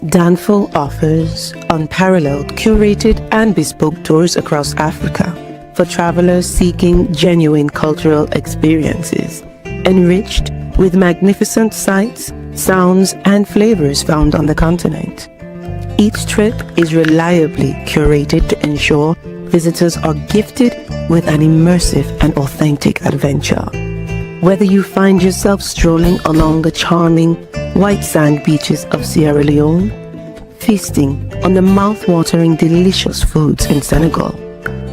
Danfo offers unparalleled, curated and bespoke tours across Africa for travelers seeking genuine cultural experiences, enriched with magnificent sights, sounds and flavors found on the continent. Each trip is reliably curated to ensure visitors are gifted with an immersive and authentic adventure. Whether you find yourself strolling along the charming white sand beaches of Sierra Leone, feasting on the mouth-watering delicious foods in Senegal,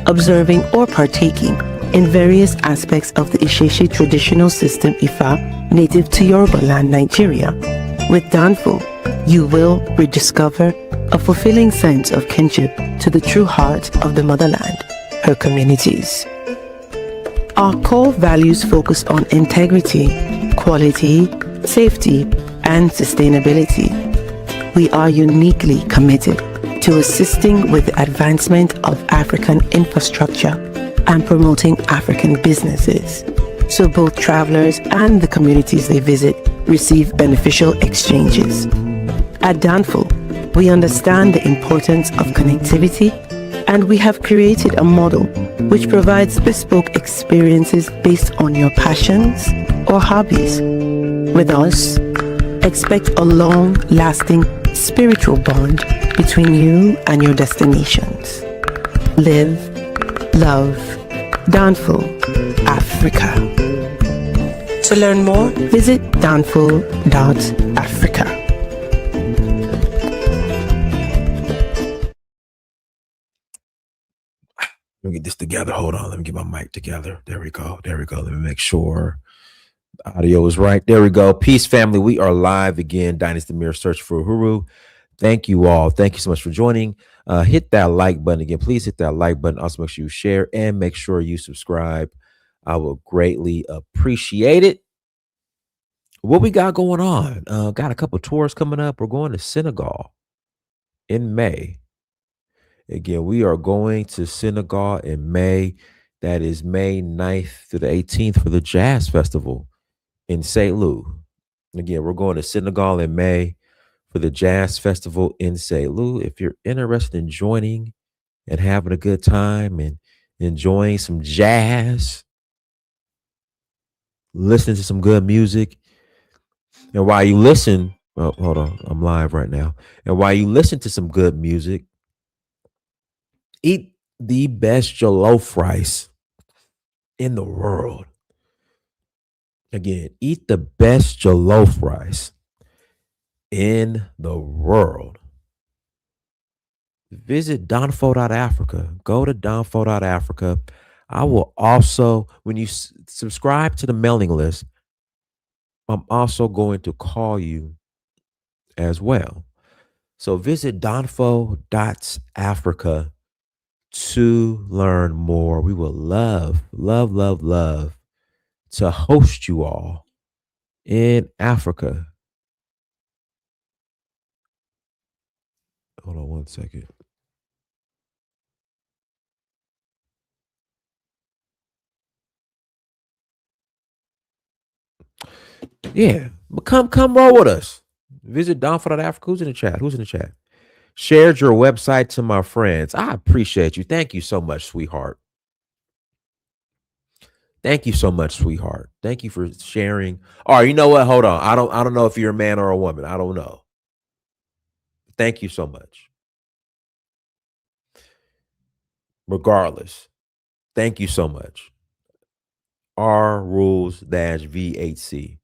observing or partaking in various aspects of the Isheshe traditional system Ifa native to Yoruba land, Nigeria, with Danfo, you will rediscover a fulfilling sense of kinship to the true heart of the motherland, her communities. Our core values focus on integrity, quality, safety, and sustainability. We are uniquely committed to assisting with the advancement of African infrastructure and promoting African businesses, so both travelers and the communities they visit receive beneficial exchanges. At Danfo, we understand the importance of connectivity, and we have created a model which provides bespoke experiences based on your passions or hobbies. With us, expect a long-lasting spiritual bond between you and your destinations. Live, love, Danfo Africa. To learn more, visit danfo.africa. Let me get this together. Hold on. Let me get my mic together. There we go. There we go. Let me make sure the audio is right. There we go. Peace, family. We are live again. Dynasty Mirror Search for Uhuru. Thank you all. Thank you so much for joining. Hit that like button again. Please hit that like button. Also, make sure you share and make sure you subscribe. I will greatly appreciate it. What we got going on? Got a couple tours coming up. We're going to Senegal in May. Again, we are going to Senegal in May. That is May 9th to the 18th for the Jazz Festival in St. Louis. Again, we're going to Senegal in May for the Jazz Festival in St. Louis. If you're interested in joining and having a good time and enjoying some jazz, listening to some good music, and while you listen, oh, hold on, I'm live right now. And while you listen to some good music, eat the best jollof rice in the world. Again, eat the best jollof rice in the world. Visit Danfo.Africa. Go to Danfo.Africa. I will also, when you subscribe to the mailing list, I'm also going to call you as well. So visit Danfo.Africa to learn more. We will love to host you all in Africa. Hold on one second. Yeah, but come roll with us. Visit Danfo.Africa. Who's in the chat? Who's in the chat? Shared your website to my friends. I appreciate you. Thank you so much, sweetheart. Thank you so much, sweetheart. Thank you for sharing. All right, you know what? Hold on. I don't know if you're a man or a woman. I don't know. Thank you so much. Regardless, thank you so much. R rules -VHC.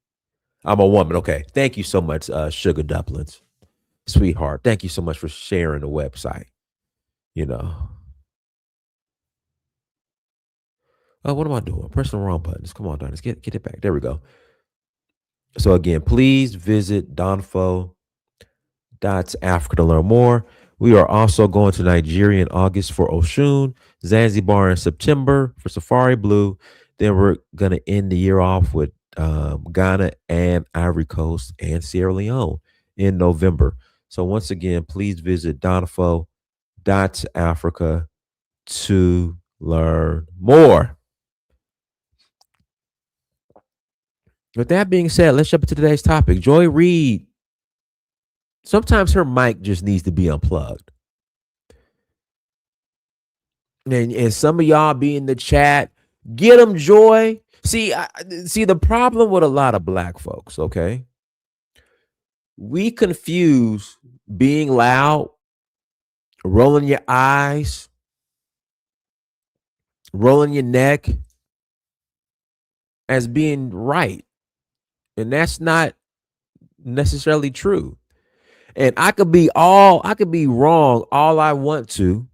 I'm a woman. Okay. Thank you so much, Sugar Dumplings. Sweetheart. Thank you so much for sharing the website. You know. Oh, what am I doing? Pressing the wrong buttons. Come on, Dennis. Get it back. There we go. So again, please visit Danfo.Africa to learn more. We are also going to Nigeria in August for Oshun, Zanzibar in September for Safari Blue. Then we're going to end the year off with Ghana and Ivory Coast and Sierra Leone in November. So once again, please visit Danfo.Africa to learn more. With that being said, let's jump into today's topic. Joy Reid Sometimes her mic just needs to be unplugged. And some of y'all be in the chat, get them, Joy. See the problem with a lot of black folks, okay? We confuse being loud, rolling your eyes, rolling your neck as being right. And that's not necessarily true. And I could be wrong all I want to,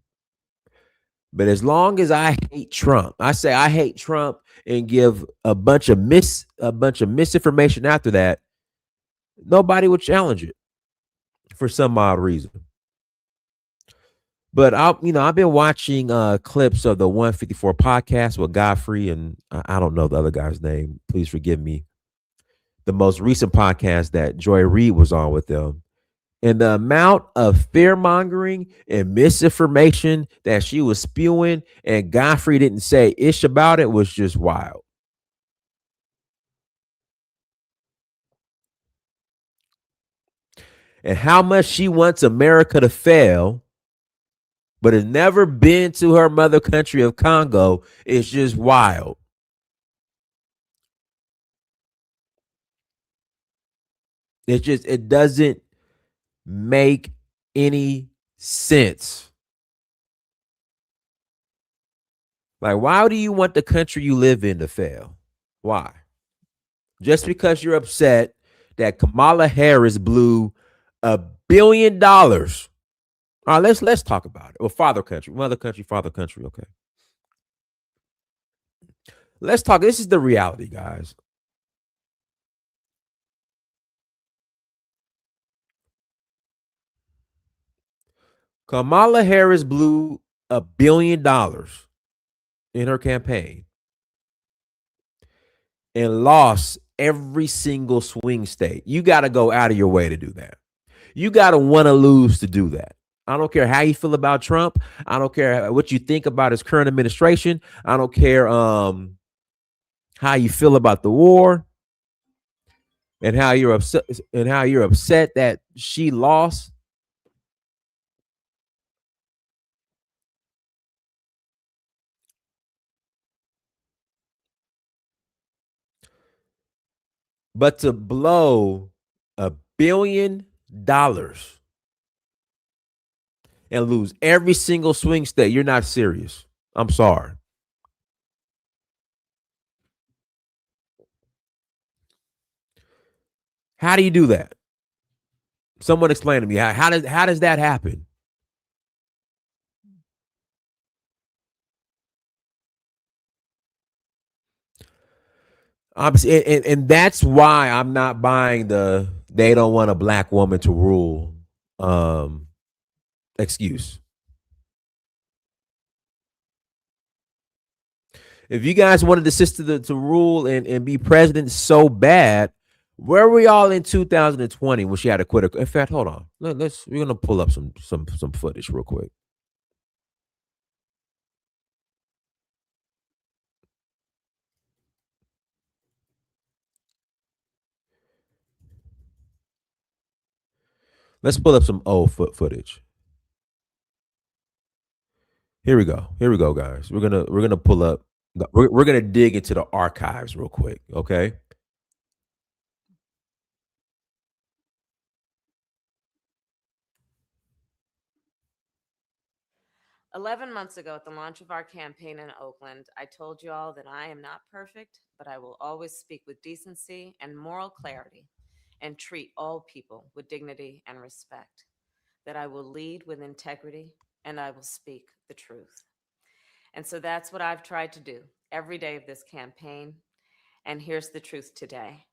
but as long as I hate Trump, I say I hate Trump and give a bunch of misinformation after that, nobody would challenge it for some odd reason. But I've been watching clips of the 154 podcast with Godfrey and I don't know the other guy's name. Please forgive me. The most recent podcast that Joy Reid was on with them. And the amount of fear mongering and misinformation that she was spewing and Godfrey didn't say ish about it was just wild. And how much she wants America to fail, but has never been to her mother country of Congo is just wild. It doesn't make any sense. Like, why do you want the country you live in to fail? Why? Just because you're upset that Kamala Harris blew $1 billion. All right, let's talk about it. Well, father country, mother country, father country. Okay. Let's talk. This is the reality, guys. Kamala Harris blew $1 billion in her campaign and lost every single swing state. You got to go out of your way to do that. You got to want to lose to do that. I don't care how you feel about Trump. I don't care what you think about his current administration. I don't care how you feel about the war and how you're upset that she lost. But to blow $1 billion and lose every single swing state, you're not serious. I'm sorry. How do you do that? Someone explain to me how does that happen? And that's why I'm not buying they don't want a black woman to rule excuse. If you guys wanted the sister to rule and be president so bad, where were y'all in 2020 when she had to quit her? In fact, hold on. We're gonna pull up some footage real quick. Let's pull up some old footage. Here we go. Here we go, guys. We're gonna pull up. We're gonna dig into the archives real quick. Okay. 11 months ago, at the launch of our campaign in Oakland, I told you all that I am not perfect, but I will always speak with decency and moral clarity and treat all people with dignity and respect, that I will lead with integrity and I will speak the truth. And so that's what I've tried to do every day of this campaign. And here's the truth today.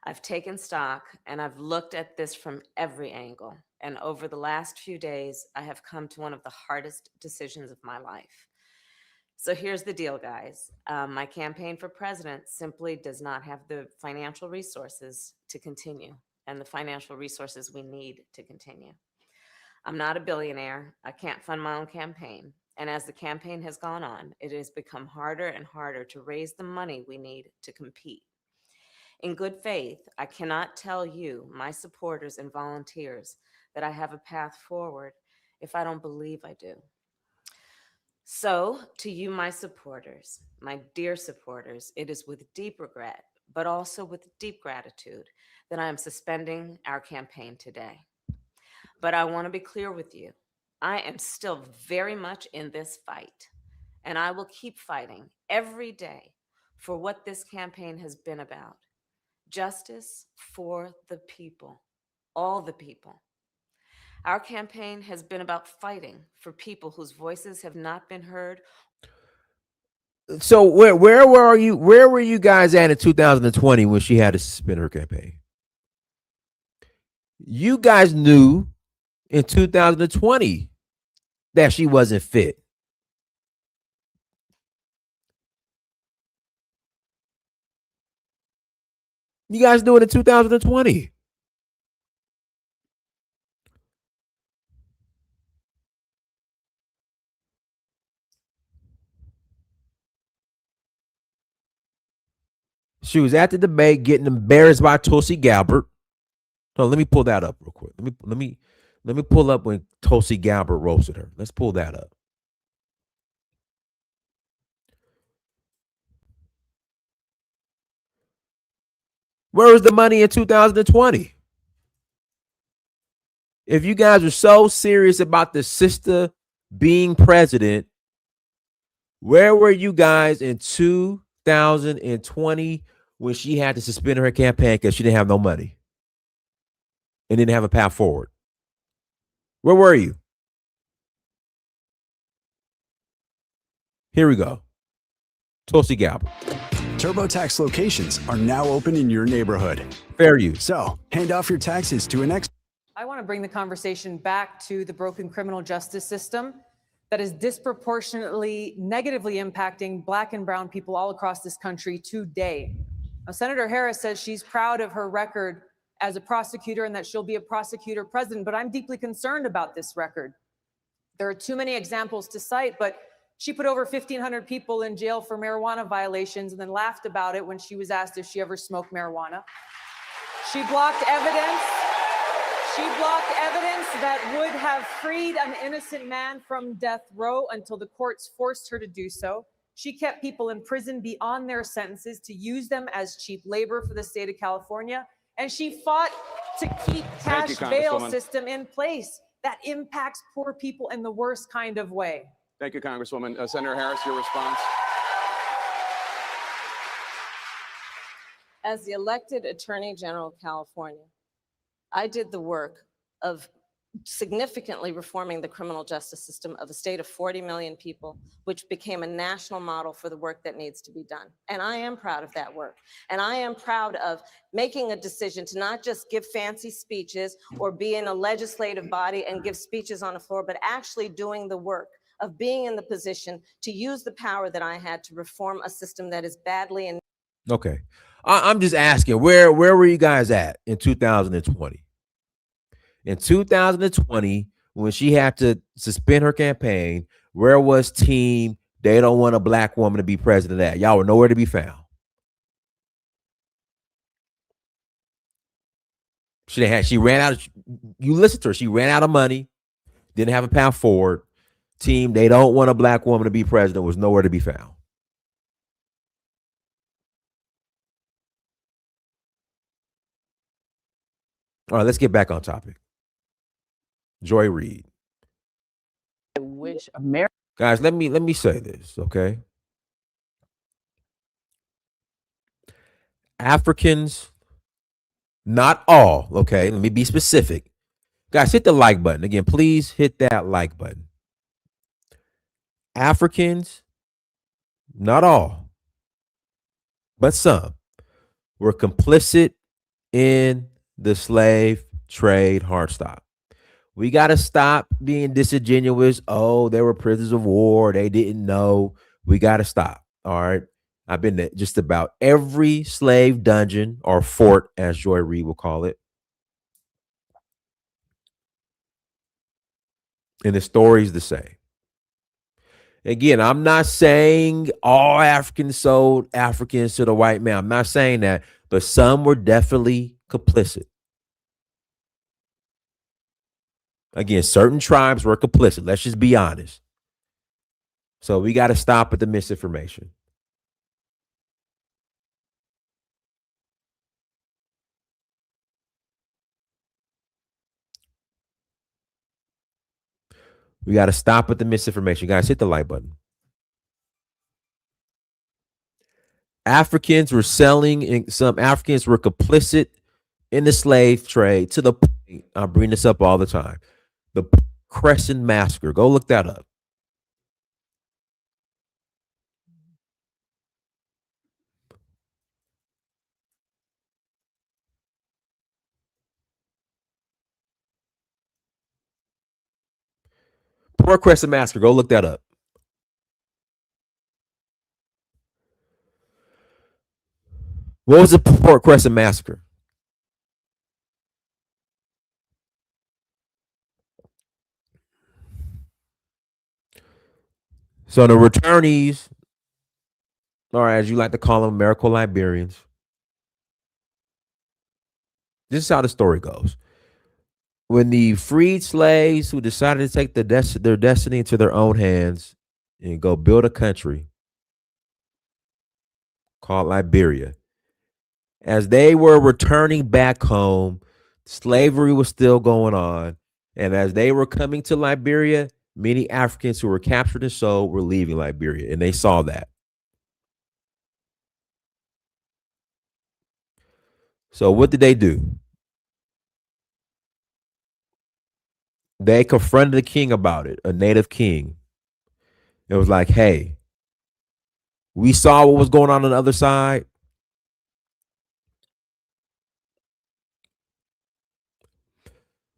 I've taken stock and I've looked at this from every angle. And over the last few days, I have come to one of the hardest decisions of my life. So here's the deal, guys. My campaign for president simply does not have the financial resources to continue and the financial resources we need to continue. I'm not a billionaire. I can't fund my own campaign. And as the campaign has gone on, it has become harder and harder to raise the money we need to compete. In good faith, I cannot tell you, my supporters and volunteers, that I have a path forward if I don't believe I do. So, to you, my supporters, my dear supporters, it is with deep regret, but also with deep gratitude, that I am suspending our campaign today. But I want to be clear with you. I am still very much in this fight, and I will keep fighting every day for what this campaign has been about: justice for the people, all the people. Our campaign has been about fighting for people whose voices have not been heard. So where were you? Where were you guys at in 2020 when she had to suspend her campaign? You guys knew in 2020 that she wasn't fit. You guys knew it in 2020. She was at the debate getting embarrassed by Tulsi Gabbard. So let me pull that up real quick. Let me pull up when Tulsi Gabbard roasted her. Let's pull that up. Where was the money in 2020? If you guys are so serious about the sister being president, where were you guys in 2020 when she had to suspend her campaign because she didn't have no money and didn't have a path forward? Where were you? Here we go. Tulsi Gabbard. TurboTax locations are now open in your neighborhood. Fair use. So hand off your taxes to an expert. I want to bring the conversation back to the broken criminal justice system that is disproportionately negatively impacting Black and brown people all across this country today. Now, Senator Harris says she's proud of her record as a prosecutor and that she'll be a prosecutor president, but I'm deeply concerned about this record. There are too many examples to cite, but she put over 1,500 people in jail for marijuana violations and then laughed about it when she was asked if she ever smoked marijuana. She blocked evidence. She blocked evidence that would have freed an innocent man from death row until the courts forced her to do so. She kept people in prison beyond their sentences to use them as cheap labor for the state of California. And she fought to keep cash bail system in place that impacts poor people in the worst kind of way. Thank you, Congresswoman. Senator Harris, your response. As the elected Attorney General of California, I did the work of significantly reforming the criminal justice system of a state of 40 million people, which became a national model for the work that needs to be done. And I am proud of that work. And I am proud of making a decision to not just give fancy speeches or be in a legislative body and give speeches on the floor, but actually doing the work of being in the position to use the power that I had to reform a system that is badly in. Okay. I'm just asking, where were you guys at in 2020? In 2020, when she had to suspend her campaign, where was team they don't want a Black woman to be president at? Y'all were nowhere to be found. She ran out of, you listened to her, she ran out of money, didn't have a path forward. Team they don't want a Black woman to be president was nowhere to be found. All right, let's get back on topic. Joy Reid. I wish America. Guys, let me say this, okay? Africans, not all, okay? Let me be specific. Guys, hit the like button. Again, please hit that like button. Africans, not all, but some, were complicit in the slave trade. Hard stop. We got to stop being disingenuous. Oh, they were prisoners of war. They didn't know. We got to stop. All right. I've been to just about every slave dungeon or fort, as Joy Reid will call it. And the story's the same. Again, I'm not saying all Africans sold Africans to the white man. I'm not saying that. but some were definitely complicit. Again, certain tribes were complicit. Let's just be honest. So we got to stop at the misinformation. We got to stop at the misinformation. Guys, hit the like button. Africans were selling, and some Africans were complicit in the slave trade to the point, I bring this up all the time, the Crescent Massacre. Go look that up. Port Crescent Massacre. Go look that up. What was the Port Crescent Massacre? So the returnees, or as you like to call them, American Liberians. This is how the story goes. When the freed slaves who decided to take their destiny into their own hands and go build a country called Liberia, as they were returning back home, slavery was still going on. And as they were coming to Liberia, many Africans who were captured and sold were leaving Liberia, and they saw that. So what did they do? They confronted the king about it, a native king. It was like, hey, we saw what was going on the other side.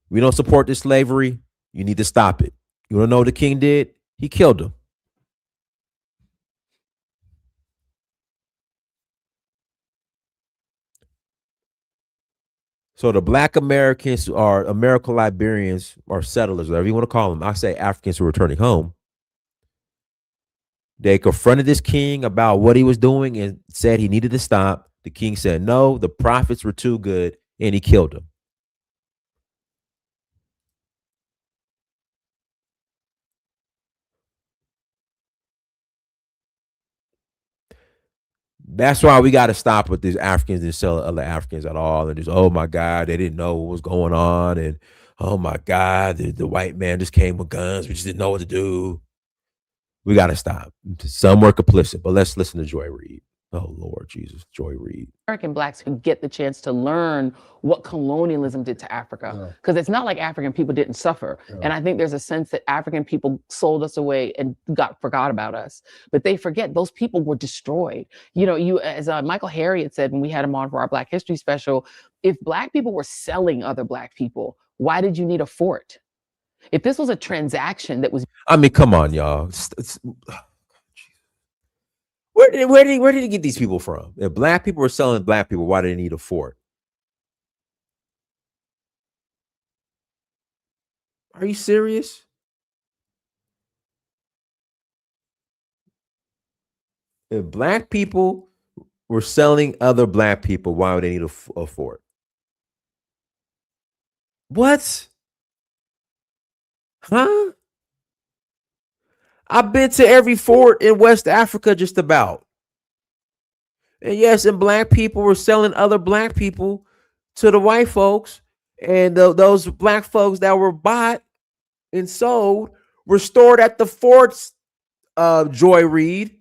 We don't support this slavery. You need to stop it. You want to know what the king did? He killed him. So the Black Americans or American Liberians or settlers, whatever you want to call them, I say Africans who were returning home. They confronted this king about what he was doing and said he needed to stop. The king said, no, the prophets were too good, and he killed them. That's why we got to stop with these Africans and sell other Africans at all. And just, oh my God, they didn't know what was going on. And oh my God, the white man just came with guns. We just didn't know what to do. We got to stop. Some were complicit, but let's listen to Joy Reid. Oh, Lord Jesus, Joy Reid. American Blacks could get the chance to learn what colonialism did to Africa. Because it's not like African people didn't suffer. And I think there's a sense that African people sold us away and forgot about us. But they forget those people were destroyed. You know, as Michael Harriot said when we had him on for our Black History special, if Black people were selling other Black people, why did you need a fort? If this was a transaction that was... I mean, come on, y'all. Where did he get these people from? If Black people were selling Black people, why do they need a fort? Are you serious? If Black people were selling other Black people, why would they need a fort? What? Huh? I've been to every fort in West Africa just about. And yes, and Black people were selling other Black people to the white folks. And those Black folks that were bought and sold were stored at the forts, Joy Reid,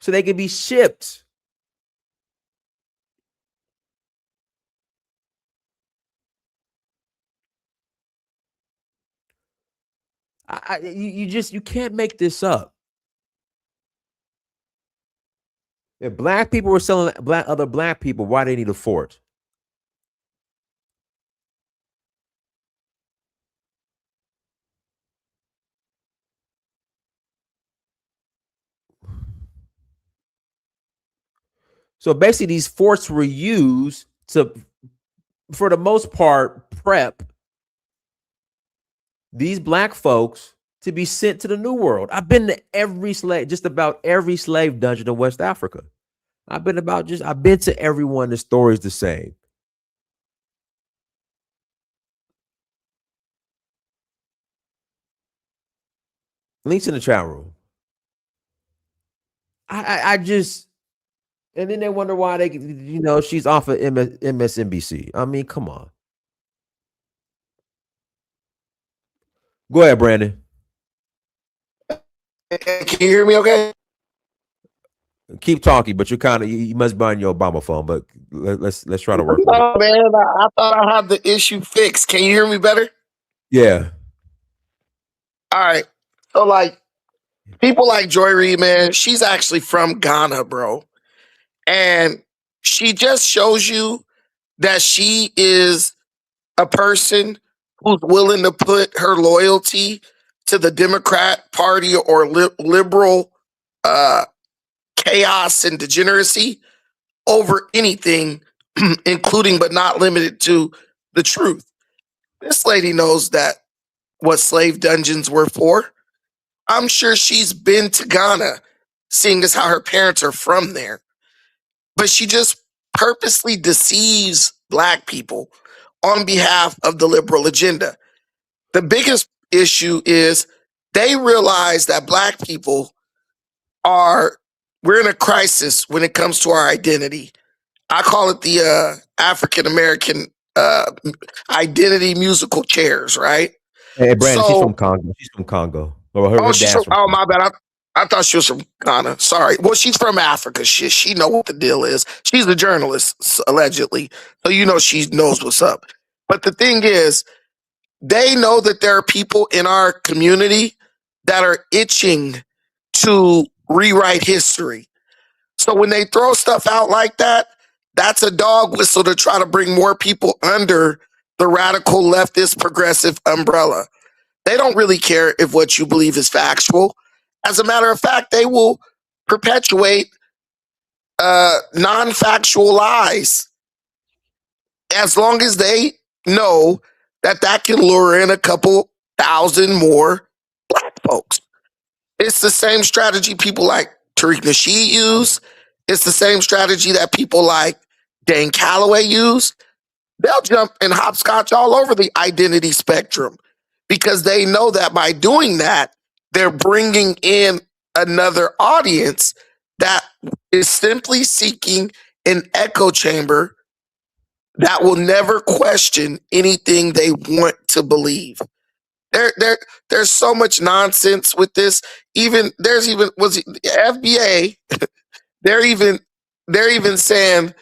so they could be shipped. You can't make this up. If Black people were selling other Black people, why do they need a fort? So basically, these forts were used to, for the most part, prep these Black folks to be sent to the New World. I've been to just about every slave dungeon in West Africa. I've been to everyone. The story's the same. Links in the chat room. I just, and then they wonder why she's off of MSNBC. I mean, come on. Go ahead, Brandon. Can you hear me okay? Keep talking, but you must be on your Obama phone, but let's try to work with it. No, man, I thought I had the issue fixed. Can you hear me better? Yeah. All right. So, like, people like Joy Reid, man, she's actually from Ghana, bro. And she just shows you that she is a person who's willing to put her loyalty to the Democrat Party or liberal chaos and degeneracy over anything, including but not limited to the truth. This lady knows that what slave dungeons were for. I'm sure she's been to Ghana, seeing as how her parents are from there. But she just purposely deceives Black people on behalf of the liberal agenda. The biggest issue is they realize that Black people we're in a crisis when it comes to our identity. I call it the African American identity musical chairs, right? Hey, Brandon, she's So, from Congo. She's from Congo. Well, her she's dad's from, oh, my bad. I thought she was from Ghana. Sorry. Well, she's from Africa. She know what the deal is. She's a journalist, allegedly. So, she knows what's up. But the thing is, they know that there are people in our community that are itching to rewrite history. So when they throw stuff out like that, that's a dog whistle to try to bring more people under the radical leftist progressive umbrella. They don't really care if what you believe is factual. As a matter of fact, they will perpetuate non-factual lies as long as they know that can lure in a couple thousand more Black folks. It's the same strategy people like Tariq Nasheed use. It's the same strategy that people like Dan Calloway use. They'll jump and hopscotch all over the identity spectrum because they know that by doing that, they're bringing in another audience that is simply seeking an echo chamber that will never question anything they want to believe. There's so much nonsense with this. FBA. They're even saying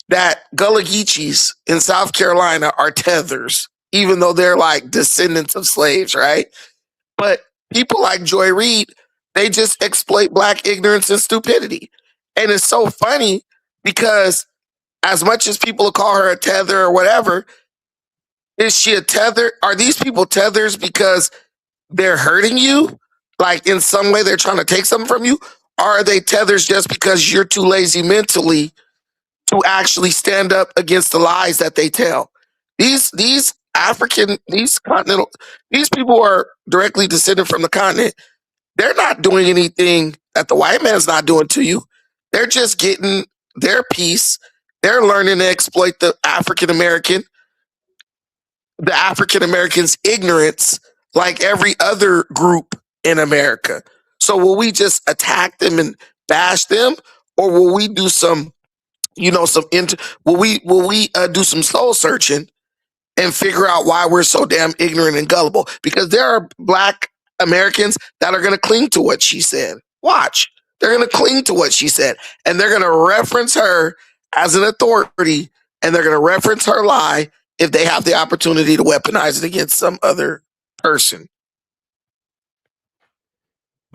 that Gullah Geechees in South Carolina are tethers, even though they're like descendants of slaves, right? But people like Joy Reid, they just exploit Black ignorance and stupidity. And it's so funny because as much as people call her a tether or whatever, is she a tether? Are these people tethers because they're hurting you? Like in some way they're trying to take something from you? Or are they tethers just because you're too lazy mentally to actually stand up against the lies that they tell? These continental, these people are directly descended from the continent. They're not doing anything that the white man's not doing to you. They're just getting their piece. They're learning to exploit the African American's ignorance like every other group in America. So will we just attack them and bash them, or will we do will we do some soul searching and figure out why we're so damn ignorant and gullible? Because there are Black Americans that are going to cling to what she said. Watch. They're going to cling to what she said, and they're going to reference her as an authority, and they're going to reference her lie if they have the opportunity to weaponize it against some other person.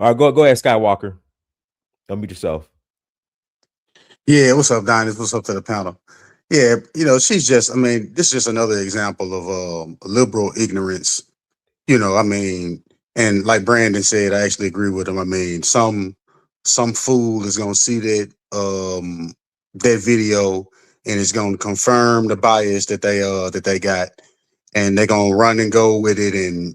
All right, go ahead, Skywalker. Unmute yourself. Yeah, what's up, Diners? What's up to the panel? Yeah, she's this is just another example of liberal ignorance. And like Brandon said, I actually agree with him. Some fool is gonna see that video and it's gonna confirm the bias that they got, and they're gonna run and go with it, and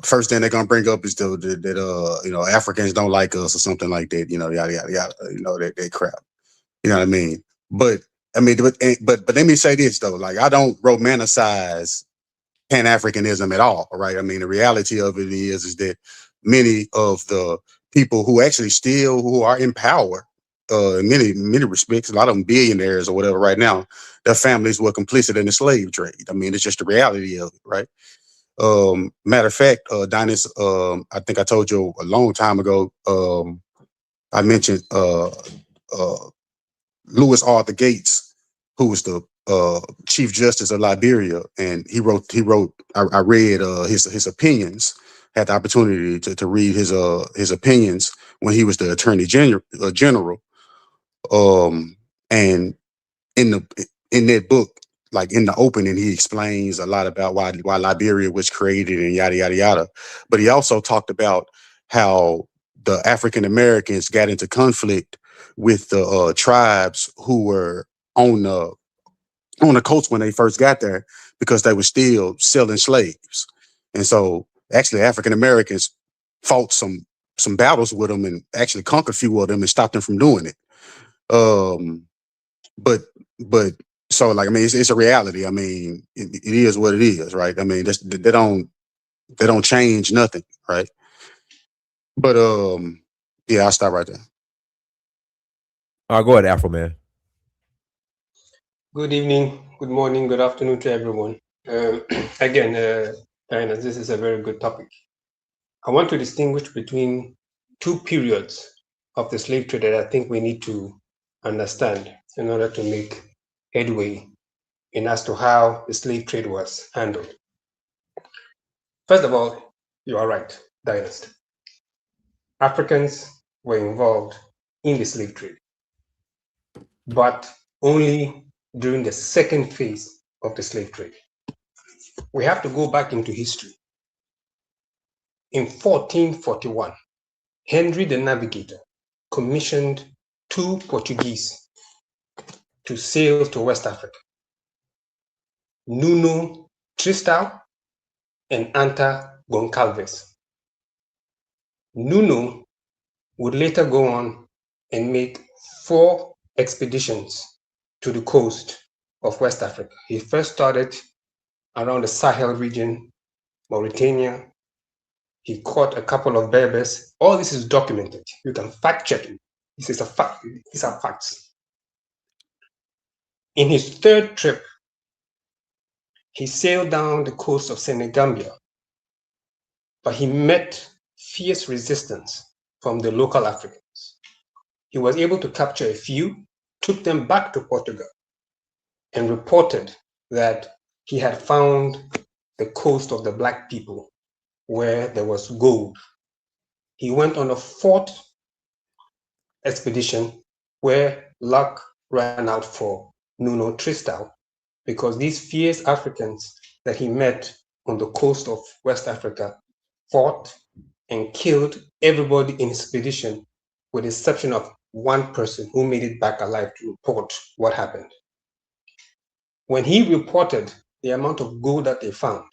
first thing they're gonna bring up is that you know, Africans don't like us or something like that, you know, yada yada yada, you know, that crap. You know what I mean? But I mean, but let me say this though, like I don't romanticize Pan-Africanism at all, right? I mean, the reality of it is that many of the people who actually still who are in power, in many respects, a lot of them billionaires or whatever right now, their families were complicit in the slave trade. I mean, it's just the reality of it, right? Matter of fact, Dinas, I think I told you a long time ago, I mentioned Louis Arthur Gates, who was the Chief Justice of Liberia, and he wrote. I read his opinions. Had the opportunity to read his opinions when he was the Attorney General. And in that book, like in the opening, he explains a lot about why Liberia was created and yada yada yada. But he also talked about how the African Americans got into conflict with the tribes who were on the coast when they first got there because they were still selling slaves. And so actually African Americans fought some battles with them and actually conquered a few of them and stopped them from doing it. But so like, I mean, it's a reality. I mean, it is what it is, right? I mean, they don't change nothing, right? But yeah, I'll stop right there. Go ahead, Afro Man. Good evening, good morning, good afternoon to everyone. Again, Diana, this is a very good topic. I want to distinguish between two periods of the slave trade that I think we need to understand in order to make headway in as to how the slave trade was handled. First of all, you are right, Dynasty. Africans were involved in the slave trade, but only during the second phase of the slave trade. We have to go back into history. In 1441, Henry the Navigator commissioned two Portuguese to sail to West Africa, Nuno Tristão and Anta Goncalves. Nuno would later go on and make 4 expeditions to the coast of West Africa. He first started around the Sahel region, Mauritania. He caught a couple of Berbers. All this is documented. You can fact check it. This is a fact. These are facts. In his third trip, he sailed down the coast of Senegambia, but he met fierce resistance from the local Africans. He was able to capture a few, took them back to Portugal, and reported that he had found the coast of the Black people where there was gold. He went on a 4th expedition where luck ran out for Nuno Tristão, because these fierce Africans that he met on the coast of West Africa fought and killed everybody in his expedition, with the exception of one person who made it back alive to report what happened. When he reported the amount of gold that they found,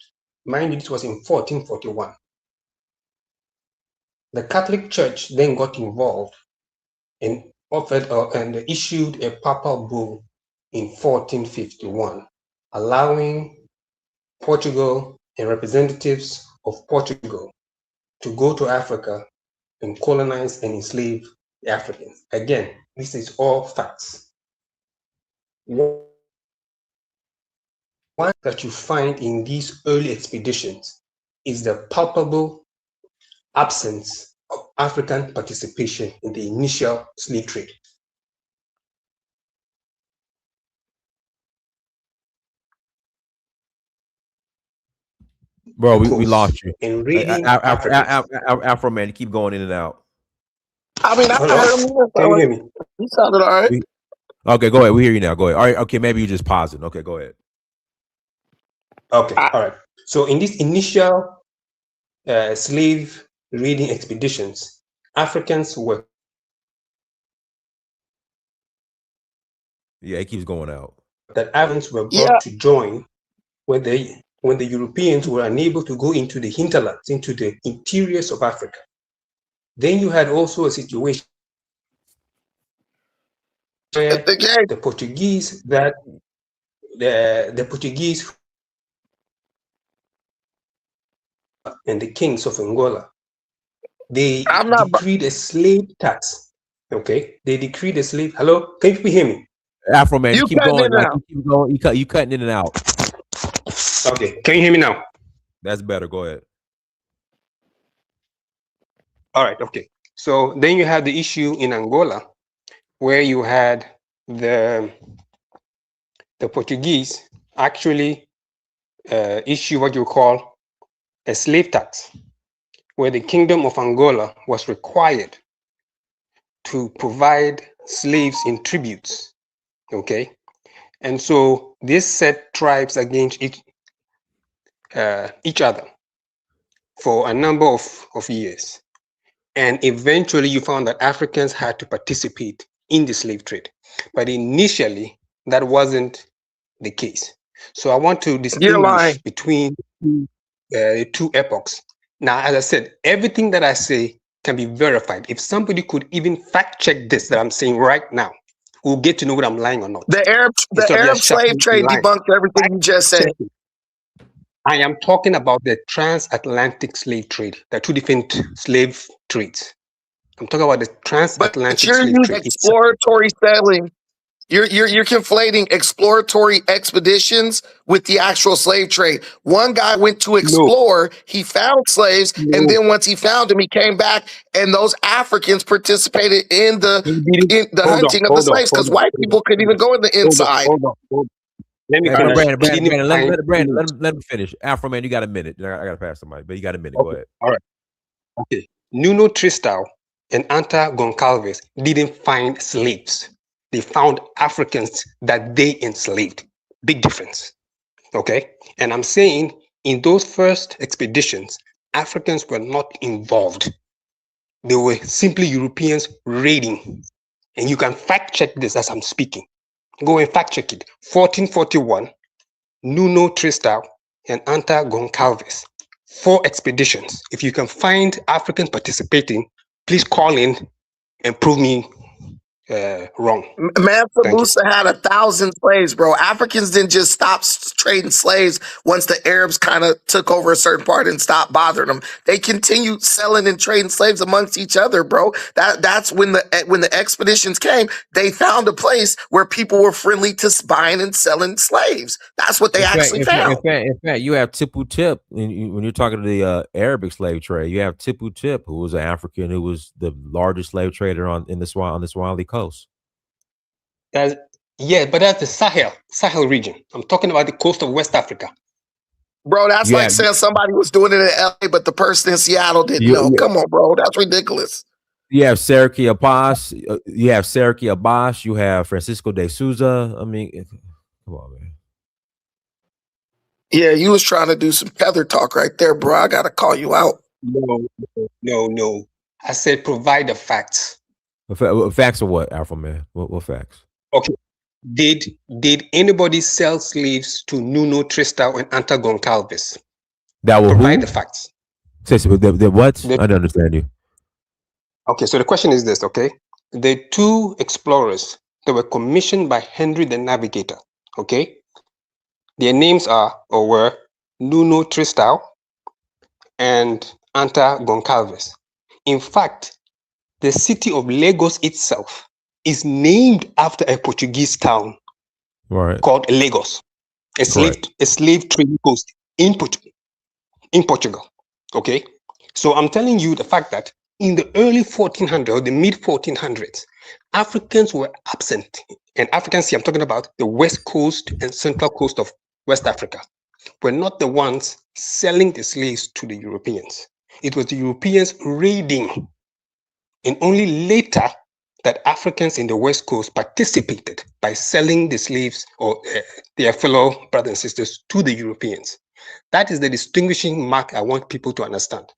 mind you, this was in 1441, the Catholic Church then got involved and offered and issued a papal bull in 1451, allowing Portugal and representatives of Portugal to go to Africa and colonize and enslave the Africans. Again, this is all facts. One that you find in these early expeditions is the palpable absence of African participation in the initial slave trade. Bro, we lost you. In reading Africa. Afro Man, you keep going in and out. I mean, I heard him. Can you hear me? He sounded all right. Okay, go ahead. We hear you now. Go ahead. All right. Okay, maybe you just pausing. Okay, go ahead. Okay, all right. So in these initial slave raiding expeditions, Africans were. Yeah, it keeps going out. That Africans were brought to join, where they when the Europeans were unable to go into the hinterlands, into the interiors of Africa. Then you had also a situation where the Portuguese and the kings of Angola, they decreed a slave tax. Okay, they decreed a slave. Hello, can you hear me? Afro man, you keep going. Like you keep going. You cutting in and out. Okay, can you hear me now? That's better. Go ahead. All right. Okay. So then you have the issue in Angola, where you had the Portuguese actually issue what you call a slave tax, where the Kingdom of Angola was required to provide slaves in tributes. Okay, and so this set tribes against each other for a number of years. And eventually you found that Africans had to participate in the slave trade. But initially, that wasn't the case. So I want to distinguish between two epochs. Now, as I said, everything that I say can be verified. If somebody could even fact check this that I'm saying right now, we'll get to know whether I'm lying or not. The Arab slave trade debunked everything you just said. I am talking about the transatlantic slave trade. There are two different slave trades. I'm talking about the transatlantic slave trade. But you're using exploratory sailing. You're conflating exploratory expeditions with the actual slave trade. One guy went to explore, he found slaves, and then once he found them, he came back, and those Africans participated in the hunting of the slaves because white people couldn't even go in the inside. Let me Brandon, let me finish. Afro man, you got a minute. I got to pass the mic, but you got a minute. Go ahead. All right. Okay. Nuno Tristão and Anta Goncalves didn't find slaves. They found Africans that they enslaved. Big difference. Okay. And I'm saying in those first expeditions, Africans were not involved. They were simply Europeans raiding. And you can fact check this as I'm speaking. Go and fact check it. 1441, Nuno Tristão and Anta Goncalves. 4 expeditions. If you can find Africans participating, please call in and prove me wrong. Mansa Musa had 1,000 slaves, bro. Africans didn't just stop trading slaves once the Arabs kind of took over a certain part and stopped bothering them. They continued selling and trading slaves amongst each other, bro. That's when the expeditions came. They found a place where people were friendly to buying and selling slaves. That's what they actually found. In fact, you have Tipu Tip when you're talking to the Arabic slave trade. You have Tipu Tip, who was an African, who was the largest slave trader on the Swahili coast. Yeah, but that's the Sahel region. I'm talking about the coast of West Africa. Bro, that's like saying somebody was doing it in LA, but the person in Seattle didn't know. Come on, bro. That's ridiculous. You have Seriki Abbas. You have Francisco de Souza. I mean, come on, man. Yeah, you was trying to do some feather talk right there, bro. I got to call you out. No. I said provide the facts. Facts of what, Afro man? What facts? Okay. Did anybody sell slaves to Nuno Tristão and Anta Goncalves? That will provide the facts. Say the what? I don't understand you. Okay, so the question is this, okay? The 2 explorers that were commissioned by Henry the Navigator, okay? Their names were Nuno Tristão and Anta Goncalves. In fact, the city of Lagos itself is named after a Portuguese town called Lagos, a slave trading post in Portugal. Okay, so I'm telling you the fact that in the early 1400s or the mid 1400s, Africans were absent, and Africans here, I'm talking about the west coast and central coast of West Africa, were not the ones selling the slaves to the Europeans. It was the Europeans raiding. And only later that Africans in the West Coast participated by selling the slaves or their fellow brothers and sisters to the Europeans. That is the distinguishing mark I want people to understand.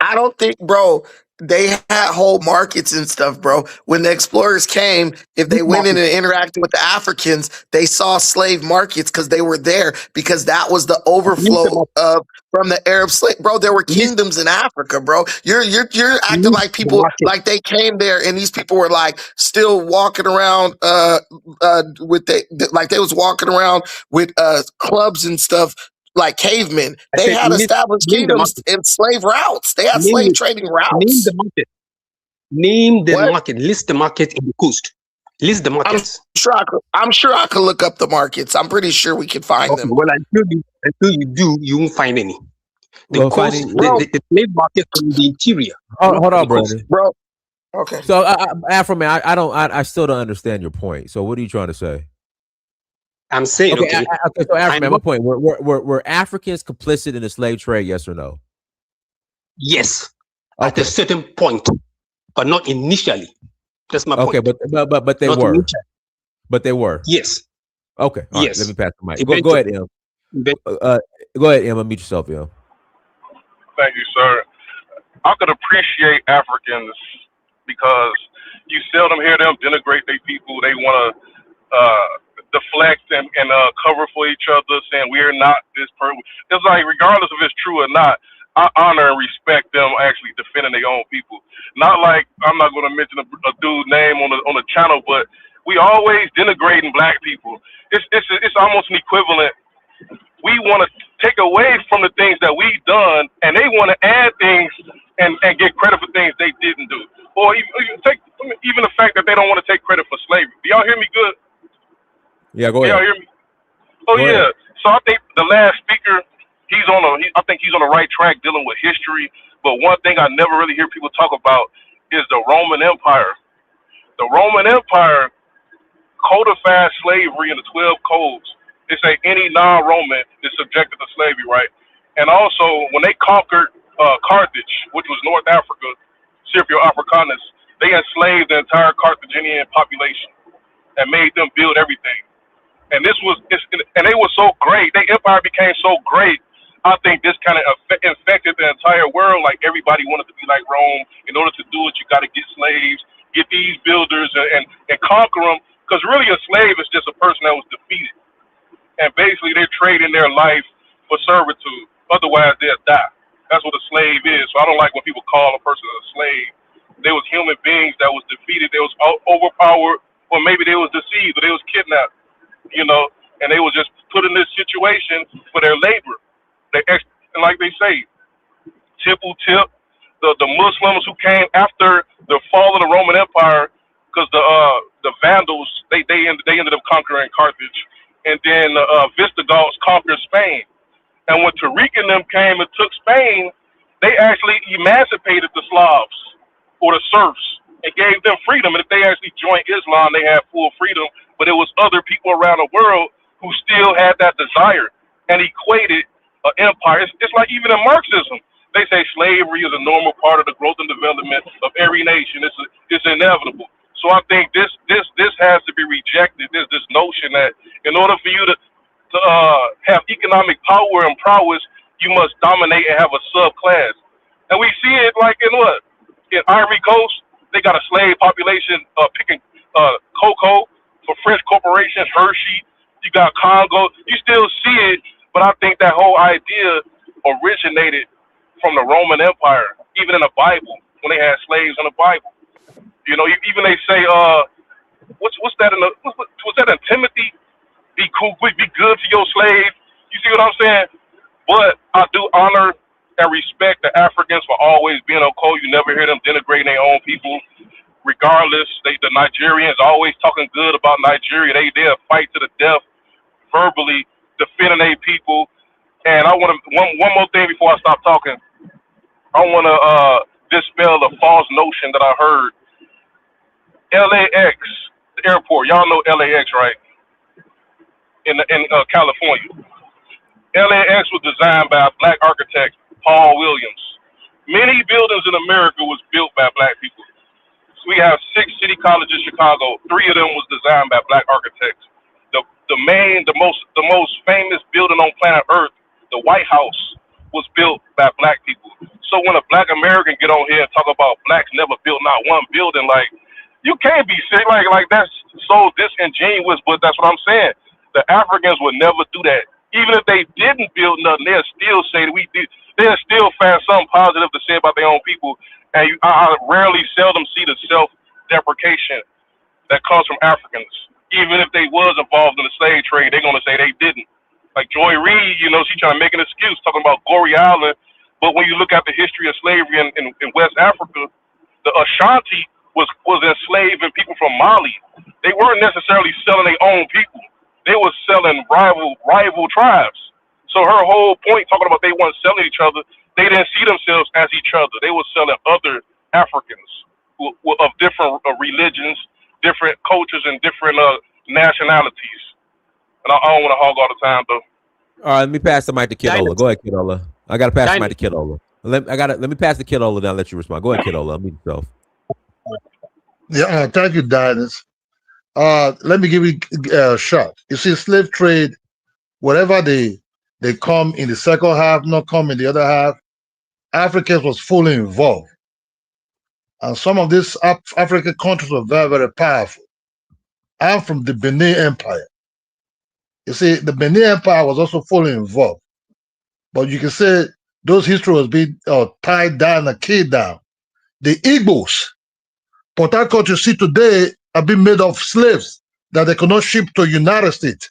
I don't think, bro, they had whole markets and stuff, bro. When the explorers came, if they went in and interacted with the Africans, they saw slave markets because they were there, because that was the overflow of from the Arab slave. Bro, there were kingdoms in Africa, bro. You're acting like people like they came there and these people were like still walking around with like they was walking around with clubs and stuff like cavemen. They had established kingdoms and slave routes. They had slave trading routes. Name the market. Name the What? market. List the market in the coast. List the markets. I'm sure I could look up the markets. I'm pretty sure we could find them. Well, until you do, you won't find any. The coast, the slave market from the interior. Hold on, Brandon. Bro. Okay. So, Afro man, I still don't understand your point. So, what are you trying to say? I'm saying, okay. So, Afro man, my point: were Africans complicit in the slave trade? Yes or no? Yes, at a certain point, but not initially. That's my point. Okay, but they not were. initially. But they were. Yes. Okay. All yes. Right, let me pass the mic. Go ahead, Em. Go ahead, Em. Unmute yourself, Em. Thank you, sir. I could appreciate Africans because you seldom hear them denigrate their people. They want to deflect and cover for each other, saying we're not this person. It's like, regardless if it's true or not, I honor and respect them actually defending their own people. Not like, I'm not going to mention a dude's name on the channel, but we always denigrating black people. It's almost an equivalent. We want to take away from the things that we've done, and they want to add things and get credit for things they didn't do. Or even the fact that they don't want to take credit for slavery. Do y'all hear me good? Yeah, go ahead. Y'all hear me? Oh, go yeah. Ahead. So I think the last speaker, I think he's on the right track dealing with history. But one thing I never really hear people talk about is the Roman Empire. The Roman Empire codified slavery in the 12 codes. They say any non-Roman is subjected to slavery, right? And also, when they conquered Carthage, which was North Africa, Scipio Africanus, they enslaved the entire Carthaginian population and made them build everything. And they were so great. Their empire became so great. I think this kind of infected the entire world. Like, everybody wanted to be like Rome. In order to do it, you got to get slaves, get these builders, and conquer them. Because really, a slave is just a person that was defeated. And basically, they're trading their life for servitude. Otherwise, they'll die. That's what a slave is. So I don't like when people call a person a slave. They was human beings that was defeated. They was overpowered, or maybe they was deceived, or they was kidnapped, and they was just put in this situation for their labor. And like they say, tip, the Muslims who came after the fall of the Roman Empire, because the Vandals, they ended up conquering Carthage. And then Visigoths conquered Spain. And when Tariq and them came and took Spain, they actually emancipated the Slavs or the serfs and gave them freedom. And if they actually joined Islam, they had full freedom. But it was other people around the world who still had that desire and equated an empire. It's like even in Marxism, they say slavery is a normal part of the growth and development of every nation. It's inevitable. So I think this has to be rejected. There's this notion that in order for you to have economic power and prowess, you must dominate and have a subclass. And we see it like in Ivory Coast, they got a slave population picking cocoa for French corporations, Hershey. You got Congo. You still see it, but I think that whole idea originated from the Roman Empire, even in the Bible, when they had slaves in the Bible. Even they say, what's that was that in Timothy? Be cool, be good to your slave. You see what I'm saying? But I do honor and respect the Africans for always being on code. You never hear them denigrating their own people. Regardless, the Nigerians always talking good about Nigeria. They'll fight to the death, verbally defending their people. And I want to one more thing before I stop talking. I want to dispel the false notion that I heard. LAX, the airport. Y'all know LAX, right? In California. LAX was designed by a black architect, Paul Williams. Many buildings in America was built by black people. So we have 6 city colleges in Chicago. 3 of them was designed by black architects. The most famous building on planet Earth, the White House, was built by black people. So when a black American get on here and talk about blacks never built not one building, like, you can't be serious. Like that's so disingenuous, but that's what I'm saying. The Africans would never do that. Even if they didn't build nothing, they'll still say that we did. They'll still find something positive to say about their own people. And I rarely, seldom see the self-deprecation that comes from Africans. Even if they was involved in the slave trade, they're gonna say they didn't. Like Joy Reid, you know, she's trying to make an excuse talking about Goree Island. But when you look at the history of slavery in West Africa, the Ashanti was enslaving people from Mali. They weren't necessarily selling their own people. They were selling rival tribes. So her whole point talking about they weren't selling each other, they didn't see themselves as each other. They were selling other Africans of different religions, different cultures, and different nationalities. And I don't want to hog all the time, though. All right, let me pass the mic to Kidola. Go ahead, Kidola. I got to pass the mic to Kidola. Let me pass the Kidola, then I'll let you respond. Go ahead, Kidola. Mute yourself. Yeah, thank you, Dennis. Let me give you a shot. You see, slave trade, wherever they come in the second half, not come in the other half, Africans was fully involved. And some of these African countries were very, very powerful. I'm from the Benin Empire. You see, the Benin Empire was also fully involved. But you can say those history was being tied down and killed down. The Igbos, Port Harcourt you see today, have been made of slaves that they could not ship to United States.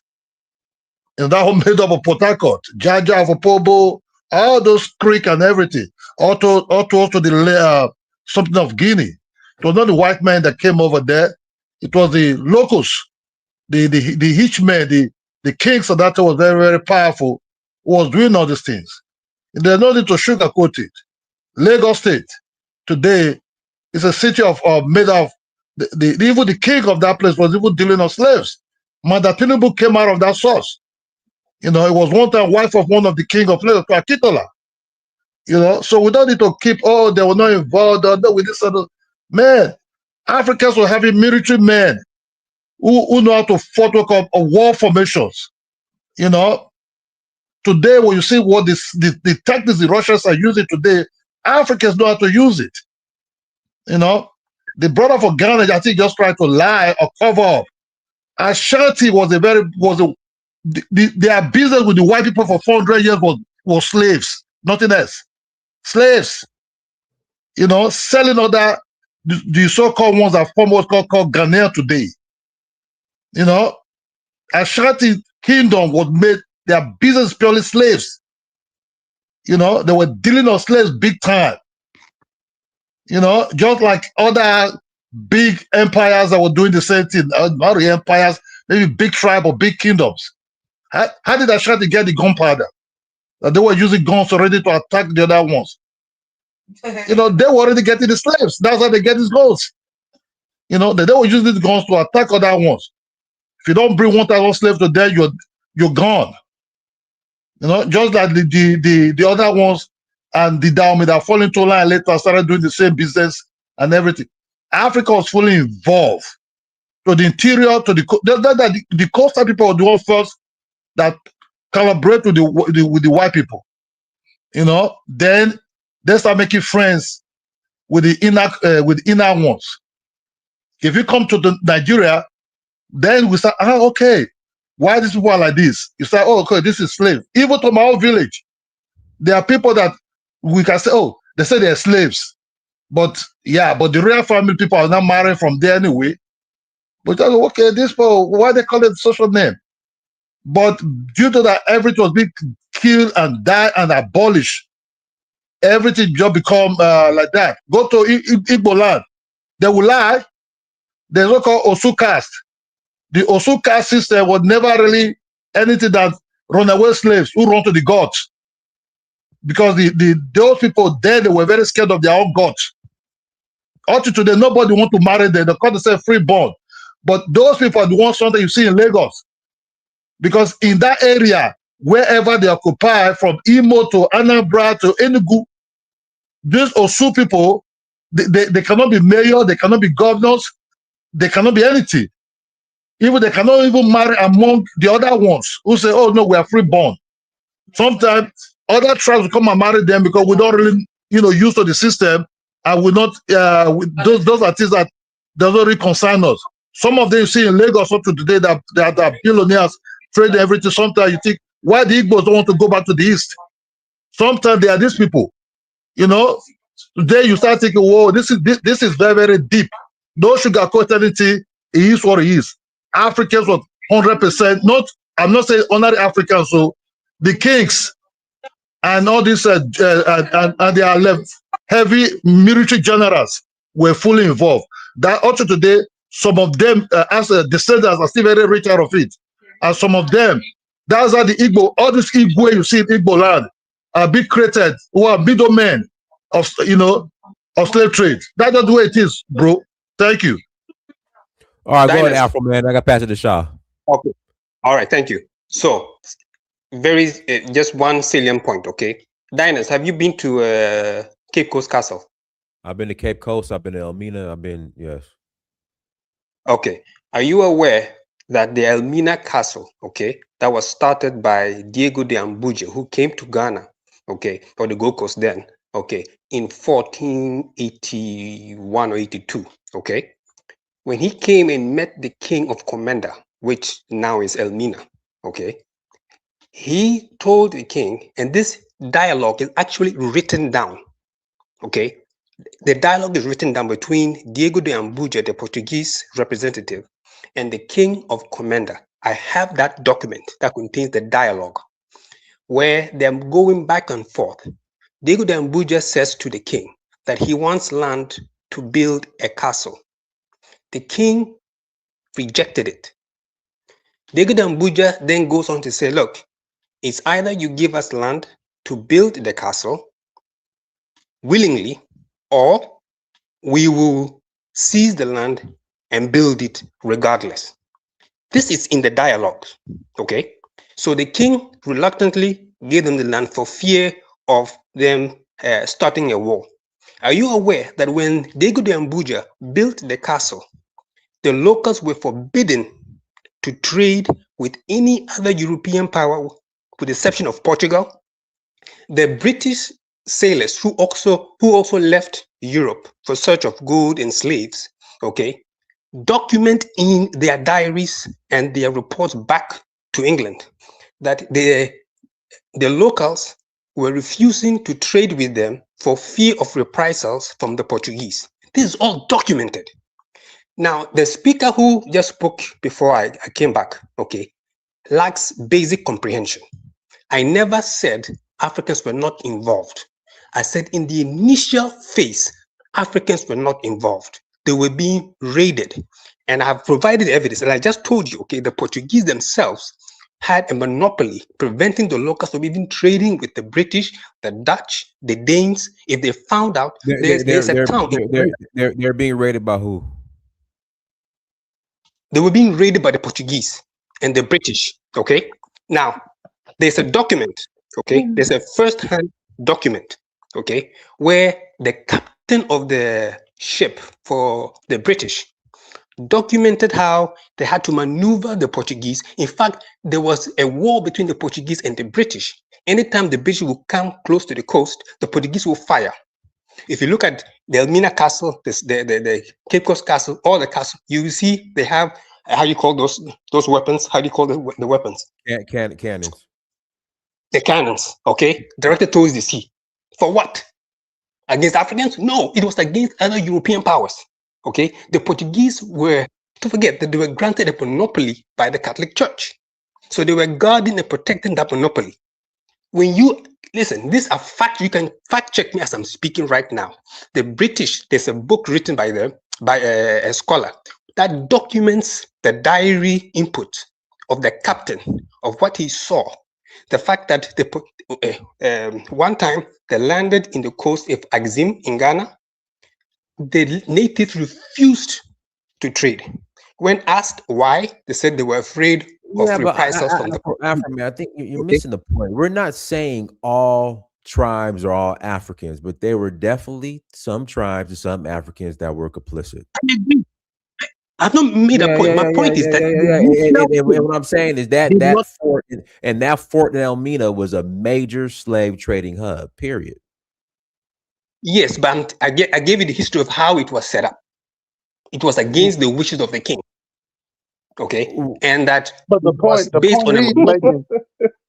And that was made up of Port Harcourt, Jaja, Opobo, all those creek and everything. Also the something of Guinea. It was not the white man that came over there. It was the locals, the hitchmen, the kings of that time was very, very powerful, who was doing all these things. And there's no need to sugarcoat it. Lagos State today is a city of made of even the king of that place was even dealing with slaves. Manda Tinubu came out of that source. You know, it was one time wife of one of the king of Lagos, Akitola. You know, so we don't need to keep, they were not involved with this other. Man, Africans were having military men who know how to fight war formations. You know, today when you see what the tactics the Russians are using today, Africans know how to use it. You know, the brother for Ghana, I think, just tried to lie or cover up. Ashanti was their business with the white people for 400 years was slaves, nothing else. Slaves, you know, selling other the so-called ones that form what's called Ghanaian today. You know, Ashanti kingdom was made their business purely slaves. You know, they were dealing on slaves big time. You know, just like other big empires that were doing the same thing, not the empires, maybe big tribe or big kingdoms. How did Ashanti get the gunpowder? That they were using guns already to attack the other ones. You know, they were already getting the slaves. That's how they get these guns. You know, they were using these guns to attack other ones. If you don't bring 1,000 slaves to there, you're gone. You know, just like the other ones and the Dahomey that fall into line later started doing the same business and everything. Africa was fully involved. To the interior, to the coastal people were the ones first that collaborate with the white people. You know, then they start making friends with the inner ones. If you come to Nigeria, then we start, okay, why these people are like this? You say, okay, this is slave. Even to my own village, there are people that we can say, they say they're slaves. But yeah, but the real family people are not married from there anyway. But okay, this people, why they call it social name? But due to that, everything was being killed and died and abolished. Everything just become like that. Go to Igbo land, they will lie. There's what called Osu caste. The Osu caste system was never really anything that runaway slaves who run to the gods. Because those people there, they were very scared of their own gods. Up to today, nobody want to marry them. They call themselves freeborn. But those people are the ones that you see in Lagos. Because in that area, wherever they occupy, from Imo to Anambra to Enugu, these Osu people, they cannot be mayor, they cannot be governors, they cannot be anything. Even they cannot even marry among the other ones who say, oh no, we are freeborn. Sometimes other tribes will come and marry them because we don't really used to the system, and will not. Those are things that doesn't really concern us. Some of them you see in Lagos up to today that are billionaires, trade everything. Sometimes you think, why the Igbos don't want to go back to the East? Sometimes they are these people. Today you start thinking, whoa, this is very, very deep. No sugarcoat anything. It is what it is. Africans were 100%. I'm not saying honorary Africans. So the kings and all these and they are left heavy military generals were fully involved. That also today, some of them as descendants are still very rich out of it, and some of them, that's how the Igbo, all this Igbo you see in Igbo land are being created who are middlemen of slave trade. That's the way it is, bro. Thank you. All right, go ahead, Afro man. I got pass it to Shaw. Okay. All right, thank you. So, just one salient point, okay? Diners, have you been to Cape Coast Castle? I've been to Cape Coast. I've been to Elmina. Yes. Okay. Are you aware that the Elmina Castle, okay, that was started by Diego de Ambuja, who came to Ghana, okay, or the Gold Coast then, okay, in 1481 or 82, okay? When he came and met the king of Comenda, which now is Elmina, okay, he told the king, and this dialogue is actually written down, okay? The dialogue is written down between Diego de Ambuja, the Portuguese representative, and the king of Comenda. I have that document that contains the dialogue where they're going back and forth. Diego de Ambuja says to the king that he wants land to build a castle. The king rejected it. Diego de Ambuja then goes on to say, look, it's either you give us land to build the castle willingly, or we will seize the land and build it regardless. This is in the dialogue, okay? So the king reluctantly gave them the land for fear of them starting a war. Are you aware that when Diego de Ambuja built the castle, the locals were forbidden to trade with any other European power, with the exception of Portugal? The British sailors who also left Europe for search of gold and slaves, okay, document in their diaries and their reports back to England that the locals were refusing to trade with them for fear of reprisals from the Portuguese. This is all documented. Now, the speaker who just spoke before I came back, okay, lacks basic comprehension. I never said Africans were not involved. I said in the initial phase, Africans were not involved. They were being raided. And I have provided evidence. And I just told you, okay, the Portuguese themselves had a monopoly preventing the locals from even trading with the British, the Dutch, the Danes. If they found out there's a town. They're being raided by who? They were being raided by the Portuguese and the British, okay? Now, there's a document, okay? There's a first-hand document, okay, where the captain of the ship for the British documented how they had to maneuver the Portuguese. In fact, there was a war between the Portuguese and the British. Anytime the British would come close to the coast, the Portuguese will fire. If you look at the Elmina Castle, the Cape Coast Castle, all the castles, you will see they have, how do you call those weapons? How do you call the weapons? Cannons. The cannons, okay, directed towards the sea. For what? Against Africans? No, it was against other European powers. Okay, the Portuguese were, don't forget that they were granted a monopoly by the Catholic Church. So they were guarding and protecting that monopoly. When you listen, these are facts. You can fact check me as I'm speaking right now. The British, there's a book written by them, by a scholar, that documents the diary input of the captain of what he saw. The fact that one time they landed in the coast of Axim in Ghana, the natives refused to trade. When asked why, they said they were afraid of reprisals from the African. I think you're missing the point. We're not saying all tribes are all Africans, but there were definitely some tribes and some Africans that were complicit. I've not made a point. My point is that and what I'm saying is that fort in Elmina was a major slave trading hub. Period. Yes, but I gave you the history of how it was set up. It was against the wishes of the king. Okay, and that But the it was point based on a he's making,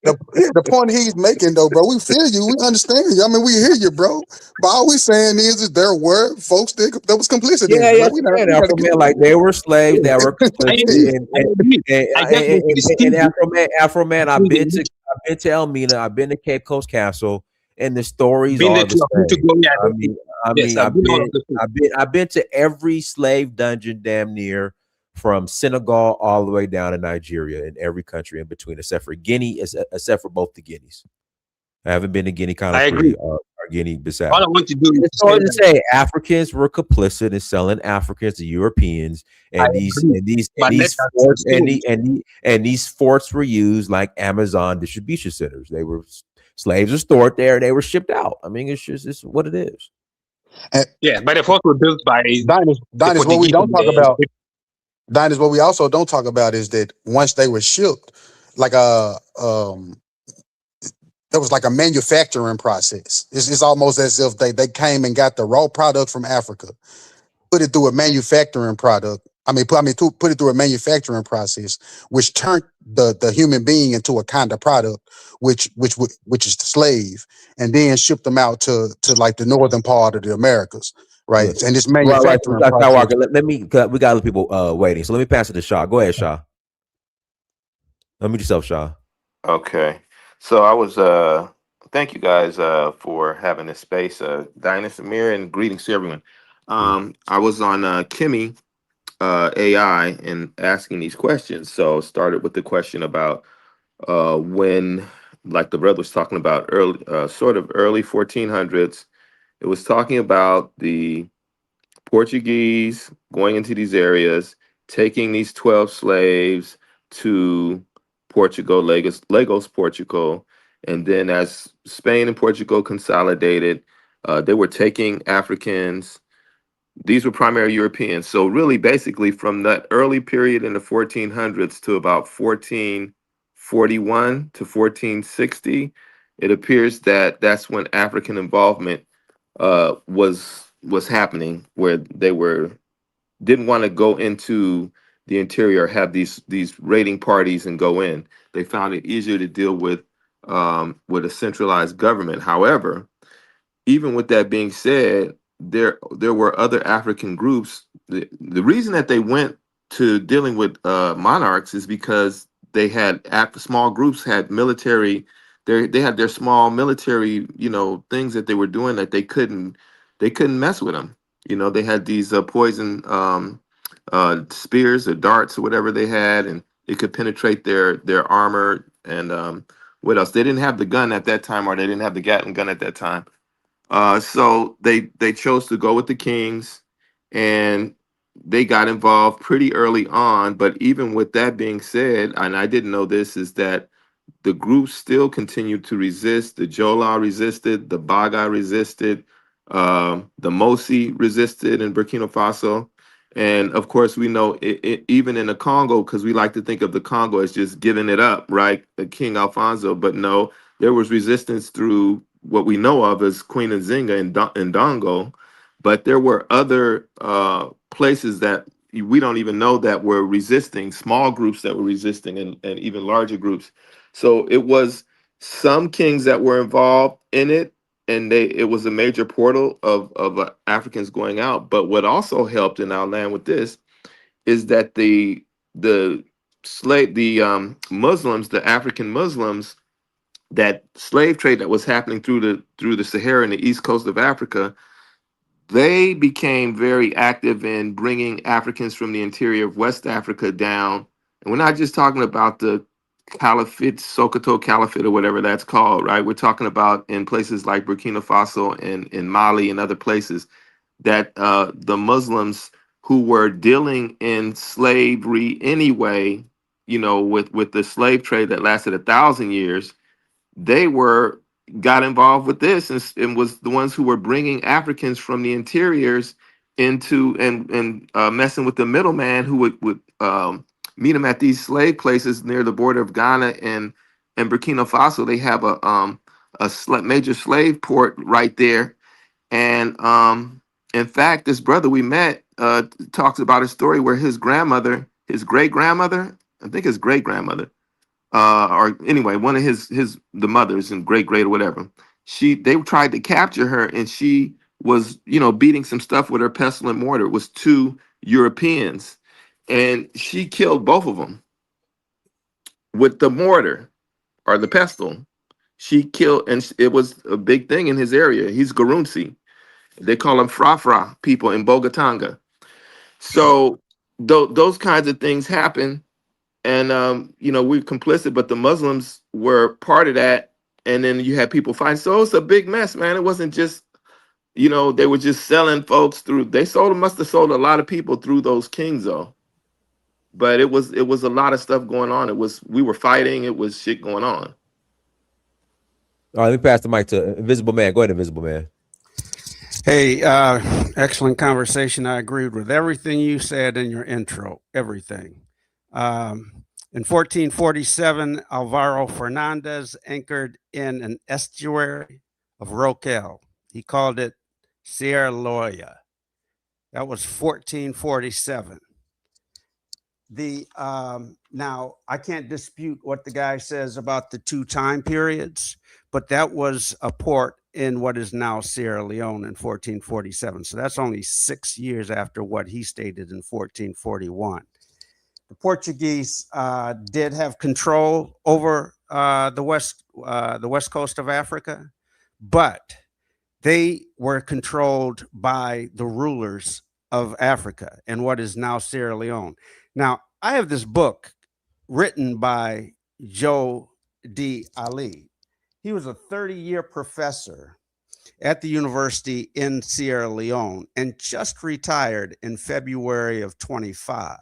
the point he's making though, bro, we feel you, we understand you. I mean, we hear you, bro. But all we saying is there were folks that was complicit in Yeah, it, yeah, bro. We and gotta Afro get man, like they were slaves that were I complicit, agree. I agree. I just want to and distinguish Afro man, between the I've been to Elmina, I've been to Cape Coast Castle, and the stories being there are the to approve to same. go. Yeah, yes, I've been all of this. I've been to every slave dungeon damn near from Senegal all the way down to Nigeria, in every country in between, except for Guinea, except for both the Guineas. I haven't been to Guinea I agree. Conakry or Guinea Bissau. All I want to do is It's to say hard to that say Africans were complicit in selling Africans to Europeans, I and agree. But let us distinguish. these forts were used like Amazon distribution centers. They were slaves were stored there, and they were shipped out. I mean, it's what it is. Yeah, but the forts were built by Dinus, what we don't talk about, Dinus, what we also don't talk about is that once they were shipped, like there was like a manufacturing process. It's almost as if they came and got the raw product from Africa, put it through a manufacturing product. Put it through a manufacturing process, which turned the human being into a kind of product, which is the slave, and then shipped them out to like the northern part of the Americas, right? Yeah. And this Right. manufacturing Dr. process. Walker, let me. We got other people waiting, so let me pass it to Shaw. Go ahead, Shaw. Unmute yourself, Shaw. Okay. So I was thank you guys for having this space. Dinus Amir, and greetings to everyone. I was on Kimmy AI and asking these questions. So started with the question about when, like the brother was talking about early sort of early 1400s. It was talking about the Portuguese going into these areas, taking these 12 slaves to Portugal, Lagos, Portugal. And then as Spain and Portugal consolidated, they were taking Africans. These were primarily Europeans. So really, basically, from that early period in the 1400s to about 1441 to 1460, it appears that that's when African involvement was happening, where they didn't want to go into the interior, have these raiding parties and go in. They found it easier to deal with a centralized government. However, even with that being said, there were other African groups. The reason that they went to dealing with monarchs is because they had small groups had military. They had their small military, things that they were doing that they couldn't mess with them. They had these poison spears or darts or whatever they had, and it could penetrate their armor. And what else? They didn't have the gun at that time, or they didn't have the Gatling gun at that time. So they chose to go with the Kings, and they got involved pretty early on. But even with that being said, and I didn't know this, is that the groups still continued to resist. The Jola resisted, the Baga resisted, the Mosi resisted in Burkina Faso. And of course, we know even in the Congo, because we like to think of the Congo as just giving it up, right? King Alfonso, but no, there was resistance through what we know of as Queen Nzinga in Dongo. But there were other places that we don't even know that were resisting, small groups that were resisting, and even larger groups. So it was some kings that were involved in it, and it was a major portal of Africans going out. But what also helped, and I'll land with this, is that the Muslims, the African Muslims, that slave trade that was happening through the Sahara and the east coast of Africa, they became very active in bringing Africans from the interior of West Africa down. And we're not just talking about the Caliphate, Sokoto Caliphate, or whatever that's called, right? We're talking about in places like Burkina Faso and in Mali and other places that the Muslims who were dealing in slavery anyway, with the slave trade that lasted 1,000 years, they got involved with this and was the ones who were bringing Africans from the interiors into and messing with the middleman who would meet them at these slave places near the border of Ghana and Burkina Faso. They have a major slave port right there, And in fact, this brother we met talks about a story where his grandmother, his great grandmother, I think his great grandmother, or anyway, one of the mothers and great or whatever, they tried to capture her, and she was, beating some stuff with her pestle and mortar. It was two Europeans, and she killed both of them with the mortar or the pestle. She killed, and it was a big thing in his area. He's Garunsi. They call them Fra people in Bogatanga. So those kinds of things happen, and we're complicit, but the Muslims were part of that. And then you had people fighting. So it's a big mess, man. It wasn't just, they were just selling folks through. Must have sold a lot of people through those kings, though. But it was a lot of stuff going on. We were fighting. It was shit going on. All right, let me pass the mic to Invisible Man. Go ahead, Invisible Man. Hey, excellent conversation. I agreed with everything you said in your intro, everything. In 1447, Alvaro Fernandez anchored in an estuary of Roquel. He called it Sierra Loya. That was 1447. Now, I can't dispute what the guy says about the two time periods, but that was a port in what is now Sierra Leone in 1447. So that's only 6 years after what he stated in 1441. The Portuguese did have control over the west coast of Africa, but they were controlled by the rulers of Africa and what is now Sierra Leone. Now, I have this book written by Joy Reid. He was a 30-year professor at the university in Sierra Leone and just retired in February of 25.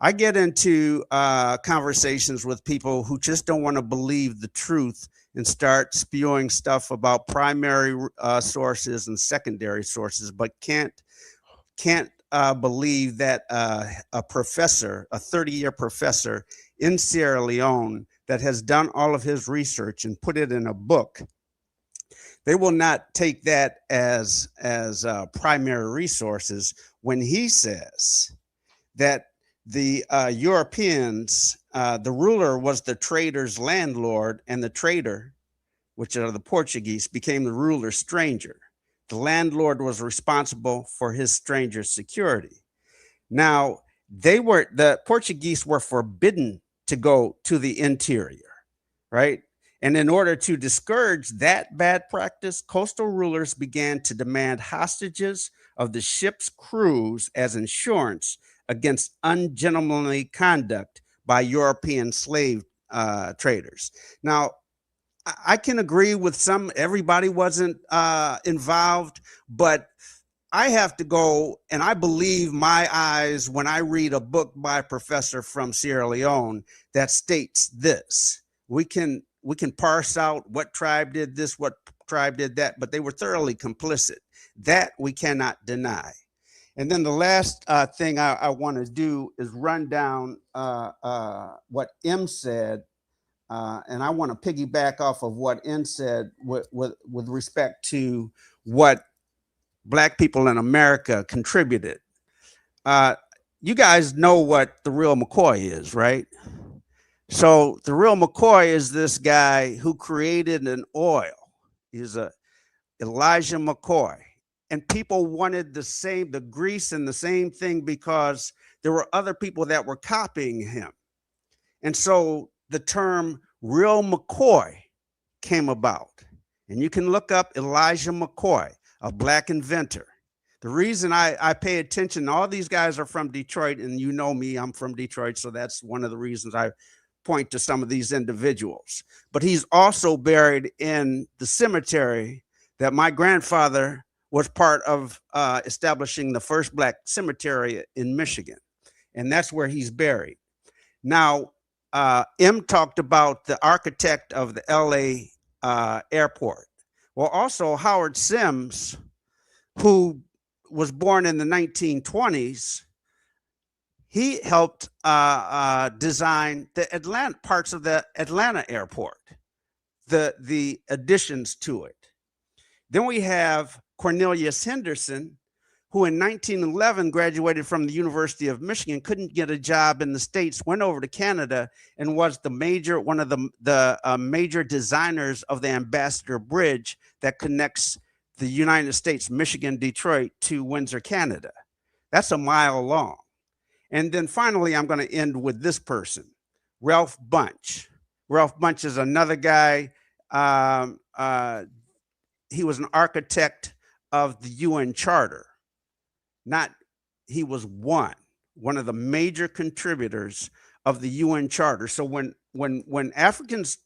I get into conversations with people who just don't want to believe the truth and start spewing stuff about primary sources and secondary sources, but can't believe that a professor, a 30-year professor in Sierra Leone that has done all of his research and put it in a book, they will not take that as primary resources when he says that the Europeans, the ruler was the trader's landlord, and the trader, which are the Portuguese, became the ruler's stranger. The landlord was responsible for his stranger's security. Now, the Portuguese were forbidden to go to the interior, right? And in order to discourage that bad practice, coastal rulers began to demand hostages of the ship's crews as insurance against ungentlemanly conduct by European slave traders. Now, I can agree with everybody wasn't involved, but I have to go, and I believe my eyes when I read a book by a professor from Sierra Leone that states this. We can parse out what tribe did this, what tribe did that, but they were thoroughly complicit. That we cannot deny. And then the last thing I want to do is run down what M said. And I want to piggyback off of what N said with respect to what Black people in America contributed. You guys know what the real McCoy is, right? So the real McCoy is this guy who created an oil. He's Elijah McCoy. And people wanted the grease and the same thing because there were other people that were copying him. And so the term real McCoy came about. And you can look up Elijah McCoy, a Black inventor. The reason I pay attention, all these guys are from Detroit, and you know me, I'm from Detroit. So that's one of the reasons I point to some of these individuals. But he's also buried in the cemetery that my grandfather was part of establishing the first Black cemetery in Michigan. And that's where he's buried. Now, M talked about the architect of the LA airport. Well, also Howard Sims, who was born in the 1920s, he helped design the parts of the Atlanta airport, the additions to it. Then we have Cornelius Henderson, who in 1911 graduated from the University of Michigan, couldn't get a job in the States, went over to Canada and was one of the major designers of the Ambassador Bridge that connects the United States, Michigan, Detroit to Windsor, Canada. That's a mile long. And then finally, I'm going to end with this person, Ralph Bunche. Ralph Bunche is another guy. He was an architect of the UN Charter. He was one of the major contributors of the UN Charter. So when Africans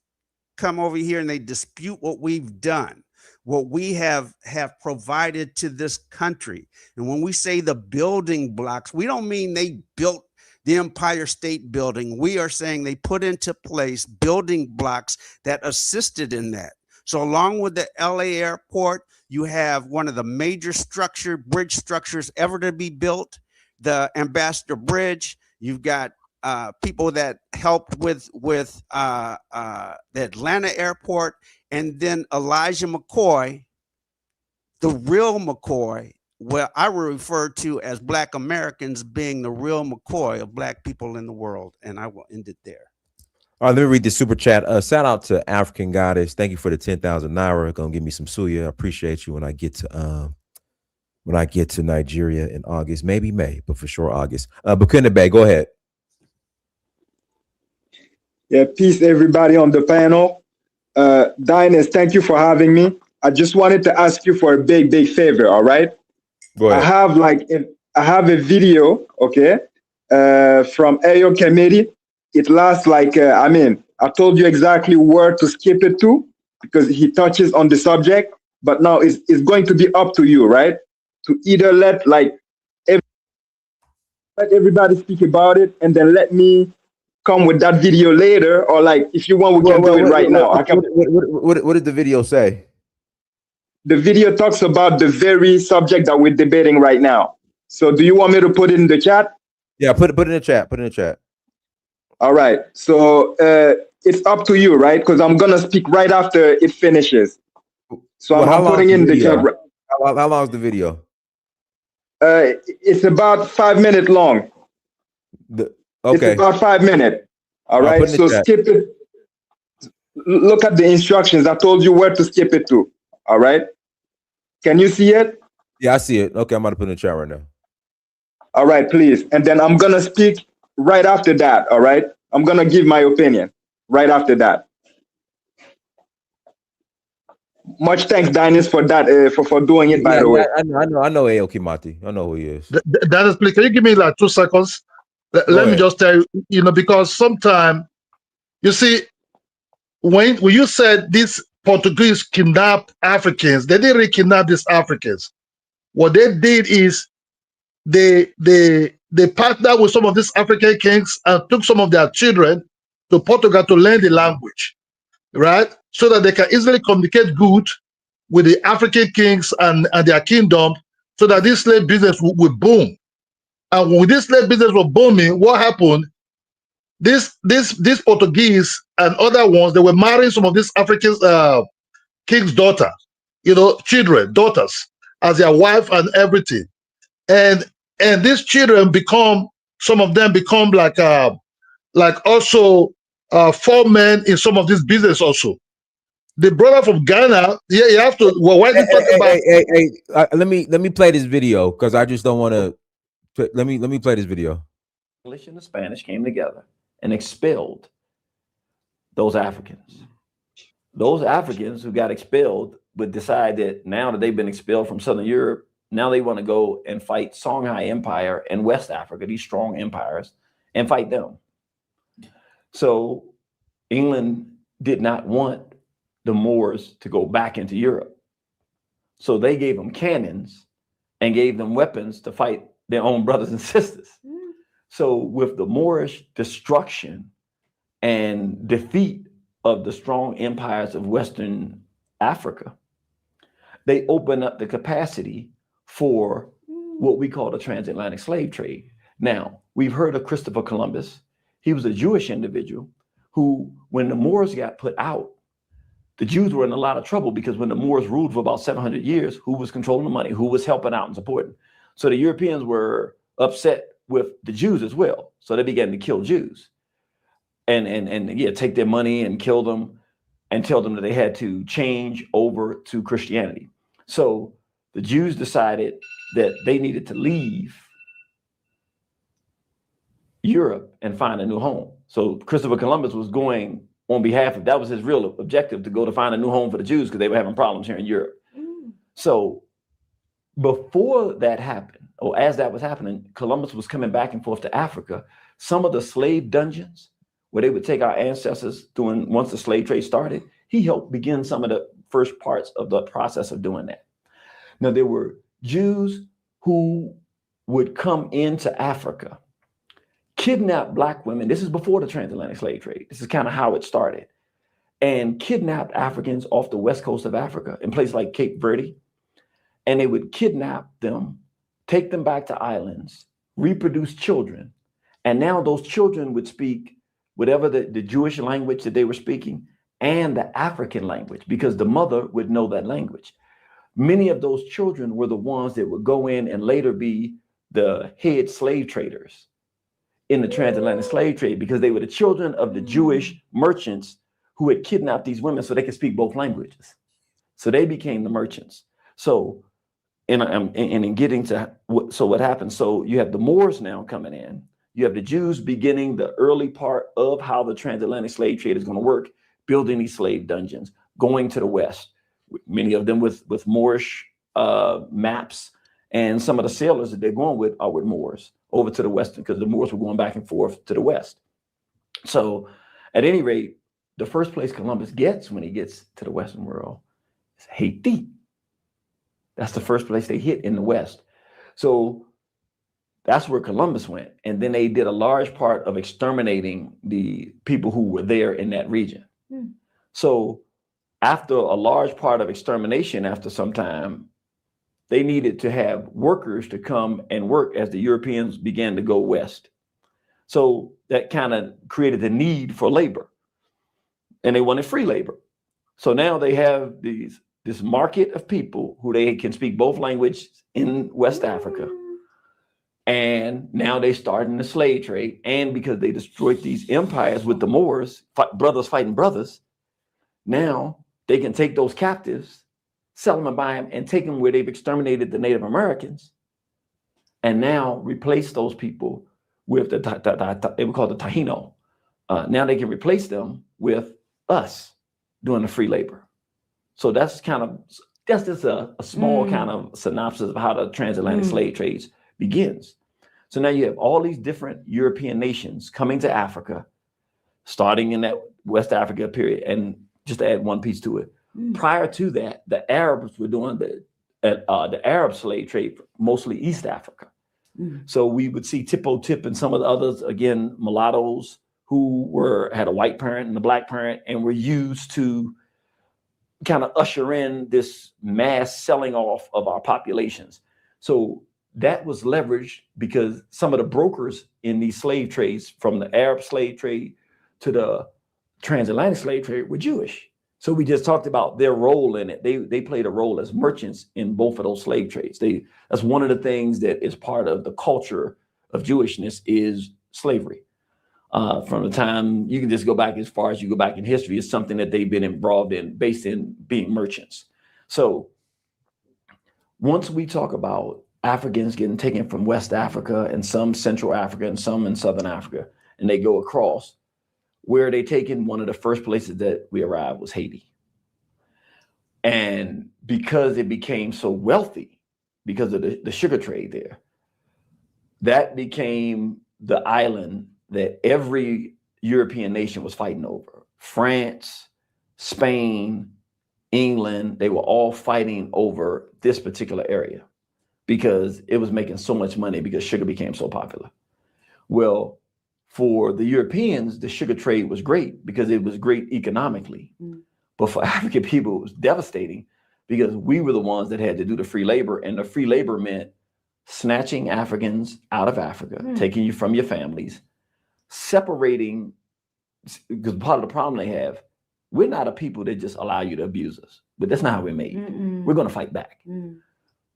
come over here and they dispute what we've done, what we have provided to this country, and when we say the building blocks, we don't mean they built the Empire State Building. We are saying they put into place building blocks that assisted in that. So along with the LA airport, you have one of the major bridge structures ever to be built, the Ambassador Bridge. You've got people that helped with the Atlanta airport, and then Elijah McCoy, the real McCoy, well, I will refer to as Black Americans being the real McCoy of Black people in the world. And I will end it there. All right, let me read the super chat. Shout out to African Goddess. Thank you for the 10,000 naira. Gonna give me some suya. I appreciate you when I get to Nigeria in August, maybe May, but for sure August. Bukunda Bay, go ahead. Yeah, peace everybody on the panel. Dinus, thank you for having me. I just wanted to ask you for a big favor. All right. Go ahead. I have a video, okay, from Ayo Committee. It lasts I told you exactly where to skip it to because he touches on the subject, but now it's going to be up to you, right? To either let everybody speak about it and then let me come with that video later, or if you want, we can do it right now. What did the video say? The video talks about the very subject that we're debating right now. So do you want me to put it in the chat? Yeah, put it in the chat. Put it in the chat. All right. So it's up to you, right? Because I'm gonna speak right after it finishes. So I'm putting in the chat. How long is the video? It's about 5 minutes long. Okay. It's about 5 minutes. All right. So skip it. Look at the instructions. I told you where to skip it to. All right. Can you see it? Yeah, I see it. Okay, I'm about to put it in the chat right now. All right, please. And then I'm gonna speak right after that. All right. I'm gonna give my opinion right after that. Much thanks, Dinus, for that. For doing it. By the way, I know Ayo Kimati. I know who he is. Dennis, please, can you give me 2 seconds? Let me just tell you, because sometimes you see when you said these Portuguese kidnapped Africans, they didn't really kidnap these Africans. What they did is they partnered with some of these African kings and took some of their children to Portugal to learn the language, right? So that they can easily communicate good with the African kings and their kingdom, so that this slave business would boom. And when this slave business was booming, what happened? These Portuguese and other ones, they were marrying some of these African king's daughters, daughters, as their wife and everything. And these children some of them become also foremen in some of this business also. The brother from Ghana, you have to. Well, why is he talking about? Let me play this video because I just don't want to. Let me play this video. English and the Spanish came together and expelled those Africans. Those Africans who got expelled would decide that now that they've been expelled from Southern Europe, now they want to go and fight Songhai Empire and West Africa, these strong empires, and fight them. So England did not want the Moors to go back into Europe. So they gave them cannons and gave them weapons to fight their own brothers and sisters. So with the Moorish destruction and defeat of the strong empires of Western Africa, they opened up the capacity for what we call the transatlantic slave trade. Now, we've heard of Christopher Columbus. He was a Jewish individual who, when the Moors got put out, the Jews were in a lot of trouble because when the Moors ruled for about 700 years, who was controlling the money? Who was helping out and supporting? So the Europeans were upset with the Jews as well. So they began to kill Jews and yeah, take their money and kill them and tell them that they had to change over to Christianity. So the Jews decided that they needed to leave Europe and find a new home. So Christopher Columbus was going on behalf of, that was his real objective, to go to find a new home for the Jews because they were having problems here in Europe. So before that happened, or as that was happening, Columbus was coming back and forth to Africa. Some of the slave dungeons where they would take our ancestors doing, once the slave trade started, he helped begin some of the first parts of the process of doing that. Now, there were Jews who would come into Africa, kidnap Black women. This is before the transatlantic slave trade. This is kind of how it started. And kidnapped Africans off the west coast of Africa in places like Cape Verde. And they would kidnap them, take them back to islands, reproduce children. And now those children would speak whatever the Jewish language that they were speaking and the African language, because the mother would know that language. Many of those children were the ones that would go in and later be the head slave traders in the transatlantic slave trade, because they were the children of the Jewish merchants who had kidnapped these women so they could speak both languages. So they became the merchants. So in getting to, so what happened? So you have the Moors now coming in. You have the Jews beginning the early part of how the transatlantic slave trade is going to work, building these slave dungeons, going to the West, many of them with Moorish maps. And some of the sailors that they're going with are with Moors over to the Western, because the Moors were going back and forth to the West. So at any rate, the first place Columbus gets when he gets to the Western world is Haiti. That's the first place they hit in the West. So that's where Columbus went. And then they did a large part of exterminating the people who were there in that region. So after a large part of extermination, after some time, they needed to have workers to come and work as the Europeans began to go west. So that kind of created the need for labor. And they wanted free labor. So now they have this market of people who they can speak both languages in West Africa. And now they starting the slave trade. And because they destroyed these empires with the Moors, brothers fighting brothers, now they can take those captives, sell them and buy them, and take them where they've exterminated the Native Americans, and now replace those people with they would call it the Taino. Now they can replace them with us doing the free labor. So that's just a small kind of synopsis of how the transatlantic slave trades begins. So now you have all these different European nations coming to Africa, starting in that West Africa period. And just to add one piece to it, prior to that, the Arabs were doing the Arab slave trade, mostly East Africa. So we would see Tipo Tip and some of the others, again, mulattoes who had a white parent and a Black parent, and were used to kind of usher in this mass selling off of our populations. So that was leveraged because some of the brokers in these slave trades, from the Arab slave trade to the transatlantic slave trade, were Jewish. So we just talked about their role in it. They played a role as merchants in both of those slave trades. That's one of the things that is part of the culture of Jewishness is slavery. From the time, you can just go back as far as you go back in history, it's something that they've been involved in, based in being merchants. So once we talk about Africans getting taken from West Africa and some Central Africa and some in Southern Africa, and they go across, where are they taken? One of the first places that we arrived was Haiti. And because it became so wealthy, because of the sugar trade there, that became the island that every European nation was fighting over. France, Spain, England, they were all fighting over this particular area because it was making so much money because sugar became so popular. Well, for the Europeans, the sugar trade was great because it was great economically. But for African people, it was devastating because we were the ones that had to do the free labor, and the free labor meant snatching Africans out of Africa, taking you from your families, separating, because part of the problem they have, we're not a people that just allow you to abuse us, but that's not how we're made. We're going to fight back.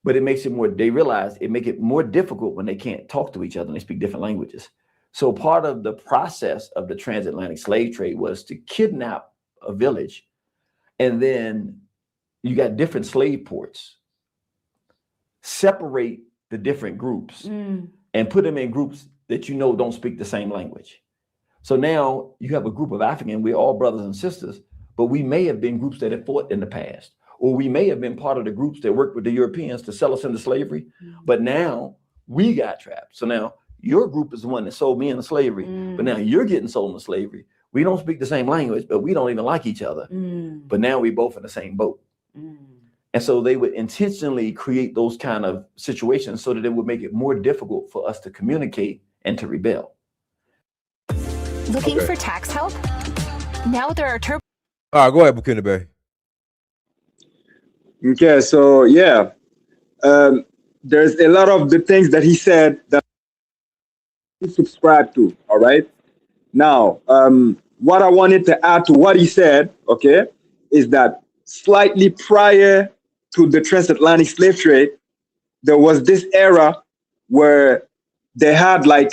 But it makes it more, they realize it make it more difficult when they can't talk to each other and they speak different languages. So part of the process of the transatlantic slave trade was to kidnap a village, and then you got different slave ports, separate the different groups and put them in groups that you know don't speak the same language. So now you have a group of African, we're all brothers and sisters, but we may have been groups that have fought in the past, or we may have been part of the groups that worked with the Europeans to sell us into slavery, but now we got trapped. So now your group is the one that sold me into slavery, but now you're getting sold into slavery. We don't speak the same language, but we don't even like each other. But now we both in the same boat. And so they would intentionally create those kind of situations so that it would make it more difficult for us to communicate and to rebel. Looking for tax help? Now there are All right, go ahead, Burkina Bay. Okay, so yeah, there's a lot of the things that he said that we subscribe to. All right. Now, what I wanted to add to what he said, okay, is that slightly prior to the transatlantic slave trade, there was this era where they had like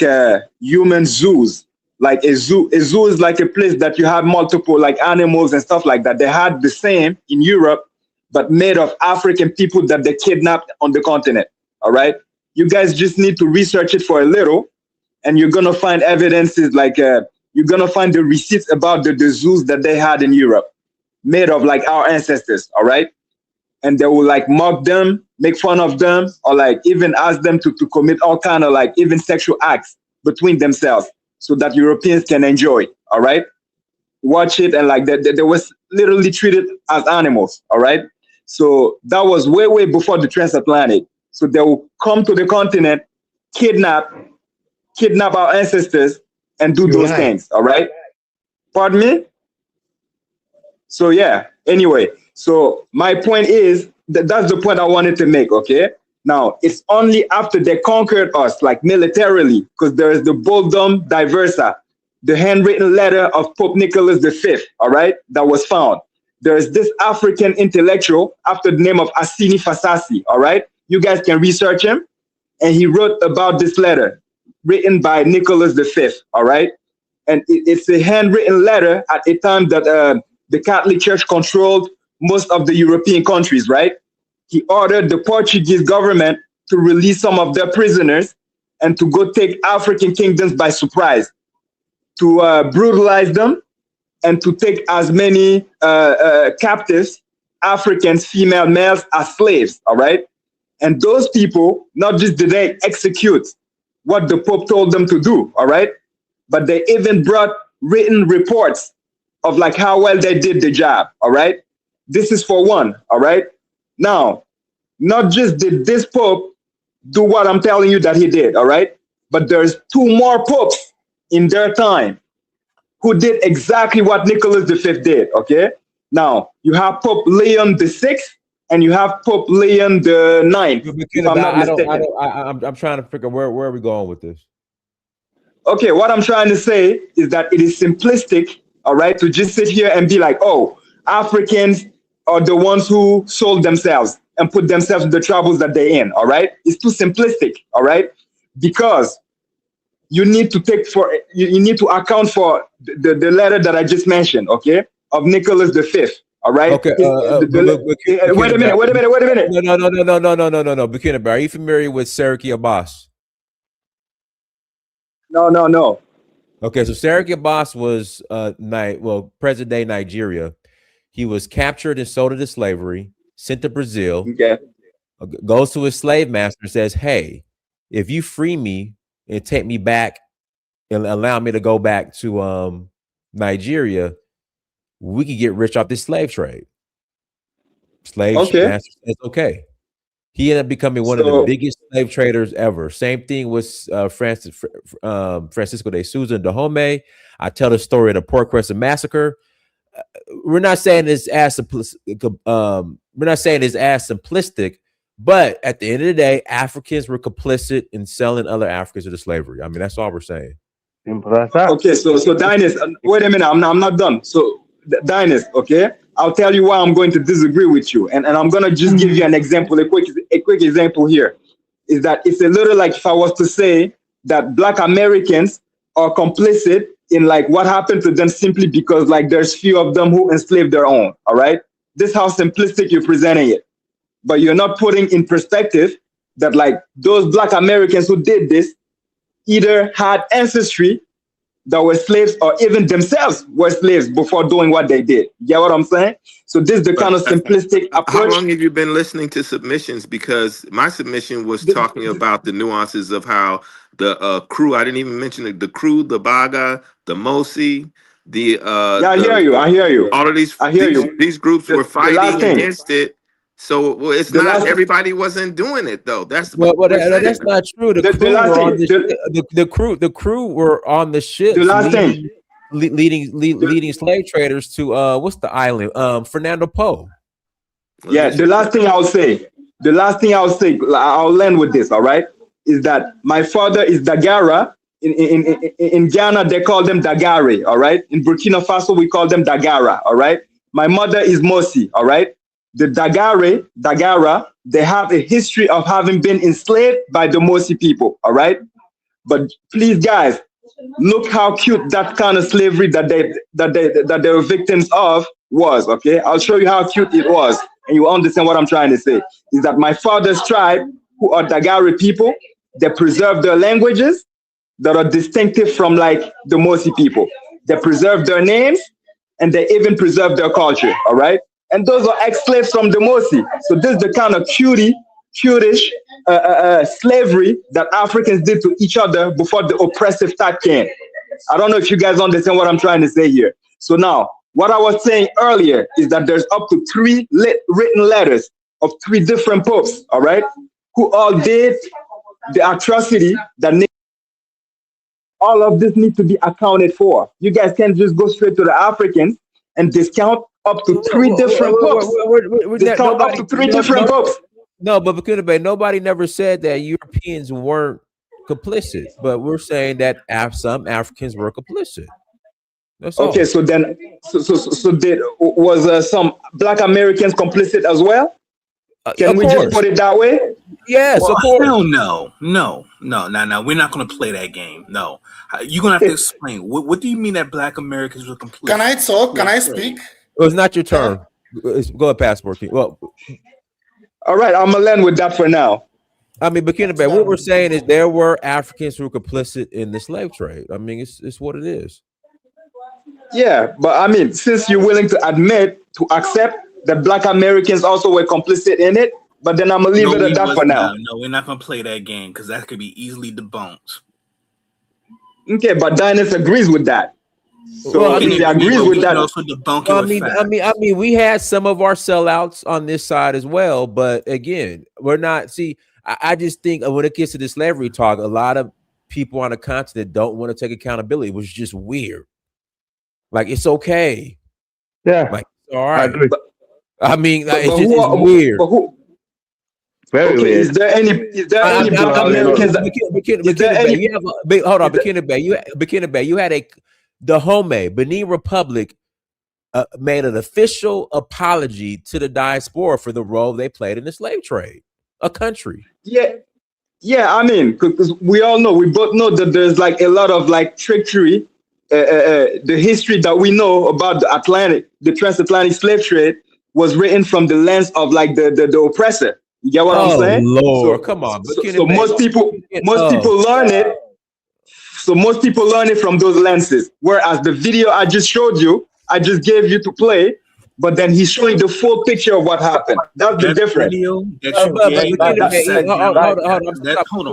human zoos. Like a zoo is like a place that you have multiple like animals and stuff like that. They had the same in Europe, but made of African people that they kidnapped on the continent. All right. You guys just need to research it for a little, and you're going to find evidences like you're going to find the receipts about the zoos that they had in Europe, made of like our ancestors. All right. And they will like mock them, make fun of them, or like even ask them to commit all kind of like even sexual acts between themselves so that Europeans can enjoy. All right. Watch it. And like they was literally treated as animals. All right. So that was way, way before the transatlantic. So they will come to the continent, kidnap our ancestors and do those things. All right. Pardon me? So yeah, anyway, so my point is that's the point I wanted to make. Okay. Now it's only after they conquered us, like militarily, because there is the Boldum Diversa, the handwritten letter of Pope Nicholas V, all right, that was found. There is this African intellectual after the name of Assini Fasasi, all right? You guys can research him. And he wrote about this letter written by Nicholas V, all right? And it's a handwritten letter at a time that the Catholic Church controlled most of the European countries, right? He ordered the Portuguese government to release some of their prisoners and to go take African kingdoms by surprise, to brutalize them, and to take as many captives, Africans, female males, as slaves, all right? And those people, not just did they execute what the Pope told them to do, all right? But they even brought written reports of like how well they did the job, all right? This is for one, all right? Now, not just did this Pope do what I'm telling you that he did, all right? But there's two more popes in their time who did exactly what Nicholas V did, okay? Now, you have Pope Leon VI and you have Pope Leon IX. If I'm not mistaken. I'm trying to figure where are we going with this? Okay, what I'm trying to say is that it is simplistic, all right, to just sit here and be like, oh, Africans are the ones who sold themselves and put themselves in the troubles that they're in, all right? It's too simplistic, all right? Because you need to account for the letter that I just mentioned, okay, of Nicholas V, all right? Okay. Wait a minute. No. Burkina Bay, are you familiar with Seriki Abbas? No. Okay, so Seriki Abbas was present-day Nigeria. He was captured and sold into slavery, sent to Brazil. Okay. Goes to his slave master and says, "Hey, if you free me and take me back and allow me to go back to Nigeria, we could get rich off this slave trade." Master says, "Okay." He ended up becoming one of the biggest slave traders ever. Same thing with Francisco de Souza and Dahomey. I tell the story of the Port Crescent Massacre. We're not saying it's as simplistic, but at the end of the day, Africans were complicit in selling other Africans into slavery. I mean, that's all we're saying. Okay, so Dynasty, wait a minute, I'm not done. So Dynast, okay? I'll tell you why I'm going to disagree with you. And I'm going to just give you an example, a quick example here. Is that it's a little like if I was to say that Black Americans are complicit in like what happened to them simply because like there's few of them who enslaved their own, all right? This is how simplistic you're presenting it. But you're not putting in perspective that like those Black Americans who did this either had ancestry that were slaves or even themselves were slaves before doing what they did. You get what I'm saying? So this is the kind of simplistic How approach. long have you been listening to submissions? Because my submission was talking about the nuances of how the crew, I didn't even mention it, the crew, the Baga, the Mosi, the yeah, I hear you. All of these groups were fighting against it. So it's not everybody wasn't doing it though. That's well, that's not true. The crew were on the ship. The last thing, leading slave traders to what's the island? Fernando Po. Yeah, the last thing I'll say, I'll land with this, all right, is that my father is Dagara. In Ghana, they call them Dagare, all right? In Burkina Faso, we call them Dagara, all right? My mother is Mosi, all right? The Dagara, they have a history of having been enslaved by the Mosi people, all right? But please, guys, look how cute that kind of slavery that they were victims of was, okay? I'll show you how cute it was, and you understand what I'm trying to say. Is that my father's tribe, who are Dagara people, they preserve their languages that are distinctive from like the Mosi people. They preserve their names, and they even preserve their culture, all right? And those are ex-slaves from the Mosi. So this is the kind of cutish slavery that Africans did to each other before the oppressive type came. I don't know if you guys understand what I'm trying to say here. So now, what I was saying earlier is that there's up to 3 written letters of 3 different popes, all right, who all did the atrocity that all of this needs to be accounted for. You guys can't just go straight to the Africans and discount up to 3 different popes. Discount up to 3 different popes. No, but nobody never said that Europeans weren't complicit, but we're saying that some Africans were complicit. That's all. Okay, so then, was some Black Americans complicit as well? Can we just put it that way? Yes, well, of course. Hell no. We're not going to play that game. No, you're going to have to explain. What do you mean that Black Americans were complicit? Can I talk? Can I speak? It was not your turn. Go ahead, Passport King. Well, all right, I'm gonna land with that for now. I mean, Burkina Faso, what we're saying is there were Africans who were complicit in the slave trade. I mean, it's what it is. Yeah, but I mean, since you're willing to accept that Black Americans also were complicit in it, but then I'm gonna leave it at that for now. No, we're not gonna play that game because that could be easily debunked. Okay, but Dynast agrees with that. So well, if he agrees with that, also debunk I mean, we had some of our sellouts on this side as well, but again, we're not. See, I just think when it gets to the slavery talk, a lot of people on the continent don't want to take accountability, which is just weird. Like it's okay, yeah, like all right. I mean, it's weird. Very weird. Is there any Black Americans? Hold on, Burkina Faso. You had the Benin Republic made an official apology to the diaspora for the role they played in the slave trade. A country. Yeah. I mean, because we both know that there's like a lot of like trickery. The history that we know about the transatlantic slave trade was written from the lens of like the oppressor. You get what I'm saying? Lord, come on. So most people learn it. So most people learn it from those lenses. Whereas the video I just showed you, I just gave you to play, but then he's showing the full picture of what happened. That's the difference. Hold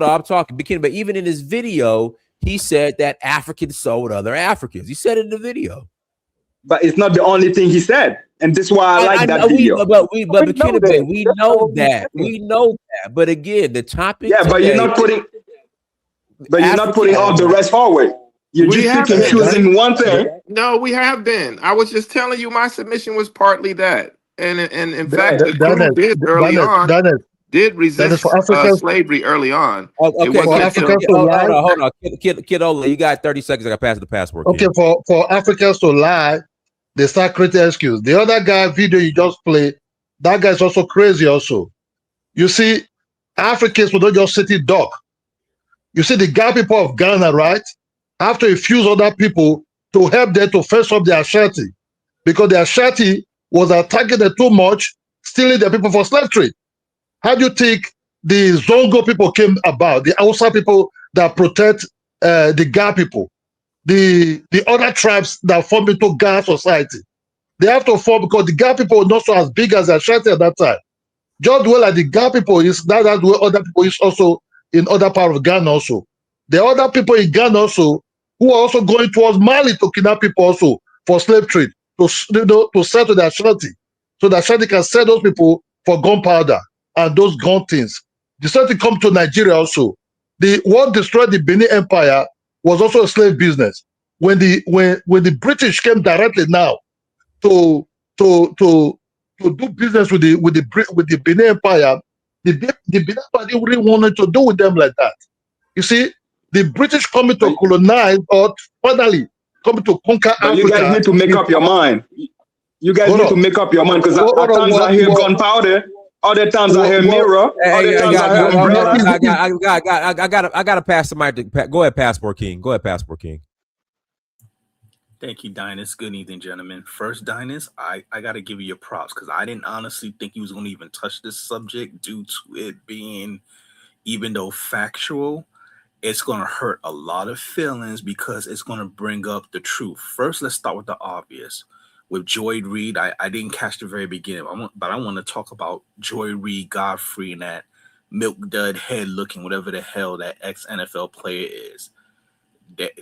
on. I'm talking. But even in his video, he said that Africans sold other Africans. He said it in the video. But it's not the only thing he said. And this is why I like that video. We know that. We know that. But again, the topic. Yeah, but you're not putting. But you're not putting all the rest forward. You're just picking choosing one thing. No, we have been. I was just telling you my submission was partly that. And in fact, the crew did early on. did That is resist for Africans. slavery early on. Oh, It okay, wasn't For until Africans to lie. hold on. Kid Ola, you got 30 seconds. I got to pass the passport. Okay, King. for Africans to lie, they start creating excuse. The other guy video you just play, that guy is also crazy. Also, you see, Africans will not just sit in dock. You see, the Ga people of Ghana, right, have to infuse other people to help them to fess up their Ashanti, because the Ashanti was attacking them too much, stealing the people for slave trade. How do you think the Zongo people came about? The Hausa people that protect the Ga people, the other tribes that form into Ga society. They have to form because the Ga people were not so as big as the Ashanti at that time. Just well like the Ga people is that's where other people is also in other part of Ghana also. The other people in Ghana also who are also going towards Mali to kidnap people also for slave trade to sell to the Ashanti, so the Ashanti can sell those people for gunpowder and those gun things. The same thing come to Nigeria also. What destroyed the Benin Empire was also a slave business. When the British came directly now to do business with the Benin Empire, the Benin Empire didn't really wanted to do with them like that. You see, the British coming to colonize or finally coming to conquer But Africa. you guys need to make up your mind. You guys need to make up your mind, because at times I hear gunpowder, other times I hear mirror, other times I hear umbrella. I got to pass the mic. Go ahead, Passport King. Go ahead, Passport King. Thank you, Dynas. Good evening, gentlemen. First, Dynas, I got to give you your props because I didn't honestly think he was going to even touch this subject due to it being, even though factual, it's going to hurt a lot of feelings because it's going to bring up the truth. First, let's start with the obvious. With Joy Reid, I didn't catch the very beginning, but I want to talk about Joy Reid, Godfrey, and that milk dud head looking, whatever the hell that ex-NFL player is.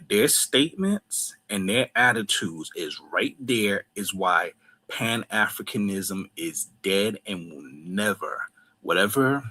Their statements and their attitudes is right there is why Pan-Africanism is dead and will never, whatever,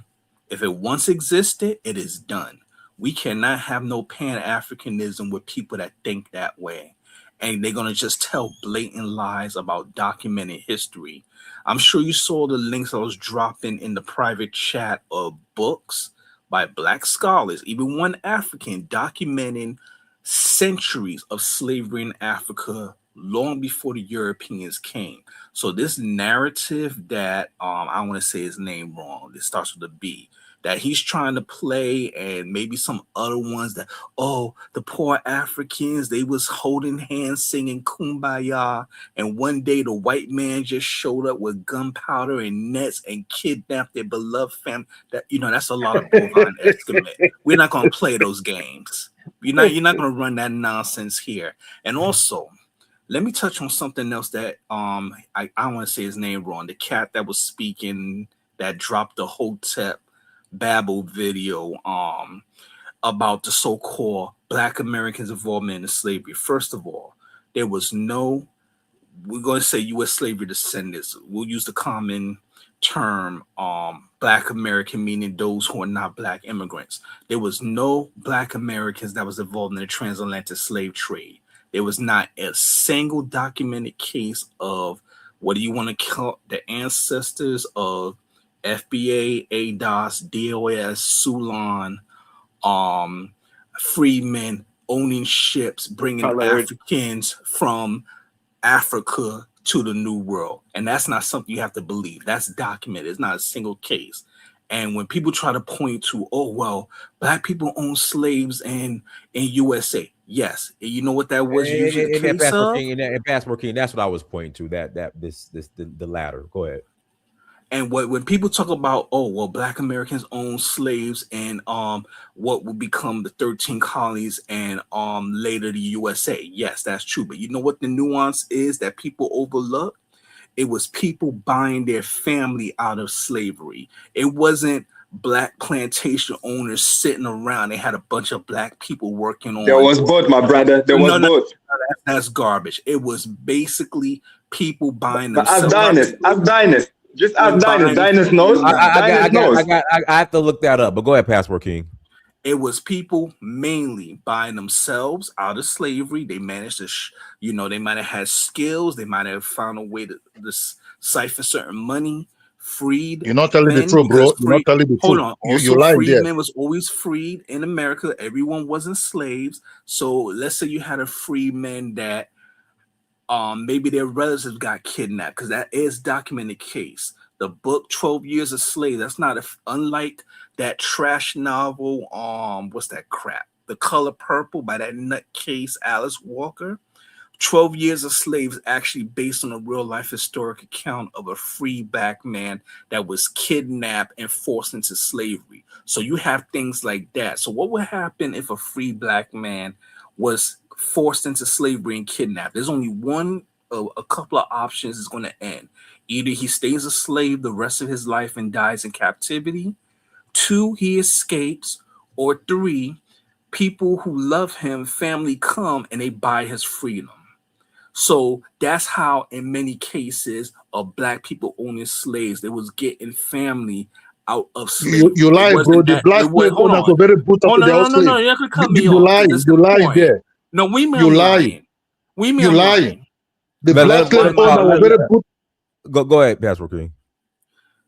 if it once existed, it is done. We cannot have no Pan-Africanism with people that think that way. And they're going to just tell blatant lies about documented history. I'm sure you saw the links I was dropping in the private chat of books by Black scholars, even one African, documenting centuries of slavery in Africa long before the Europeans came. So this narrative that I want to say his name wrong, it starts with a B, that he's trying to play, and maybe some other ones that, oh, the poor Africans, they was holding hands singing Kumbaya, and one day the white man just showed up with gunpowder and nets and kidnapped their beloved family. That, you know, that's a lot of bovine estimate. We're not going to play those games. You're not going to run that nonsense here. And also, let me touch on something else that I want to say his name wrong. The cat that was speaking that dropped the Hotep Babel video about the so-called Black Americans' involvement in slavery. First of all, there was no, we're going to say U.S. slavery descendants. We'll use the common term Black American, meaning those who are not Black immigrants. There was no Black Americans that was involved in the transatlantic slave trade. There was not a single documented case of, what do you want to call the ancestors of FBA, ADOS, DOS, Sulan, freedmen owning ships, bringing Africans from Africa to the New World. And that's not something you have to believe. That's documented. It's not a single case. And when people try to point to, oh, well, Black people own slaves in USA. Yes. You know what that was usually the case of? And Passport King, that's what I was pointing to, the latter. Go ahead. And when people talk about, oh, well, Black Americans own slaves in what would become the 13 colonies and later the USA. Yes, that's true. But you know what the nuance is that people overlook? It was people buying their family out of slavery. It wasn't Black plantation owners sitting around. They had a bunch of Black people working on. There was both, my brother. There was both. That's garbage. It was basically people buying them. Ask Dynas. Just ask Dynas. Dynas knows. I have to look that up, but go ahead, Passport King. It was people mainly buying themselves out of slavery. They managed to, they might have had skills. They might have found a way to siphon certain money You're not telling the truth, bro. You're not telling the Hold truth. on. You Also, lying there. freedmen was always freed in America. Everyone wasn't slaves. So let's say you had a freedman that maybe their relatives got kidnapped, because that is documented case. The book 12 Years a Slave, that's not unlike that trash novel, what's that crap? The Color Purple by that nutcase Alice Walker. 12 Years a Slave is actually based on a real life historic account of a free black man that was kidnapped and forced into slavery. So you have things like that. So what would happen if a free black man was forced into slavery and kidnapped? There's only a couple of options is going to end. Either he stays a slave the rest of his life and dies in captivity, 2, he escapes, or 3, people who love him, family come and they buy his freedom. So that's how, in many cases of black people owning slaves, they was getting family out of slavery. You lie, bro. The black slave owners were very brutal to their own slave. No, you can cut me You off. lie. This is You the lie point. there. No, we You lying. We You lying. lying. The black slave owners were very brutal. Go ahead, Pastor King.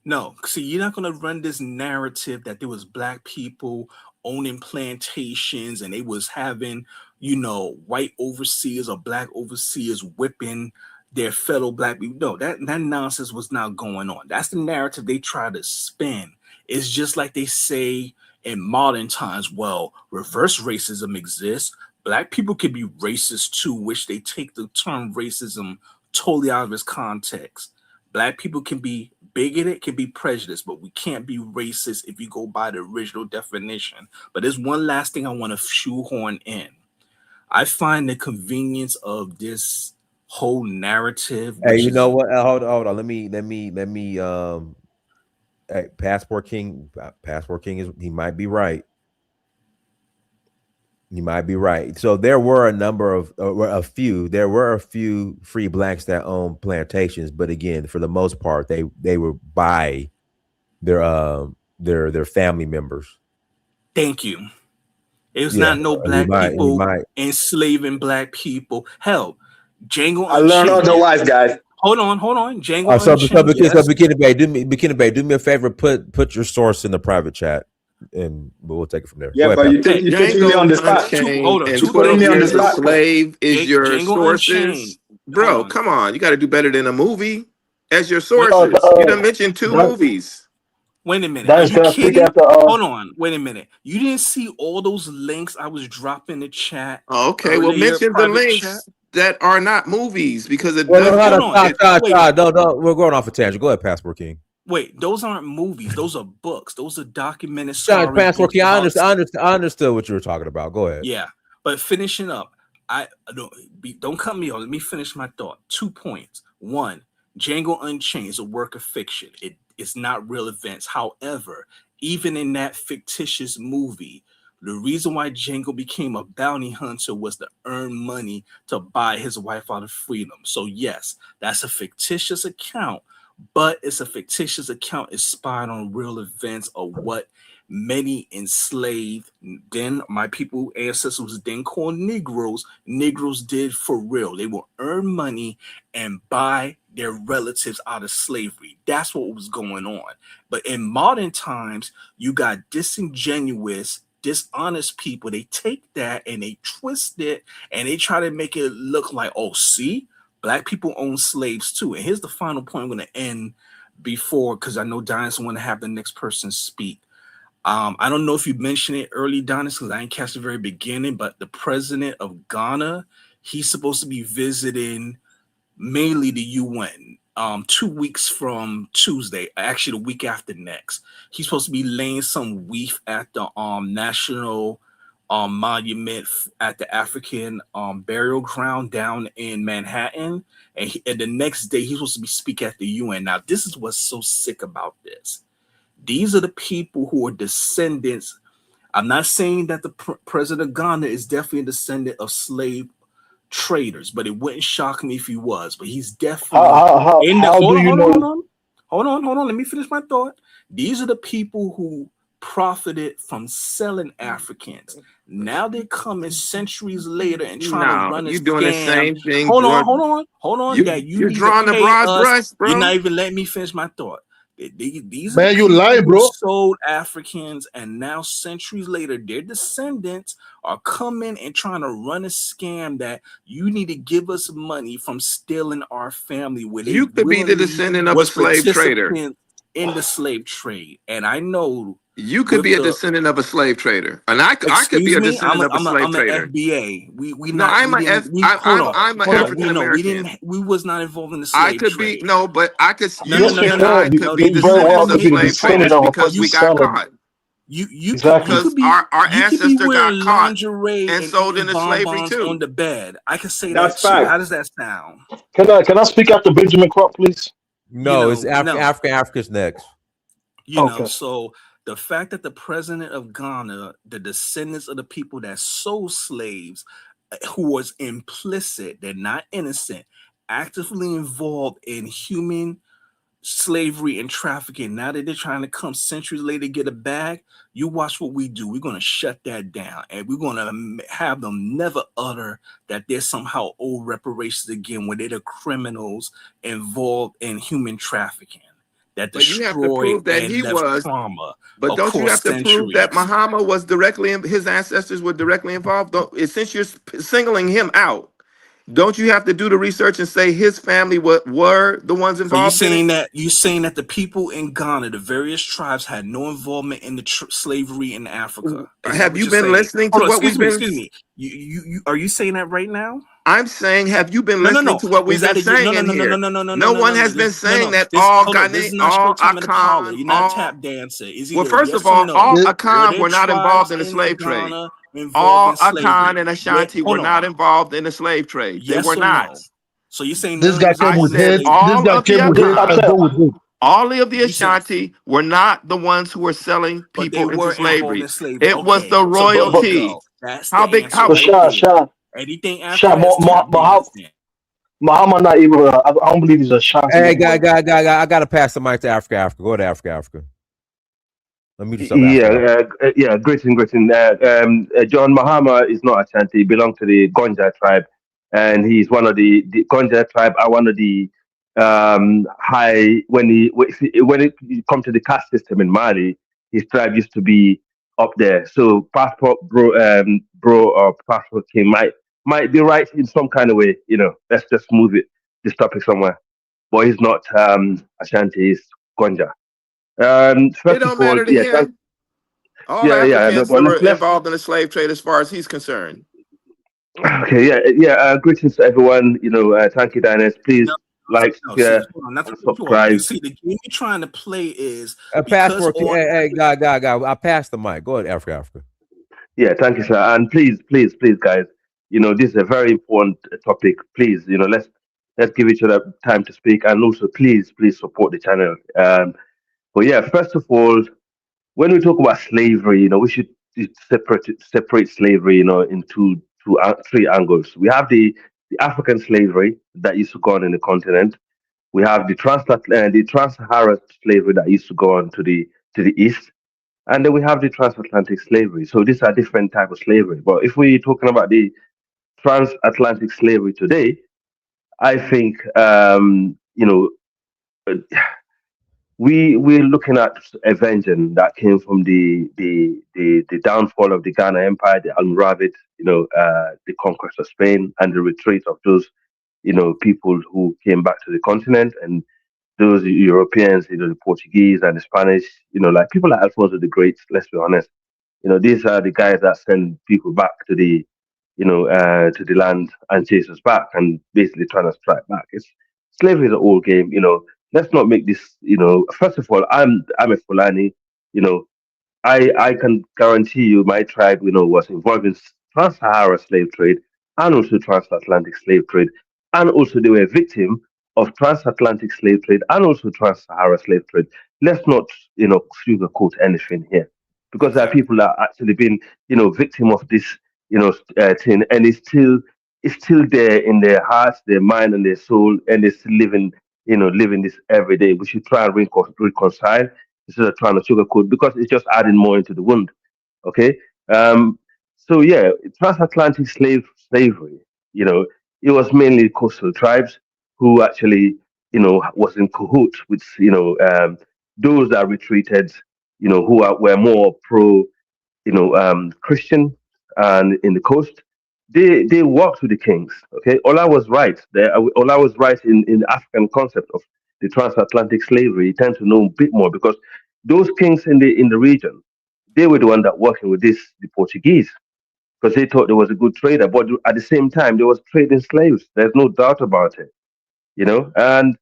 No, see, you're not going to run this narrative that there was black people owning plantations and they was having, white overseers or black overseers whipping their fellow black people. No, that nonsense was not going on. That's the narrative they try to spin. It's just like they say in modern times, well, reverse racism exists. Black people can be racist too, which they take the term racism totally out of its context. Black people can be bigoted, can be prejudiced, but we can't be racist if you go by the original definition. But there's one last thing I want to shoehorn in. I find the convenience of this whole narrative. Hey, you know what? Hold on. Let me. Hey, Passport King is. He might be right. You might be right. So there were a few free blacks that owned plantations, but again, for the most part, they were by their family members. Thank you. It was not no black people enslaving black people. Hell, Django I learned otherwise, guys. Hold on. Django Bikini Bay, do me a favor, put your source in the private chat, and we'll take it from there. Yeah, but you take me on the spot. Hold on. 12 Years a Slave is your sources. Bro, come on. You got to do better than a movie as your sources. You done mentioned 2 movies. Wait a minute. Are you kidding? Hold on. Wait a minute. You didn't see all those links I was dropping in the chat? Okay, well, mention the links that are not movies because it No, we're going off a tangent. Go ahead, Passport King. Wait, those aren't movies. Those are books. Those are documented stories. Passport King, I understood what you were talking about. Go ahead. Yeah, but finishing up, don't cut me off. Let me finish my thought. 2 points. 1, Django Unchained is a work of fiction. It's not real events. However, even in that fictitious movie, the reason why Django became a bounty hunter was to earn money to buy his wife out of freedom. So yes, that's a fictitious account, but it's a fictitious account inspired on real events of what many enslaved, then my people, ancestors then called Negroes did for real. They will earn money and buy their relatives out of slavery. That's what was going on. But in modern times, you got disingenuous, dishonest people. They take that and they twist it and they try to make it look like, oh, see, black people own slaves too. And here's the final point I'm going to end before, because I know Diane's want to have the next person speak. I don't know if you mentioned it early, Donis, because I didn't catch the very beginning, but the president of Ghana, he's supposed to be visiting mainly the UN 2 weeks from Tuesday, actually the week after next. He's supposed to be laying some wreath at the national monument at the African burial ground down in Manhattan. And the next day, he's supposed to be speaking at the UN. Now, this is what's so sick about this. These are the people who are descendants. I'm not saying that the president of Ghana is definitely a descendant of slave traders, but it wouldn't shock me if he was. But he's definitely Hold on. Let me finish my thought. These are the people who profited from selling Africans. Now they're coming centuries later and trying to run a scam. You're doing the same thing. Hold on. You're drawing the broad brush, bro. You're not even letting me finish my thought. These are the Man, you people lying, who bro. sold Africans, and now centuries later, their descendants are coming and trying to run a scam that you need to give us money from stealing our family, where they You could be the willingly descendant of a was slave trader. participants in the slave trade. And I know You could with be a the descendant of a slave trader, and I could be excuse a me, descendant of a slave I'm an trader. FBA. We No, not we didn't we hold on I'm an hold on. African We American. didn't we was not involved in the I slave could be trade. no, but I could. No, no, Yes, no, you no, You and no, I can. could no. be You very You well descendants can could of be make the slave descendant traders of because a we got seller. caught. you Exactly. could Because be our you could be ancestor got wearing caught lingerie and and sold eating into slavery bonbons on too. the bed. I can say that That's too. fact. How does that sound? Can I speak after Benjamin Crop, please? No, it's No. Africa's next. Okay. So the fact that the president of Ghana, the descendants of the people that sold slaves, who was implicit, they're not innocent, actively involved in human slavery and trafficking. Now that they're trying to come centuries later to get a bag, you watch what we do. We're going to shut that down, and we're going to have them never utter that they're somehow owed reparations again when they're the criminals involved in human trafficking that But you have to destroyed prove that and he left was. trauma But don't you have across to prove that centuries. Muhammad was directly, his ancestors were directly involved? Since you're singling him out, don't you have to do the research and say his family were the ones So you involved in it? saying that the people in Ghana, the various tribes, had no involvement in the slavery in Africa? Is that Have what you you're been saying? listening to Hold on, what we've been? excuse me. You are you saying that right now? I'm saying, have you been No, no, listening no. to what we've Is been that a saying no, no, in no, no, no, here? no, no, no, No no, no, one no. has been This no, saying no. that This all hold on. This is Ghanaian, not all showtime in the parlor. Akan, You're not a all. tap dancer. It's Well, either a first yes of or all, no. all Were Akan there were not involved tribes in the in slave trade. Ghana involved All in Akan slavery? and Yeah, Ashanti were hold not on. involved in the slave trade. They were Yes or not. no? So you're saying This none of guy those came I with people said hate. enslaved This all people? guy of the came with hate. Akan, I go with him. all of the You said, Ashanti were not the ones who were selling but they people into were involved slavery. in slavery. It was Okay, the so there you royalty. go. That's How the big? answer So How? right Shah, there. Shah, Anything after Shah, that is tap dancing. Muhammad not even. I don't believe he's a Shanti Hey, anymore. I gotta pass the mic to Africa. Go to Africa. Let me do something, Yeah, yeah, greeting. John Mahama is not Ashanti. He belongs to the Gonja tribe, and he's one of the Gonja tribe are one of the high when it comes to the caste system in Mali. His tribe used to be up there. So passport bro or passport king might be right in some kind of way. Let's just move this topic somewhere. But he's not Ashanti. He's Gonja. It First of don't all, matter to yeah, him. All yeah. No, Africans but were let's involved in the slave trade, as far as he's concerned. okay, yeah. Greetings to everyone. Thank you, Diners. Please like, See, share, hold on, not to and cut you off. You subscribe. see, the game you're trying to play is A because passport. Hey, guy. I passed the mic. Go ahead, Africa. Yeah, thank you, sir. And please, guys. This is a very important topic. Please, let's give each other time to speak, and also please support the channel. But yeah, first of all, when we talk about slavery, we should separate slavery, into three angles. We have the African slavery that used to go on in the continent. We have the trans-Saharan slavery that used to go on to the east, and then we have the transatlantic slavery. So these are different type of slavery. But if we're talking about the transatlantic slavery today, I think we're looking at a vengeance that came from the downfall of the Ghana Empire, the Almoravid, the conquest of Spain, and the retreat of those people who came back to the continent, and those Europeans, the Portuguese and the Spanish, like people like Alfonso the Great. Let's be honest, these are the guys that send people back to the land and chase us back and basically trying to strike back. Slavery is an old game. Let's not make this. First of all, I'm a Fulani. You know, I can guarantee you my tribe, was involved in trans-Sahara slave trade and also transatlantic slave trade. And also they were a victim of transatlantic slave trade and also trans-Sahara slave trade. Let's not, sugarcoat anything here. Because there are people that are actually been, victim of this, thing, and it's still there in their hearts, their mind, and their soul, and they're still living this every day. We should try and reconcile instead of trying to sugarcoat because it's just adding more into the wound. Okay. Um, so yeah, transatlantic slavery. It was mainly coastal tribes who actually, was in cahoots with, those that retreated, who were more pro, Christian and in the coast, they worked with the kings. Okay, Ola was right there. Ola was right in the African concept of the transatlantic slavery. You tend to know a bit more because those kings in the region, they were the one that working with the Portuguese because they thought there was a good trader. But at the same time, there was trading slaves. There's no doubt about it. And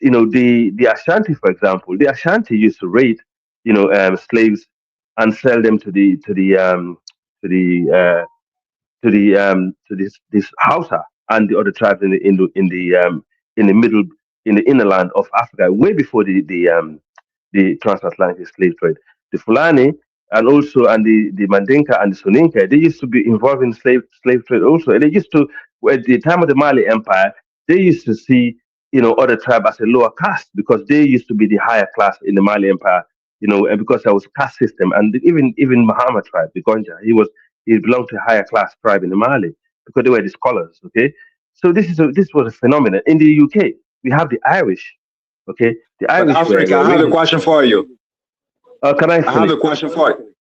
the Ashanti, for example, the Ashanti used to raid, slaves and sell them to the to this Hausa and the other tribes in the middle in the inner land of Africa, way before the transatlantic slave trade. The Fulani and the Mandinka and the Soninka, they used to be involved in slave trade also. And they used to, at the time of the Mali Empire, they used to see, other tribe as a lower caste because they used to be the higher class in the Mali Empire, and because there was caste system. And even Muhammad tribe, the Gonja, he belonged to a higher class tribe in the Mali because they were the scholars. Okay, so this was a phenomenon in the UK. We have the Irish. Okay, the But Irish Africa, I have a question for you. Can I finish? I have a question for you.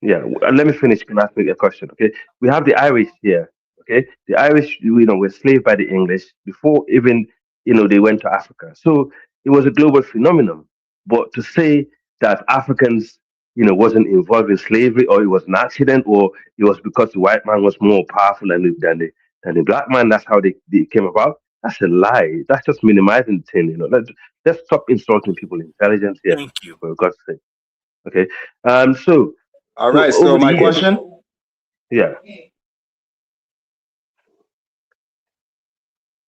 Yeah, let me finish. Can I ask you a question? Okay, we have the Irish here. Okay, the Irish, were enslaved by the English before even they went to Africa. So it was a global phenomenon. But to say that Africans, wasn't involved in slavery, or it was an accident, or it was because the white man was more powerful than the black man, that's how they came about. That's a lie. That's just minimizing the thing. Let's stop insulting people's intelligence here. Thank you. For God's sake. Okay. So. All right. So over the my years- question. Yeah.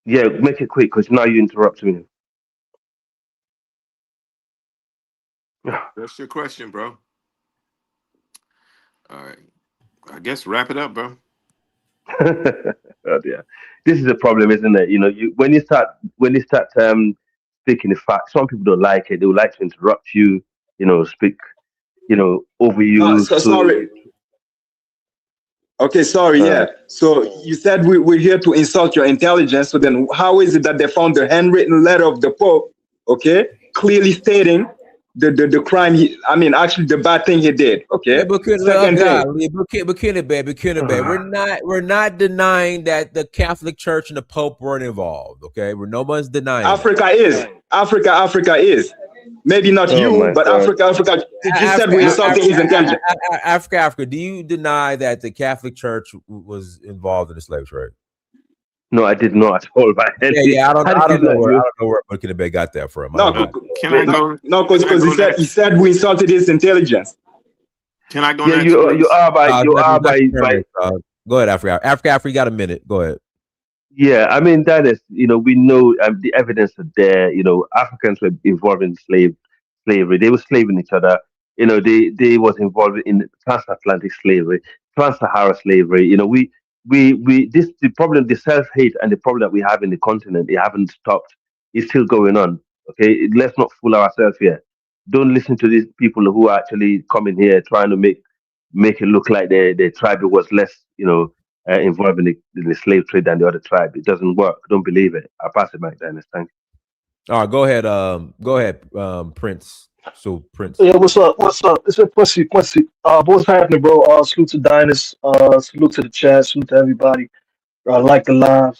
Yeah, make it quick because now you interrupt me. That's your question, bro. All right. I guess wrap it up, bro. Oh dear. This is a problem, isn't it? When you start speaking the facts, some people don't like it. They would like to interrupt you, speak, over you. So sorry. Okay, sorry. Yeah. So you said we're here to insult your intelligence. So then, how is it that they found the handwritten letter of the Pope? Okay, clearly stating the crime. Actually, the bad thing he did. Okay. Second thing. We're not denying that the Catholic Church and the Pope weren't involved. Okay, nobody's denying. Africa is. Maybe not you, but God. Africa. You said we're insulting his intelligence. Africa. Do you deny that the Catholic Church was involved in the slave trade? No, I did not at all. But Yeah. I don't know where Burkina Bay got that from. No, because he said we insulted his intelligence. Can I go Yeah, next? you are by Go ahead, Africa. Africa, you got a minute. Go ahead. Yeah, that is, we know the evidence is there. Africans were involved in slavery. They were slaving each other. They was involved in transatlantic slavery, trans-Sahara slavery. The problem, the self-hate and the problem that we have in the continent, they haven't stopped. It's still going on. Okay, let's not fool ourselves here. Don't listen to these people who are actually coming here trying to make it look like their tribe was less, involved in the slave trade than the other tribe. It doesn't work. Don't believe it. I'll pass it back, Dennis. Thank you. All right, go ahead, Prince. So Prince. Yeah, what's up? It's a Quincy. What's happening, bro? Salute to Dinus. Salute to the chat. Salute to everybody. Like the live.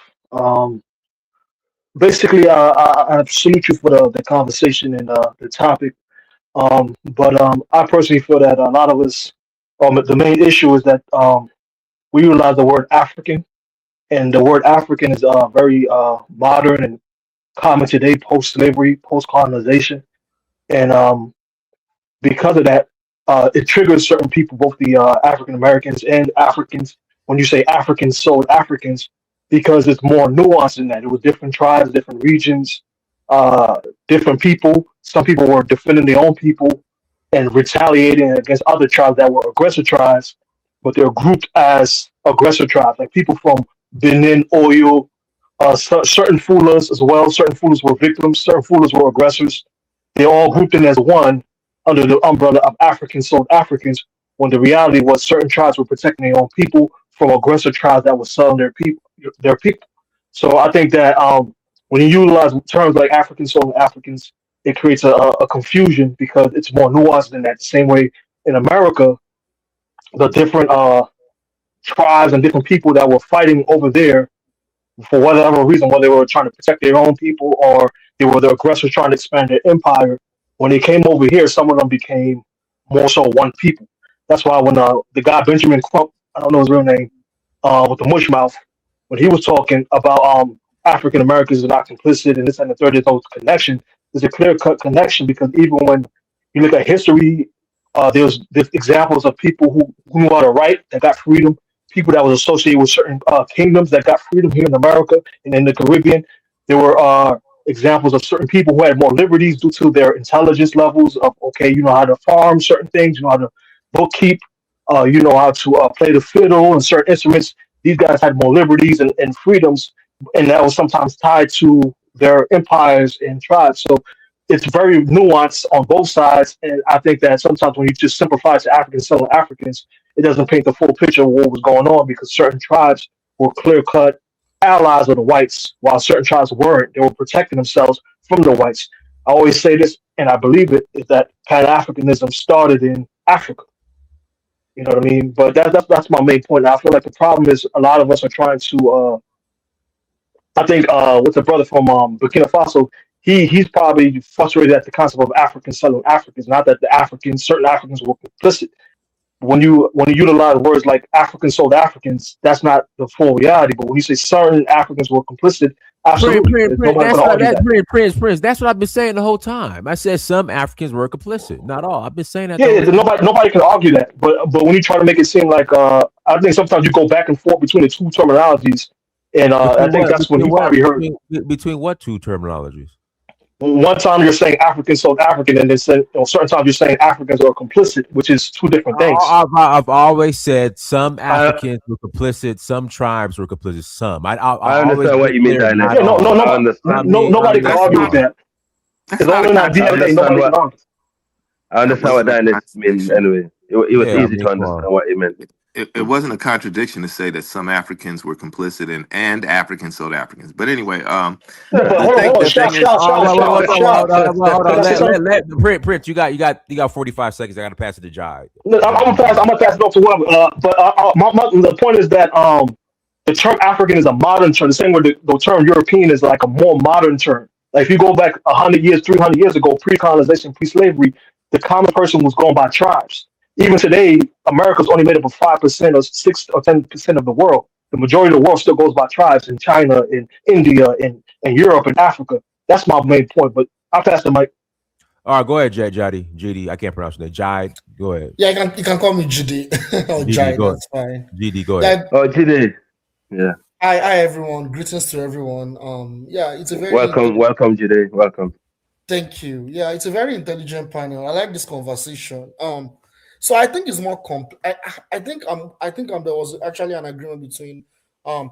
Basically, I salute you for the conversation and the topic. But I personally feel that a lot of us, the main issue is that we utilize the word African, and the word African is very modern and common today, post-slavery, post-colonization, and because of that, it triggers certain people, both the African Americans and Africans. When you say Africans sold Africans, because it's more nuanced than that. It was different tribes, different regions, different people. Some people were defending their own people and retaliating against other tribes that were aggressor tribes, but they're grouped as aggressor tribes, like people from Benin, Oyo, certain Fulas as well. Certain Fulas were victims, certain Fulas were aggressors. They're all grouped in as one under the umbrella of Africans sold Africans, when the reality was certain tribes were protecting their own people from aggressor tribes that were selling their people. So I think that when you utilize terms like Africans sold Africans, it creates a confusion because it's more nuanced than that. The same way in America, the different tribes and different people that were fighting over there for whatever reason, whether they were trying to protect their own people or they were the aggressors trying to expand their empire. When they came over here, some of them became more so one people. That's why when the guy Benjamin Crump, I don't know his real name, with the mush mouth, when he was talking about African Americans are not complicit and this and the third, there's no connection. There's a clear cut connection because even when you look at history, there's examples of people who knew how to write that got freedom, people that was associated with certain kingdoms that got freedom here in America and in the Caribbean. There were examples of certain people who had more liberties due to their intelligence levels of, okay, you know how to farm certain things, you know how to bookkeep, you know how to play the fiddle and certain instruments. These guys had more liberties and freedoms, and that was sometimes tied to their empires and tribes. So it's very nuanced on both sides, and I think that sometimes when you just simplify it to Africans selling Africans, it doesn't paint the full picture of what was going on because certain tribes were clear-cut allies of the whites, while certain tribes weren't. They were protecting themselves from the whites. I always say this, and I believe it, is that Pan-Africanism started in Africa. You know what I mean? But that's my main point. I feel like the problem is a lot of us are trying to. I think with the brother from Burkina Faso, he's probably frustrated at the concept of Africans selling Africans. Not that certain Africans were complicit. When you utilize words like Africans sold Africans, that's not the full reality. But when you say certain Africans were complicit, absolutely, Prince, nobody's going to argue that. Prince. That's what I've been saying the whole time. I said some Africans were complicit. Not all. I've been saying that. Yeah, nobody can argue that. But when you try to make it seem like I think sometimes you go back and forth between the two terminologies, and I think that's when you probably heard between what two terminologies. One time you're saying African sold African, and then certain times you're saying Africans are complicit, which is two different things. I've always said some Africans were complicit, some tribes were complicit. Some. I understand what you mean, Dynasty. Yeah, nobody can argue with that. It's only an idea. I understand what Dynasty means. Anyway, it was easy to understand what he meant. It wasn't a contradiction to say that some Africans were complicit and Africans sold Africans. But anyway, Prince, you got 45 seconds. I got to pass it to Jai. I'm gonna pass it off to whoever. The point is that the term African is a modern term. The same way the term European is like a more modern term. Like if you go back 100 years, 300 years ago, pre-colonization, pre-slavery, the common person was going by tribes. Even today, America's only made up of 5% or 6 or 10% of the world. The majority of the world still goes by tribes in China, in India, in Europe, and Africa. That's my main point. But I'll pass the mic. All right, go ahead, GD. I can't pronounce your name. Jai, go ahead. Yeah, you can call me GD. Or Jai, that's fine. GD, go ahead. GD. Yeah. Hi, everyone. Greetings to everyone. Yeah, it's a very welcome, GD. Welcome. Thank you. Yeah, it's a very intelligent panel. I like this conversation. So I think it's more I think there was actually an agreement between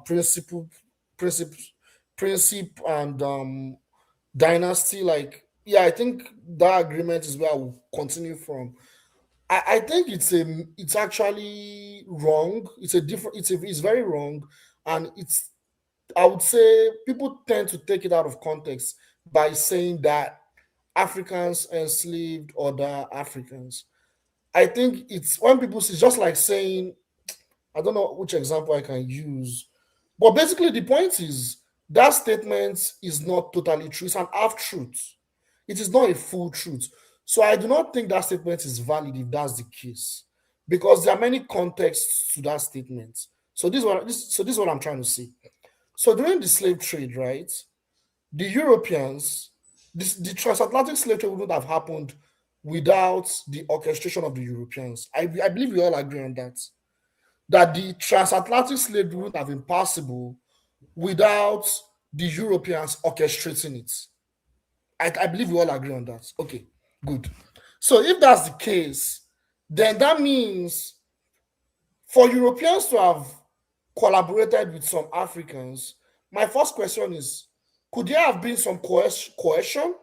principle and dynasty. Like, yeah, I think that agreement is where I will continue from. I think it's actually wrong. It's very wrong, and I would say people tend to take it out of context by saying that Africans enslaved other Africans. I think it's when people see, just like saying, I don't know which example I can use, but basically the point is that statement is not totally true. It's an half truth. It is not a full truth. So I do not think that statement is valid if that's the case, because there are many contexts to that statement. So this is what I'm trying to say. So during the slave trade, right, the Europeans, the transatlantic slave trade wouldn't have happened without the orchestration of the Europeans. I believe we all agree on that. That the transatlantic slave wouldn't have been possible without the Europeans orchestrating it. I believe we all agree on that. Okay, good. So if that's the case, then that means for Europeans to have collaborated with some Africans, my first question is, could there have been some coercion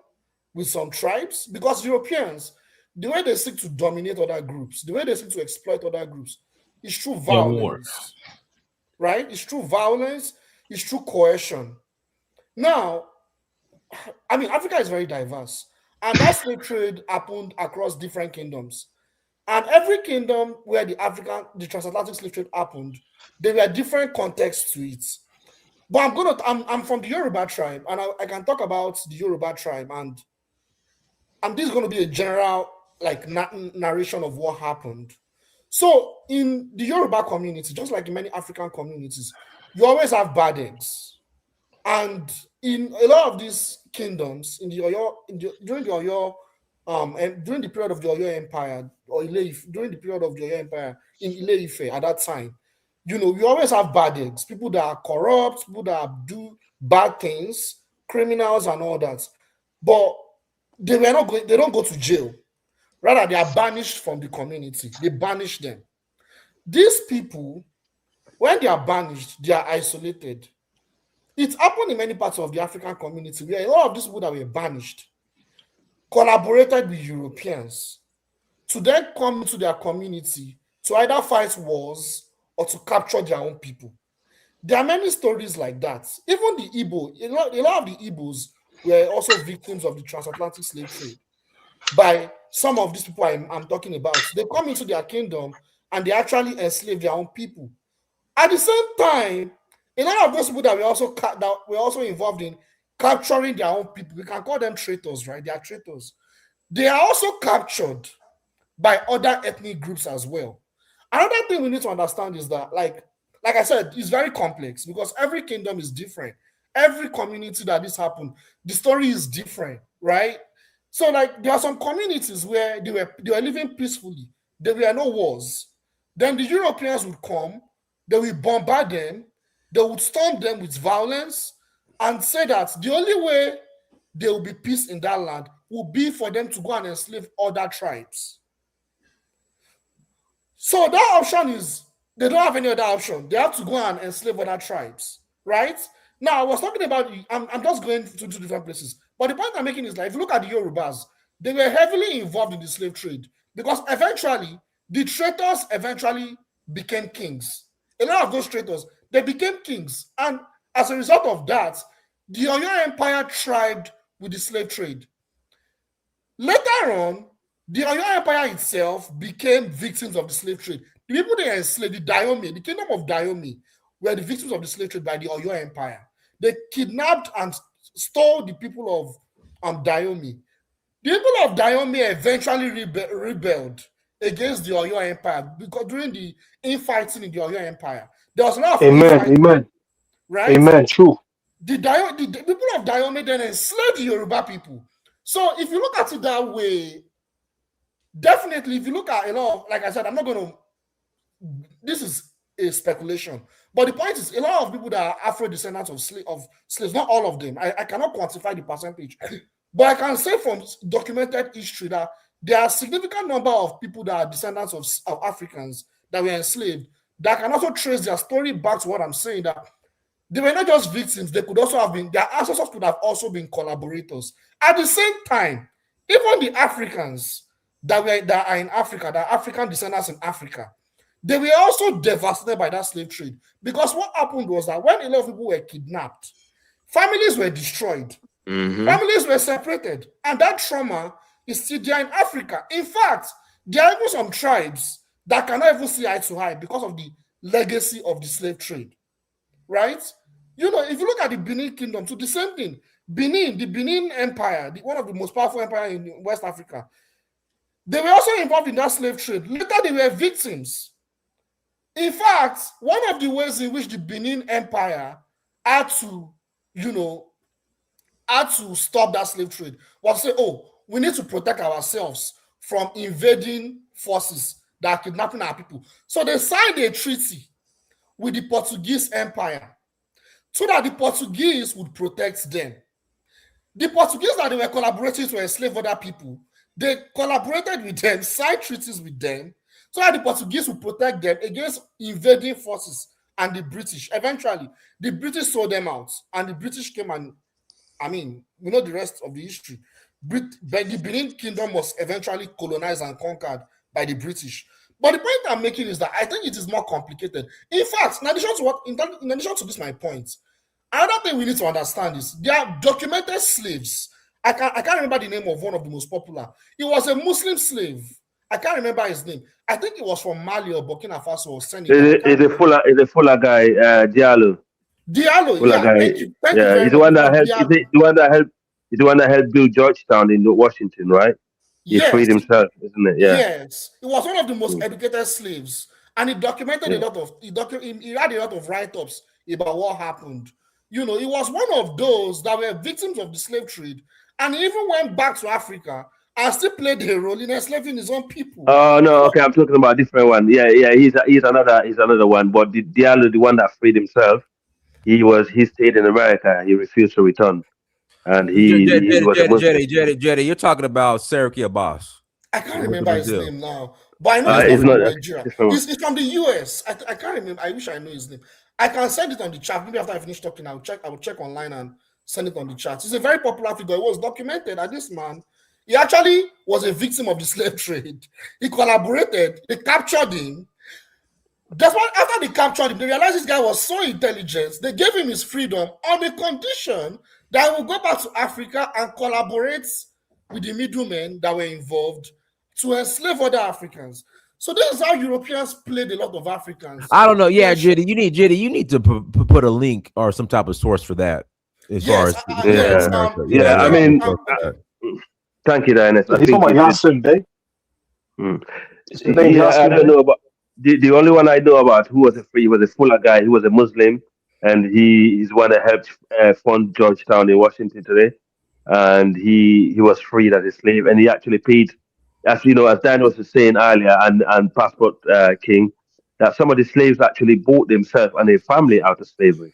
with some tribes? Because Europeans, the way they seek to dominate other groups, the way they seek to exploit other groups, is through violence, right? It's through violence, it's through coercion. Now, I mean, Africa is very diverse. And that slave trade happened across different kingdoms. And every kingdom where the transatlantic slave trade happened, there were different contexts to it. But I'm from the Yoruba tribe, and I can talk about the Yoruba tribe, and this is going to be a general narration of what happened. So in the Yoruba community, just like in many African communities, you always have bad eggs. And in a lot of these kingdoms, during the period of the Oyo Empire, or during the period of the Oyo Empire in Ile-Ife at that time, you always have bad eggs, people that are corrupt, people that do bad things, criminals and all that. But they don't go to jail. Rather, they are banished from the community. They banish them. These people, when they are banished, they are isolated. It happened in many parts of the African community where a lot of these people that were banished collaborated with Europeans to then come into their community to either fight wars or to capture their own people. There are many stories like that. Even the Igbo, a lot of the Igbos were also victims of the transatlantic slave trade by some of these people I'm talking about. They come into their kingdom and they actually enslave their own people. At the same time, a lot of those people that were also involved in capturing their own people, we can call them traitors, right? They are traitors. They are also captured by other ethnic groups as well. Another thing we need to understand is that, like I said, it's very complex because every kingdom is different. Every community that this happened, the story is different, right? So, there are some communities where they were living peacefully. There were no wars. Then the Europeans would come, they will bombard them, they would storm them with violence and say that the only way there will be peace in that land will be for them to go and enslave other tribes. So that option is, they don't have any other option. They have to go and enslave other tribes, right? Now, I was talking about, I'm just going to two different places. But the point I'm making is if you look at the Yorubas, they were heavily involved in the slave trade because eventually, the traitors became kings. A lot of those traitors, they became kings. And as a result of that, the Oyo Empire thrived with the slave trade. Later on, the Oyo Empire itself became victims of the slave trade. The people they enslaved, the Dayome, the kingdom of Dayome, were the victims of the slave trade by the Oyo Empire. They kidnapped and stole the people of Dayome. The people of Dayome eventually rebelled against the Oyo Empire because during the infighting in the Oyo Empire, there was a lot of Amen. right? Amen. True. The people of Dayome then enslaved the Yoruba people. So if you look at it that way, definitely, if you look at a lot of, like I said, I'm not going to, this is a speculation. But the point is, a lot of people that are Afro-descendants of slaves, not all of them, I cannot quantify the percentage, but I can say from documented history that there are a significant number of people that are descendants of Africans that were enslaved that can also trace their story back to what I'm saying, that they were not just victims, they could also have been, their ancestors could have also been collaborators. At the same time, even the Africans that are in Africa, that are African descendants in Africa, they were also devastated by that slave trade. Because what happened was that when a lot of people were kidnapped, families were destroyed, families were separated, and that trauma is still there in Africa. In fact, there are even some tribes that cannot even see eye to eye because of the legacy of the slave trade, right? If you look at the Benin Kingdom, so the same thing. The Benin Empire, one of the most powerful empires in West Africa, they were also involved in that slave trade. Later, they were victims. In fact, one of the ways in which the Benin Empire had to stop that slave trade was to say, we need to protect ourselves from invading forces that are kidnapping our people. So they signed a treaty with the Portuguese Empire so that the Portuguese would protect them. The Portuguese that they were collaborating to enslave other people, they collaborated with them, signed treaties with them, so that the Portuguese would protect them against invading forces and the British. Eventually, the British sold them out, and the British came and, we know the rest of the history. The Benin Kingdom was eventually colonized and conquered by the British. But the point I'm making is that I think it is more complicated. In fact, in addition to this, my point, another thing we need to understand is there are documented slaves. I can't remember the name of one of the most popular. He was a Muslim slave. I can't remember his name. I think it was from Mali or Burkina Faso or Senegal. Is a fuller guy, Diallo. Diallo, Fuller yeah. guy. Thank you Yeah, very he's the much. one It that was helped. Diallo. He's the one that helped build Georgetown in Washington, right? He Yes, freed himself, isn't it? Yeah. yes. He was one of the most educated slaves, and he documented a lot of. He had a lot of write-ups about what happened. You know, he was one of those that were victims of the slave trade, and he even went back to Africa and still played a role in enslaving his own people. Oh no, okay, I'm talking about a different one. Yeah, he's another one. But the Diallo, the one that freed himself, he stayed in America. He refused to return, and he was a Muslim. Jetty, you're talking about Seriki Abbas. I can't remember his name now, but I know he's It's not from not. Nigeria. It's from, He's from the US. I can't remember. I wish I knew his name. I can send it on the chat. Maybe after I finish talking, I will check online and send it on the chat. He's a very popular figure. It was documented that this man, he actually was a victim of the slave trade. He collaborated. They captured him. That's why after they captured him, they realized this guy was so intelligent. They gave him his freedom on the condition that he will go back to Africa and collaborate with the middlemen that were involved to enslave other Africans. So this is how Europeans played a lot of Africans. I don't know. Yeah, Jetty, you need to put a link or some type of source for that. As far as I mean, thank you, Dynasty. He's talking about Yassin Bey. I don't know about the only one I know about who was he was a fuller guy. He was a Muslim, and he's one that helped fund Georgetown in Washington today. And he was freed as a slave, and he actually paid, as you know, as Dan was saying earlier, and Passport King, that some of the slaves actually bought themselves and their family out of slavery.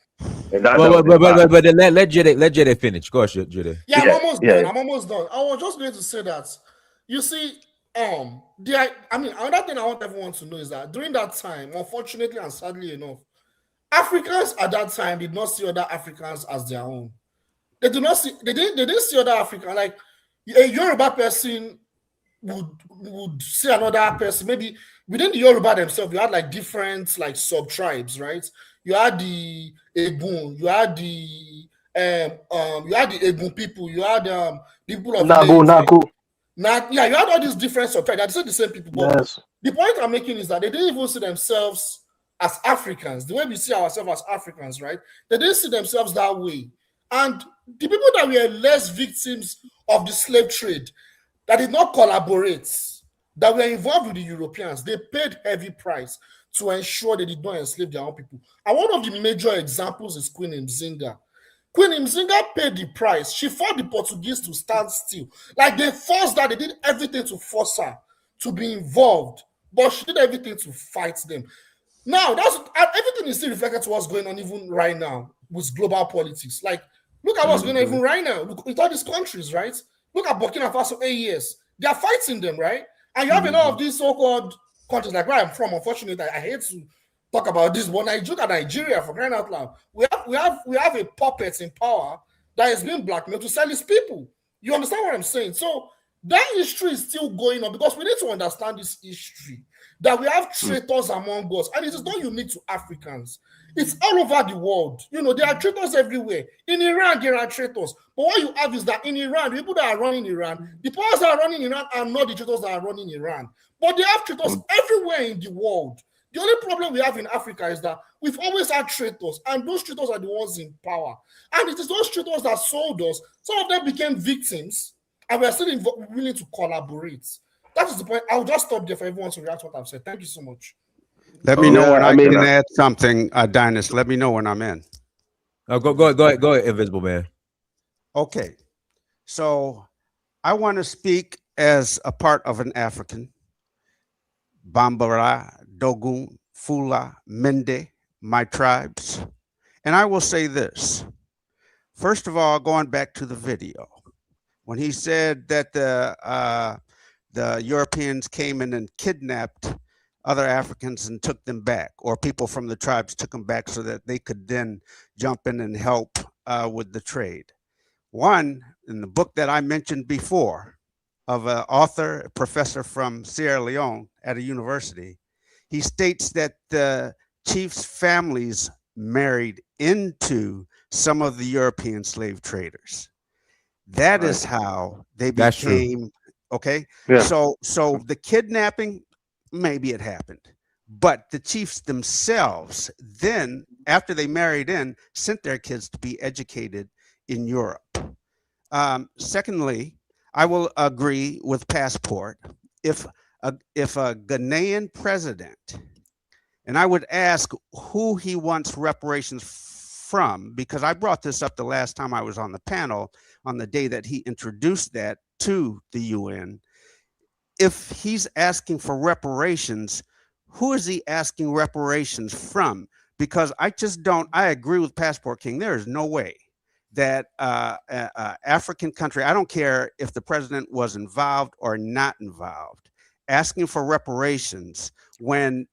And but then let Jetty finish. Go ahead, Jetty. Yeah, I'm almost done. I'm almost done. I was just going to say that, you see, another thing I want everyone to know is that during that time, unfortunately and sadly enough, Africans at that time did not see other Africans as their own. They didn't see other Africans. Like a Yoruba person would see another person. Maybe within the Yoruba themselves, you had like different like sub-tribes, right? You had the Egun, you had the Egun people, you had the people of Nago. You had all these different sub-tribes. They're still the same people. But yes. The point I'm making is that they didn't even see themselves as Africans, the way we see ourselves as Africans, right? They didn't see themselves that way. And the people that were less victims of the slave trade, that did not collaborate, that were involved with the Europeans, they paid heavy price to ensure they did not enslave their own people. And one of the major examples is Queen Mzinga. Queen Mzinga paid the price. She fought the Portuguese to stand still. Like they forced her, they did everything to force her to be involved, but she did everything to fight them. Now, everything is still reflected to what's going on even right now with global politics. Like, look at what's going on even right now. Look at all these countries, right? Look at Burkina Faso, AES. They are fighting them, right? And you have a lot of these so-called countries, like where I'm from. Unfortunately, I hate to talk about this, but Nigeria, for crying out loud, we have a puppet in power that is being blackmailed to sell his people. You understand what I'm saying? So that history is still going on because we need to understand this history. That we have traitors among us, and it is not unique to Africans. It's all over the world. You know, there are traitors everywhere. In Iran, there are traitors. But what you have is that in Iran, the people that are running Iran, the powers that are running Iran are not the traitors that are running Iran. But they have traitors everywhere in the world. The only problem we have in Africa is that we've always had traitors, and those traitors are the ones in power. And it is those traitors that sold us. Some of them became victims, and we are still willing to collaborate. That is the point. I'll just stop there for everyone to react to what I've said. Thank you so much. Let me know when I can add something, Dinas. Let me know when I'm in. Go ahead, Invisible Man. Okay. So I want to speak as a part of an African. Bambara, Dogon, Fula, Mende, my tribes. And I will say this. First of all, going back to the video, when he said that the Europeans came in and kidnapped other Africans and took them back, or people from the tribes took them back so that they could then jump in and help with the trade. One, in the book that I mentioned before, of an author, a professor from Sierra Leone at a university, he states that the chiefs' families married into some of the European slave traders. That is how they That's true. became okay. Yeah. So the kidnapping, maybe it happened, but the chiefs themselves then, after they married in, sent their kids to be educated in Europe. Secondly, I will agree with Passport. If a Ghanaian president, and I would ask who he wants reparations from, because I brought this up the last time I was on the panel on the day that he introduced that to the UN. If he's asking for reparations, who is he asking reparations from? Because I agree with Passport King. There is no way that African country, I don't care if the president was involved or not involved, asking for reparations when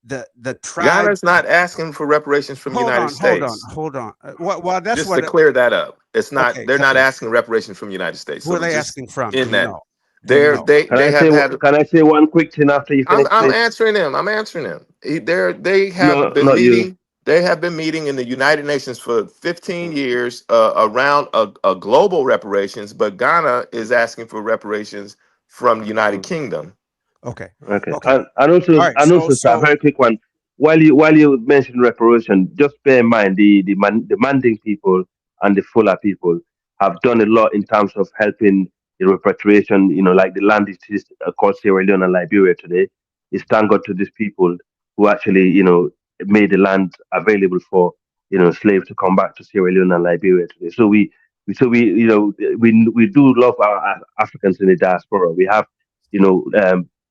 the tribe. Ghana's not asking for reparations from the United States. Hold on. Well, that's just what to clear that up. It's not. Okay, They're not okay. asking reparations from the United States. Who are So they just asking from? in Do you that, know? they have had. Can I say one quick thing after you finish? I'm please? answering them. I'm answering them. They have No, been not you. meeting. They have been meeting in the United Nations for 15 years around a global reparations, but Ghana is asking for reparations from the United Kingdom. Okay. Okay. Okay. And also, All right, sir, a very quick one. While you mention reparation, just bear in mind the Manding people and the Fula people have done a lot in terms of helping the repatriation. Like the land is called Sierra Leone and Liberia today. It's thank God to these people who actually made the land available for slaves to come back to Sierra Leone and Liberia today. So we do love our Africans in the diaspora. We have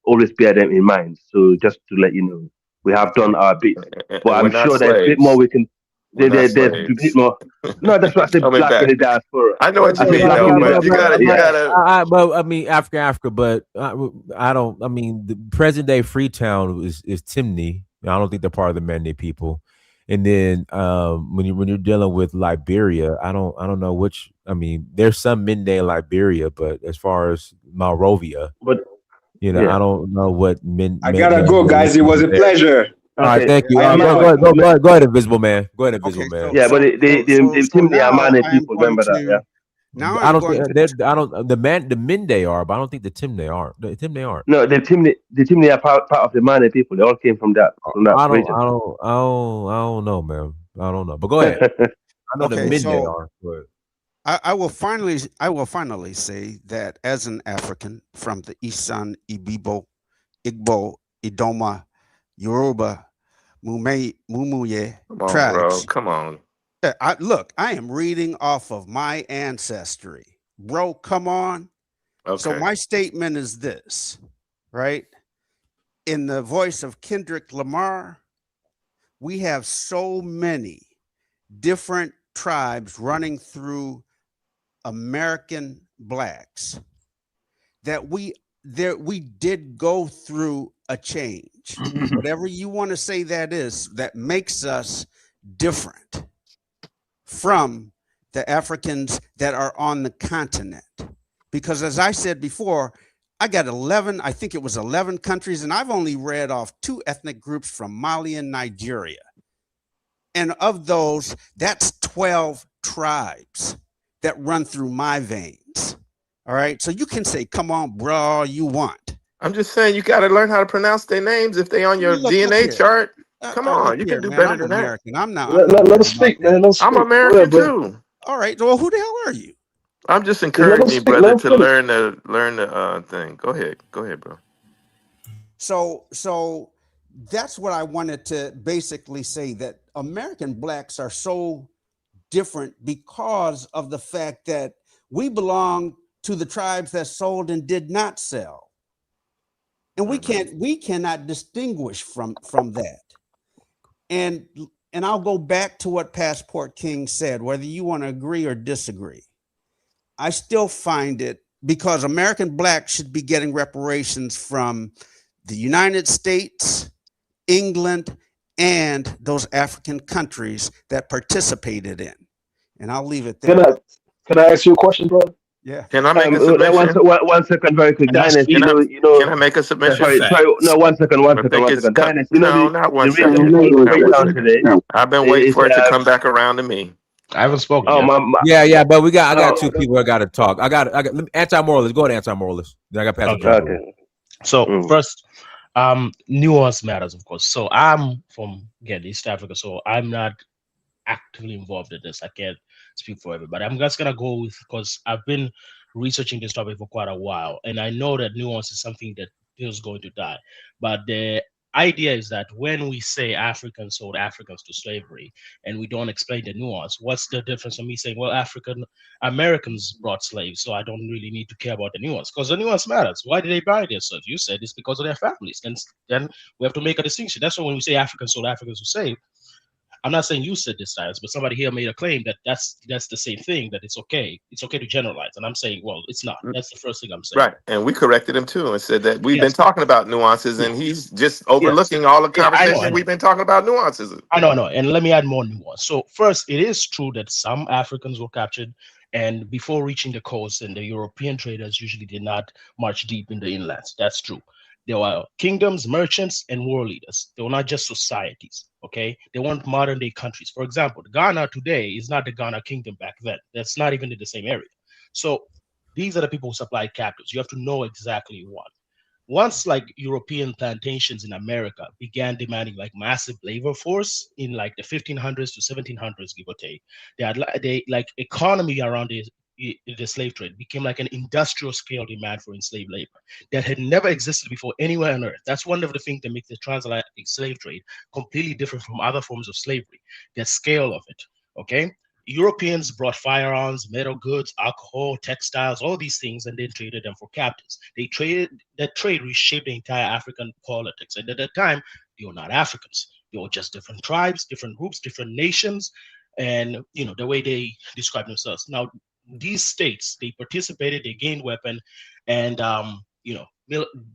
always bear them in mind. So just to let you know, we have done our bit, but And we're I'm not sure there's a bit slaves. more we can. We're not There's a slaves. bit more. No, that's what I said. Coming Black in back. the diaspora. I know what I you said mean, black though, in the but you gotta. But I mean, Africa, but I don't. I mean, the present day Freetown is Timney. I don't think they're part of the Mende people. And then when you're dealing with Liberia, I don't know which. I mean, there's some Mende in Liberia, but as far as Monrovia, but I don't know what I gotta go, guys. It was a pleasure. All right, Okay. thank you. I'm Go ahead, Invisible Man. Go ahead, Invisible Man. Yeah, but the Timney are Mane people. Remember that, yeah. Now I I'm don't going think I don't the Mende are, but I don't think the Timney are. The Timney aren't. No, the Timney are part of the Mane people. They all came from that region. I don't know, man. I don't know. But go ahead. I know the Okay, Mende so- are, but I will finally say that as an African from the Isan, Igbo, Idoma, Yoruba, Mumuye Come on, tribes. bro. Come on. I am reading off of my ancestry. Bro, come on. So Okay. my statement is this, right? In the voice of Kendrick Lamar, we have so many different tribes running through American blacks that we did go through a change. Whatever you want to say that makes us different from the Africans that are on the continent. Because as I said before, I got 11, I think it was 11 countries, and I've only read off 2 ethnic groups from Mali and Nigeria. And of those, that's 12 tribes that run through my veins. All right. So you can say, come on, bro, all you want. I'm just saying you got to learn how to pronounce their names if they on your Look DNA here. chart. Come on, Look you here, can do man, better I'm than American. I'm not. Let us speak, man. Let us that. I'm speak. Go American ahead, bro. too. All right. Well, who the hell are you? I'm just Let encouraging us you, speak. brother, Let to him finish. learn the thing. Go ahead, bro. So that's what I wanted to basically say, that American blacks are so different because of the fact that we belong to the tribes that sold and did not sell. And we cannot distinguish from that. And I'll go back to what Passport King said, whether you want to agree or disagree. I still find it, because American blacks should be getting reparations from the United States, England, and those African countries that participated in. And I'll leave it there. Can I ask you a question, bro? Yeah. Can I make a submission? One second, very quick. Dynasty, Can I make a submission? sorry, no, one second. Dynasty, no, not 1 the reason second. it's called Not 1 Freetown second. today. I've been waiting is, for it to come back around to me. I haven't spoken Oh, yet. Yeah, but I got oh, two people that got to talk. I got anti-moralist. Go ahead, anti-moralist. Then I got Pastor Joe. okay. So first, nuance matters, of course. So I'm from East Africa, so I'm not actively involved in this. I can't speak for everybody. I'm just gonna go with, because I've been researching this topic for quite a while, and I know that nuance is something that is going to die. But the idea is that when we say Africans sold Africans to slavery and we don't explain the nuance, what's the difference from me saying, well, African Americans brought slaves, so I don't really need to care about the nuance? Because the nuance matters. Why did they buy their slaves? You said it's because of their families. Then we have to make a distinction. That's why when we say Africans sold Africans to slaves, I'm not saying you said this, Cyrus, but somebody here made a claim that that's the same thing, that it's okay to generalize. And I'm saying, well, it's not. That's the first thing I'm saying. Right. And we corrected him too and said that we've been Yes. talking about nuances, and he's just overlooking Yes. all the Yeah, I know, conversation we've been talking about nuances. I know. And let me add more nuance. So first, it is true that some Africans were captured, and before reaching the coast, and the European traders usually did not march deep in the inlands. That's true. There were kingdoms, merchants, and war leaders. They were not just societies, okay? They weren't modern day countries. For example, Ghana today is not the Ghana kingdom back then. That's not even in the same area. So these are the people who supplied captives. You have to know exactly what. Once like European plantations in America began demanding like massive labor force in like the 1500s to 1700s, give or take, they like economy around the slave trade became like an industrial scale demand for enslaved labor that had never existed before anywhere on earth. That's one of the things that makes the transatlantic slave trade completely different from other forms of slavery, the scale of it, okay? Europeans brought firearms, metal goods, alcohol, textiles, all these things, and then traded them for captives. That trade reshaped the entire African politics. And at that time, they were not Africans. They were just different tribes, different groups, different nations, and the way they describe themselves. Now, these states, they participated, they gained weapon, and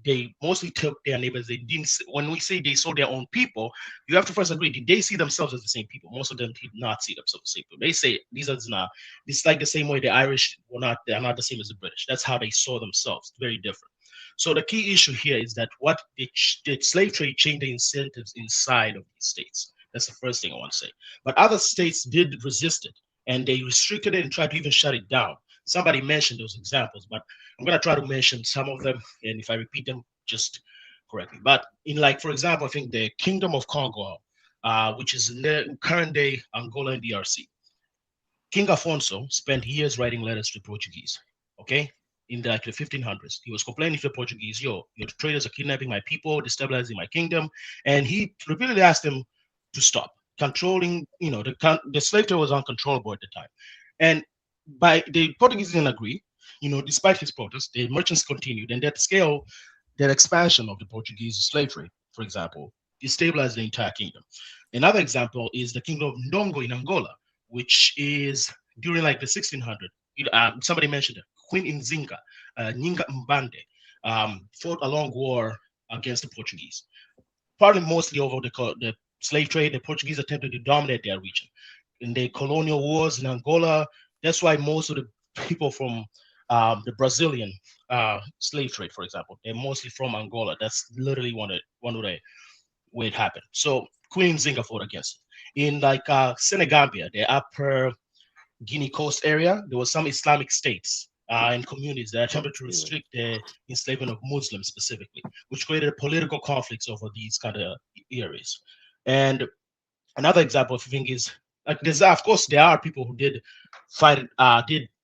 they mostly took their neighbors. They didn't. When we say they sold their own people, you have to first agree, did they see themselves as the same people? Most of them did not see themselves as the same people. They say these are not. It's like the same way the Irish were not. They are not the same as the British. That's how they saw themselves. Very different. So the key issue here is that what the slave trade changed the incentives inside of these states. That's the first thing I want to say. But other states did resist it, and they restricted it and tried to even shut it down. Somebody mentioned those examples, but I'm going to try to mention some of them, and if I repeat them, just correct me. But in like, for example, I think the Kingdom of Congo, which is in the current day Angola and DRC. King Afonso spent years writing letters to the Portuguese, okay? In the 1500s. He was complaining to the Portuguese, your traders are kidnapping my people, destabilizing my kingdom. And he repeatedly asked them to stop controlling, the slave trade was uncontrollable at the time. And the Portuguese didn't agree, despite his protest, the merchants continued, and that expansion of the Portuguese slave trade, for example, destabilized the entire kingdom. Another example is the Kingdom of Ndongo in Angola, which is during like the 1600s. Somebody mentioned it. Queen Nzinga, Nyinga Mbande, fought a long war against the Portuguese. Partly mostly over the slave trade, the Portuguese attempted to dominate their region. In the colonial wars in Angola, that's why most of the people from the Brazilian slave trade, for example, they're mostly from Angola. That's literally one of the way it happened. So Queen Nzinga fought against it. In like Senegambia, the upper Guinea Coast area, there was some Islamic states and communities that attempted to restrict the enslavement of Muslims specifically, which created political conflicts over these kind of areas. And another example, I think, is like of course there are people who did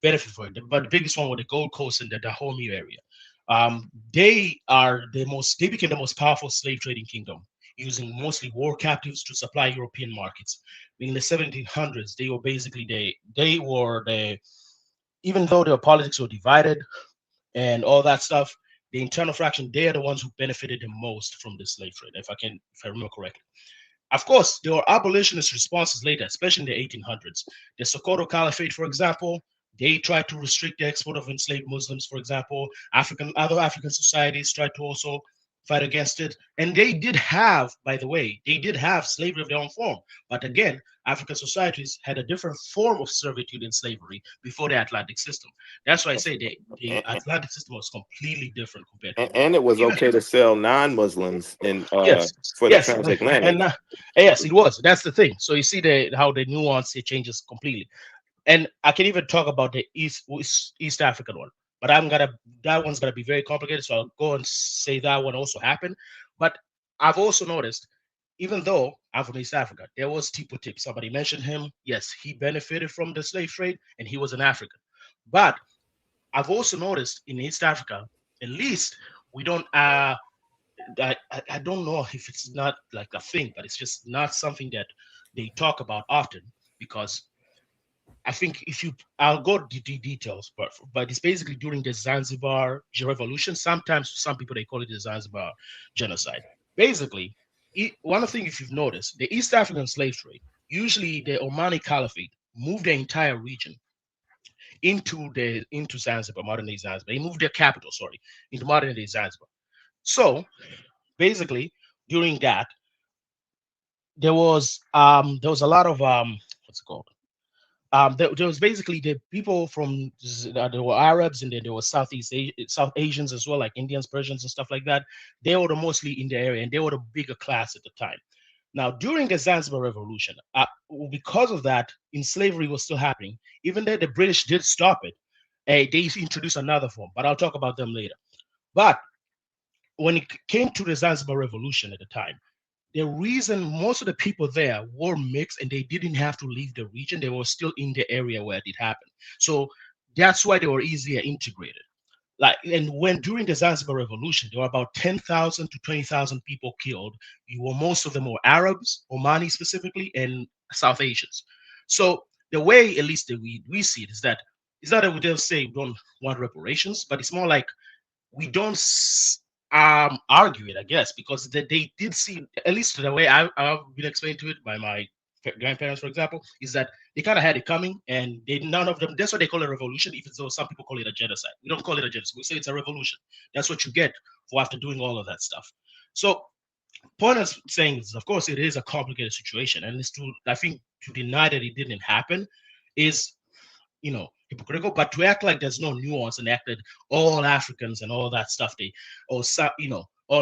benefit for it, but the biggest one was the Gold Coast and the Dahomey area. They became the most powerful slave trading kingdom, using mostly war captives to supply European markets. In the 1700s, they were basically even though their politics were divided and all that stuff, the internal fraction, they are the ones who benefited the most from the slave trade, if I remember correctly. Of course, there were abolitionist responses later, especially in the 1800s. The Sokoto Caliphate, for example, they tried to restrict the export of enslaved Muslims, for example. Other African societies tried to also fight against it. And they did have, by the way, they did have slavery of their own form. But again, African societies had a different form of servitude and slavery before the Atlantic system. That's why I say the Atlantic system was completely different compared to And it was okay to sell non-Muslims in yes, for the yes, transatlantic. and yes, it was. That's the thing. So you see how the nuance it changes completely. And I can even talk about the East African one, but that one's gonna be very complicated. So I'll go and say that one also happened. But I've also noticed, even though I'm from East Africa, there was Tipo Tip. Somebody mentioned him. Yes, he benefited from the slave trade, and he was an African. But I've also noticed in East Africa, at least we don't. I don't know if it's not like a thing, but it's just not something that they talk about often, because I think I'll go to the details, but it's basically during the Zanzibar revolution. Sometimes some people they call it the Zanzibar genocide. Basically, one of the things, if you've noticed, the East African slave trade, usually the Omani Caliphate moved the entire region into Zanzibar, modern day Zanzibar. They moved their capital, into modern day Zanzibar. So basically, during that, there was a lot of what's it called? There was basically the people from there were Arabs, and then there were South Asians as well, like Indians, Persians, and stuff like that. They were mostly in the area, and they were the bigger class at the time. Now, during the Zanzibar Revolution, because of that, slavery was still happening. Even though the British did stop it, they introduced another form, but I'll talk about them later. But when it came to the Zanzibar Revolution at the time, the reason most of the people there were mixed and they didn't have to leave the region, they were still in the area where it happened. So that's why they were easier integrated. And during the Zanzibar Revolution, there were about 10,000 to 20,000 people killed. Most of them were Arabs, Omani specifically, and South Asians. So the way, at least that we see it, is that it's not that we just say we don't want reparations, but it's more like we don't argue it, I guess, because they did see, at least the way I've been explained to it by my grandparents, for example, is that they kind of had it coming, and none of them. That's why they call it a revolution, even though some people call it a genocide. We don't call it a genocide. We say it's a revolution. That's what you get for after doing all of that stuff. So, point of saying is, of course, it is a complicated situation, and I think to deny that it didn't happen is, hypocritical. But to act like there's no nuance and act that all Africans and all that stuff, all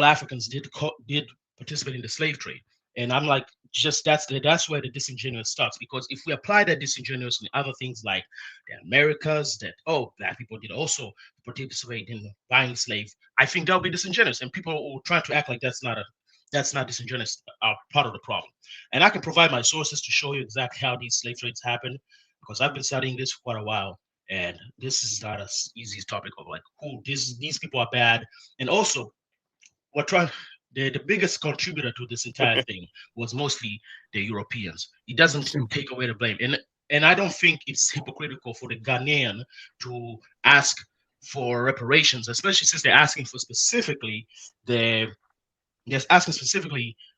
Africans did participate in the slave trade. And I'm like, that's where the disingenuous starts. Because if we apply that disingenuous in other things like the Americas, that Black people did also participate in buying slaves, I think that'll be disingenuous. And people will try to act like that's not disingenuous are part of the problem. And I can provide my sources to show you exactly how these slave trades happen, because I've been studying this for quite a while, and this is not as easy as topic of like, these people are bad. And also, the biggest contributor to this entire thing was mostly the Europeans. It doesn't take away the blame. And I don't think it's hypocritical for the Ghanaian to ask for reparations, especially since they're asking specifically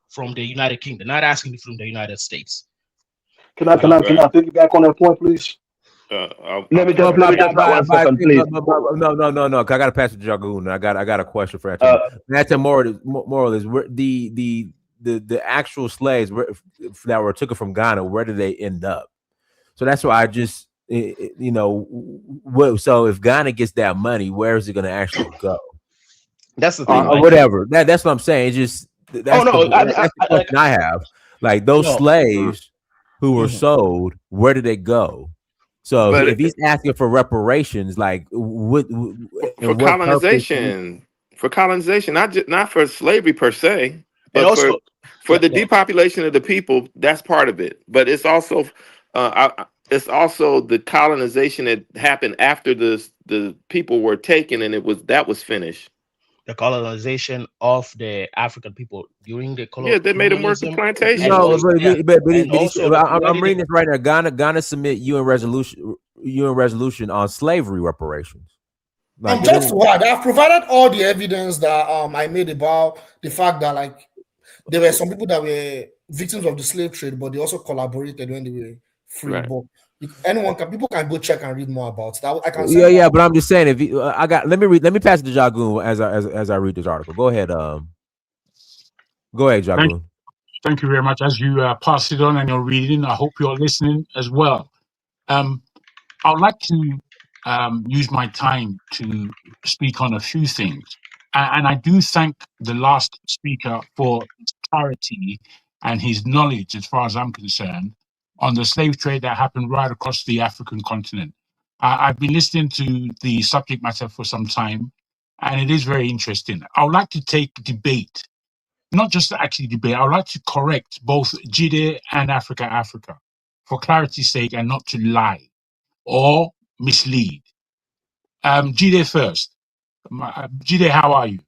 from the United Kingdom, not asking from the United States. Can I piggyback on that point, please? Let me just one second, please. No. I got to pass it to Jagoon. I got a question for Anthony. Anthony, moral is where the actual slaves that were taken from Ghana, where did they end up? So that's why I just so if Ghana gets that money, where is it going to actually go? That's the thing. Or whatever. That's what I'm saying. It's just that's the question I have. Like those slaves who were sold, where did they go? So if he's asking for reparations, like for colonization, not for slavery per se, but also, for the depopulation of the people, that's part of it. But it's also the colonization that happened after the people were taken, and that was finished. The colonization of the African people during the colonial. Yeah, they made them work the plantation. No, but I'm reading this right now. Ghana submit UN resolution on slavery reparations. Like, just what I've provided all the evidence that I made about the fact that like there were some people that were victims of the slave trade, but they also collaborated when they were free. Right. But people can go check and read more about that. I can but I'm just saying, if let me pass it to Jagoon as I read this article. Go ahead. Go ahead, Thank, Jacqueline. thank you very much. As you pass it on and you're reading, I hope you're listening as well. I would like to use my time to speak on a few things. And I do thank the last speaker for his clarity and his knowledge, as far as I'm concerned, on the slave trade that happened right across the African continent. I've been listening to the subject matter for some time, and it is very interesting. I would like to take debate, not just to actually debate, I would like to correct both Jide and Africa, for clarity's sake, and not to lie or mislead. Jide first. Jide, how are you?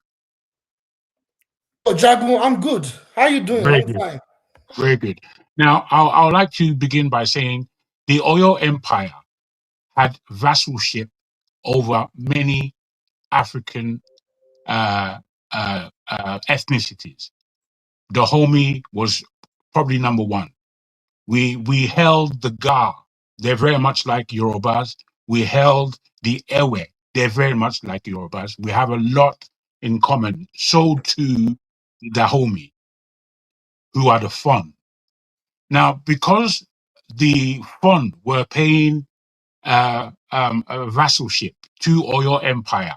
Oh, Jagu, I'm good. How you doing? Very I'm good. fine. Very good. Now, I would like to begin by saying the Oyo Empire had vassalship over many African ethnicities. The Dahomey was probably number one. We held the Ga. They're very much like Yorubas. We held the Ewe. They're very much like Yorubas. We have a lot in common. So too the Dahomey, who are the Fon. Now, because the Fon were paying a vassalship to Oyo Empire,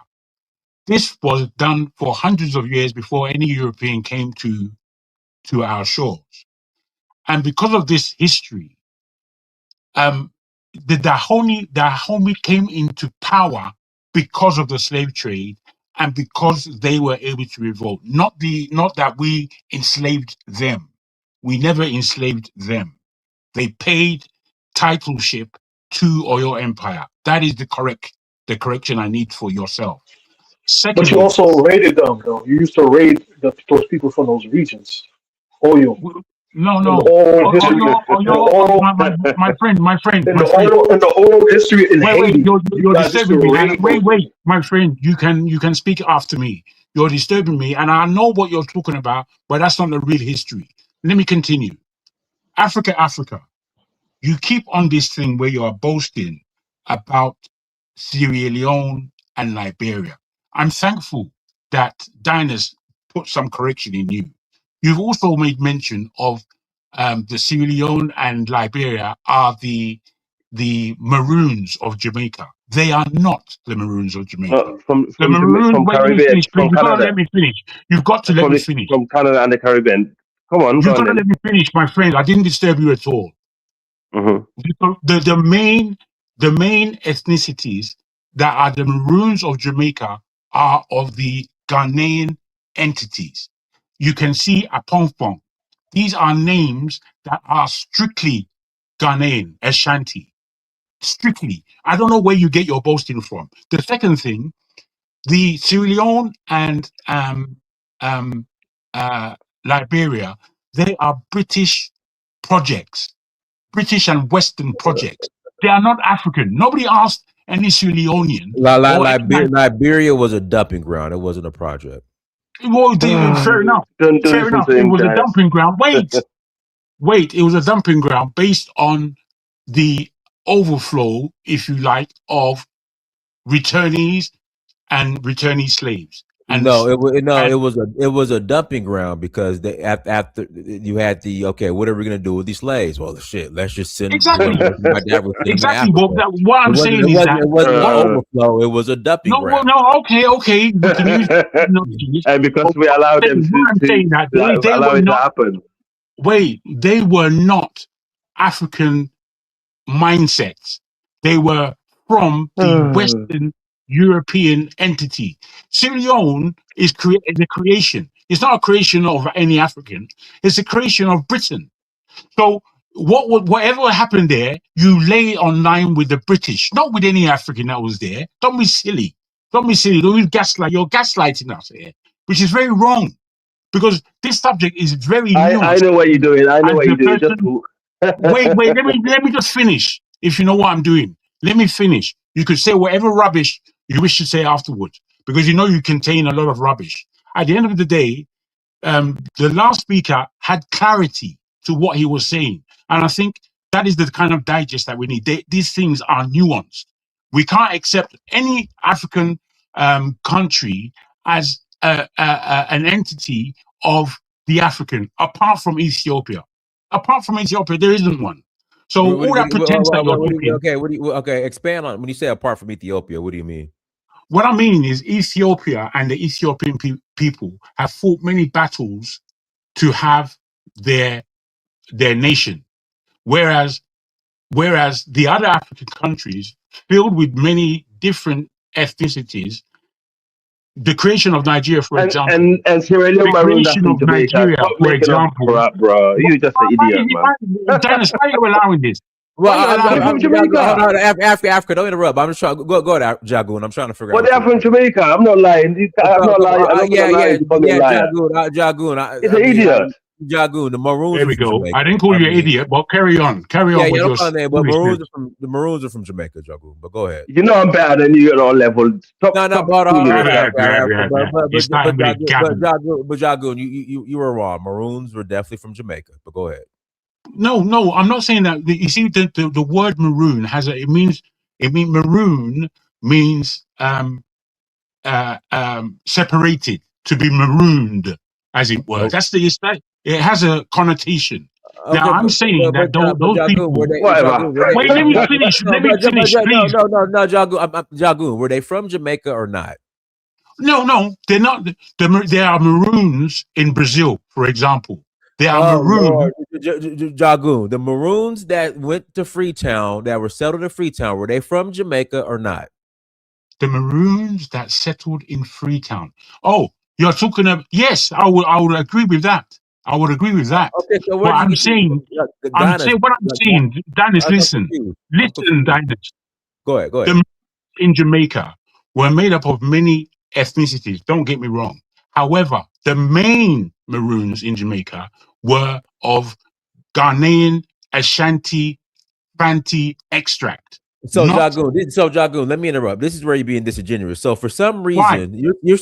this was done for hundreds of years before any European came to our shores. And because of this history, the Dahomey came into power because of the slave trade and because they were able to revolt. Not that we enslaved them. We never enslaved them. They paid titleship to Oyo Empire. That is the correction I need for yourself. But you Secondly, also raided them, though. You used to raid those people from those regions. Oyo. no, In no. the oral history, My friend. In the oral history in Wait, Haiti, you're you guys used to disturbing me. And raid those. wait, my friend, you can speak after me. You're disturbing me, and I know what you're talking about, but that's not the real history. Let me continue. Africa. You keep on this thing where you are boasting about Sierra Leone and Liberia. I'm thankful that Dinus put some correction in you. You've also made mention of the Sierra Leone and Liberia are the Maroons of Jamaica. They are not the Maroons of Jamaica. From The Jamaica, Maroons, from wait, let me Caribbean, finish, please. from You've got to Canada, let me finish. You've got to let me finish. from Canada and the Caribbean. Come on, go You've on got to then. let me finish, my friend. I didn't disturb you at all. The main ethnicities that are the Maroons of Jamaica are of the Ghanaian entities. You can see Apongpong. These are names that are strictly Ghanaian, Ashanti. Strictly. I don't know where you get your boasting from. The second thing, the Sierra Leone and Liberia, they are British projects. British and Western projects. They are not African. Nobody asked any Sierra Leonean or Liberia was a dumping ground. It wasn't a project. well, fair enough. Don't Fair listen enough. to It him, was a guys. dumping ground. Wait. It was a dumping ground based on the overflow, if you like, of returnees and returnee slaves. And It was a dumping ground because they after you had what are we gonna do with these slaves? Well, shit, let's just send exactly. my dad would send them to Exactly. Africa. What I'm saying is that it wasn't an overflow. It was a dumping ground. No, okay. We can use And because we allowed them I'm saying that they allow were it to not. happen. Wait, they were not African mindsets. They were from the Western European entity. Sierra Leone is a creation. It's not a creation of any African. It's a creation of Britain. So whatever happened there, you lay on line with the British, not with any African that was there. Don't be silly. Don't be gaslight. You're gaslighting us here, which is very wrong because this subject is very I nuanced. know what you're doing. I know As what the you're doing. Just person, wait. Let me just finish. If you know what I'm doing, let me finish. You could say whatever rubbish you wish to say afterwards, because you know you contain a lot of rubbish. At the end of the day, the last speaker had clarity to what he was saying, and I think that is the kind of digest that we need. These things are nuanced. We can't accept any African country as an entity of the African apart from Ethiopia? Apart from Ethiopia, there isn't one. So all that pretense that you're talking. Okay, expand on when you say apart from Ethiopia, what do you mean? What I mean is Ethiopia and the Ethiopian people have fought many battles to have their nation, whereas the other African countries, filled with many different ethnicities, the creation of Nigeria, for example, and Sierra Leone the Maroon creation from of Jamaica. Nigeria, Stop for making up example. crap, bro. You just an idiot, man. Dennis, why are you allowing this? From Jamaica. Africa, don't interrupt. I'm just trying to go to Jagoon. I'm trying to figure out. But they're from Jamaica. I'm not lying. I'm not lying. I'm not lying. Jagoon. It's an idiot. Jagoon. The Maroons. There we go. I didn't call you an idiot, but carry on. Carry on with your but the Maroons are from Jamaica, Jagoon. But go ahead. You know I'm better than you at all levels. Stop, but Jagoon, you were wrong. Maroons were definitely from Jamaica. But go ahead. No, I'm not saying that. You see, the word maroon maroon means separated, to be marooned, as it were. That's it has a connotation. Okay, now I'm saying that those people. Wait, let me finish. Let me finish, please. No, Jagoon. Were they from Jamaica or not? No, they're not. There are Maroons in Brazil, for example. They are Maroons. Jagoon. The Maroons that went to Freetown, that were settled in Freetown, were they from Jamaica or not? The Maroons that settled in Freetown. Oh, you're talking about, yes, I would agree with that. I would agree with that. Okay, so what I'm saying, Dennis, listen, Dennis. Go ahead. The in Jamaica were made up of many ethnicities. Don't get me wrong. However, the main Maroons in Jamaica were of Ghanaian, Ashanti, Fanti extract. So Jagoon, let me interrupt. This is where you're being disingenuous. So for some reason, you're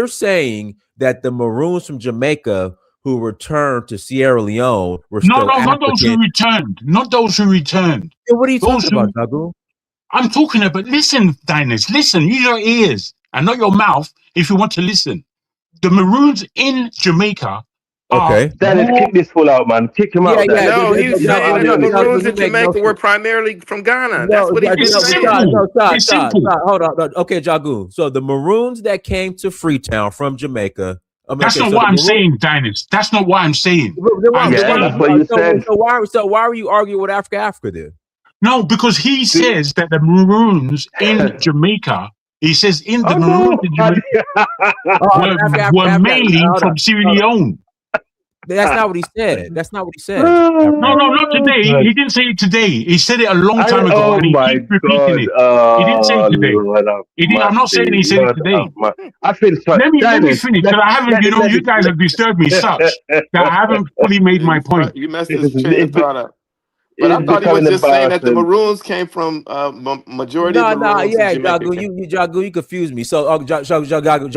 saying that the Maroons from Jamaica who returned to Sierra Leone were still not those who returned. Not those who returned. Then what are you talking about, Jagoon? I'm talking about. Listen, Diners. Listen. Use your ears and not your mouth if you want to listen. The Maroons in Jamaica. Okay. Dennis, kick this fool out, man. Kick him out. No, he's saying that the Maroons in Jamaica were primarily from Ghana. That's what he's saying. It's simple. Hold on. Okay, Jagoon. So the Maroons that came to Freetown from Jamaica. That's not what I'm saying, Diners. That's not what I'm saying. That's what you said. So why were you arguing with Africa then? No, because he says that the Maroons in Jamaica. He says the Maroons in Jamaica were mainly from Sierra Leone. That's not what he said. No, not today. He didn't say it today. He said it a long time ago, and he keeps repeating it. He didn't say it today. I'm not saying he said it today. I feel sorry. Let me finish, because I haven't. You guys have disturbed me such that I haven't fully made my point. You messed his train of thought up. But I thought he was just saying that the Maroons came from majority of Maroons in Jamaica. Jagoon, you confused me. So, Jagoon,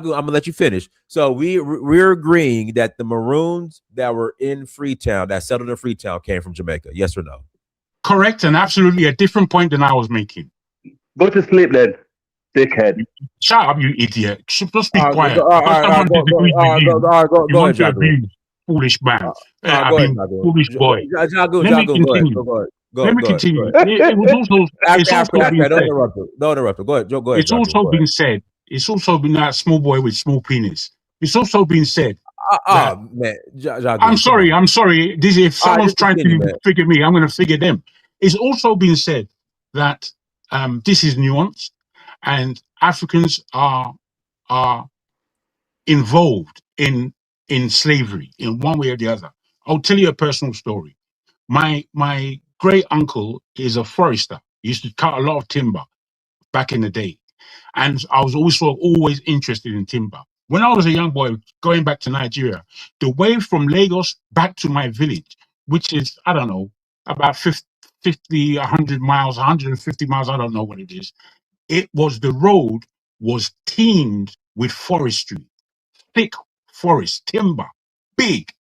I'm gonna let you finish. So we're agreeing that the Maroons that were in Freetown, that settled in Freetown, came from Jamaica. Yes or no? Correct, and absolutely a different point than I was making. Go to sleep then, dickhead. Shut up, you idiot. Just be quiet. Go ahead, Jagoon. Foolish man. Foolish boy. Let me continue. Let me continue. It was also. Don't interrupt. Go ahead. It's also been said. It's also been that small boy with small penis. It's also been said. Man, I'm sorry. This, if someone's trying to figure me, I'm going to figure them. It's also been said that this is nuanced, and Africans are involved in slavery in one way or the other. I'll tell you a personal story. My great uncle is a forester. He used to cut a lot of timber back in the day, and I was always interested in timber. When I was a young boy going back to Nigeria, the way from Lagos back to my village, which is, I don't know, about 50, 100 miles, 150 miles, I don't know what it is. The road was teemed with forestry, thick forest, timber, big.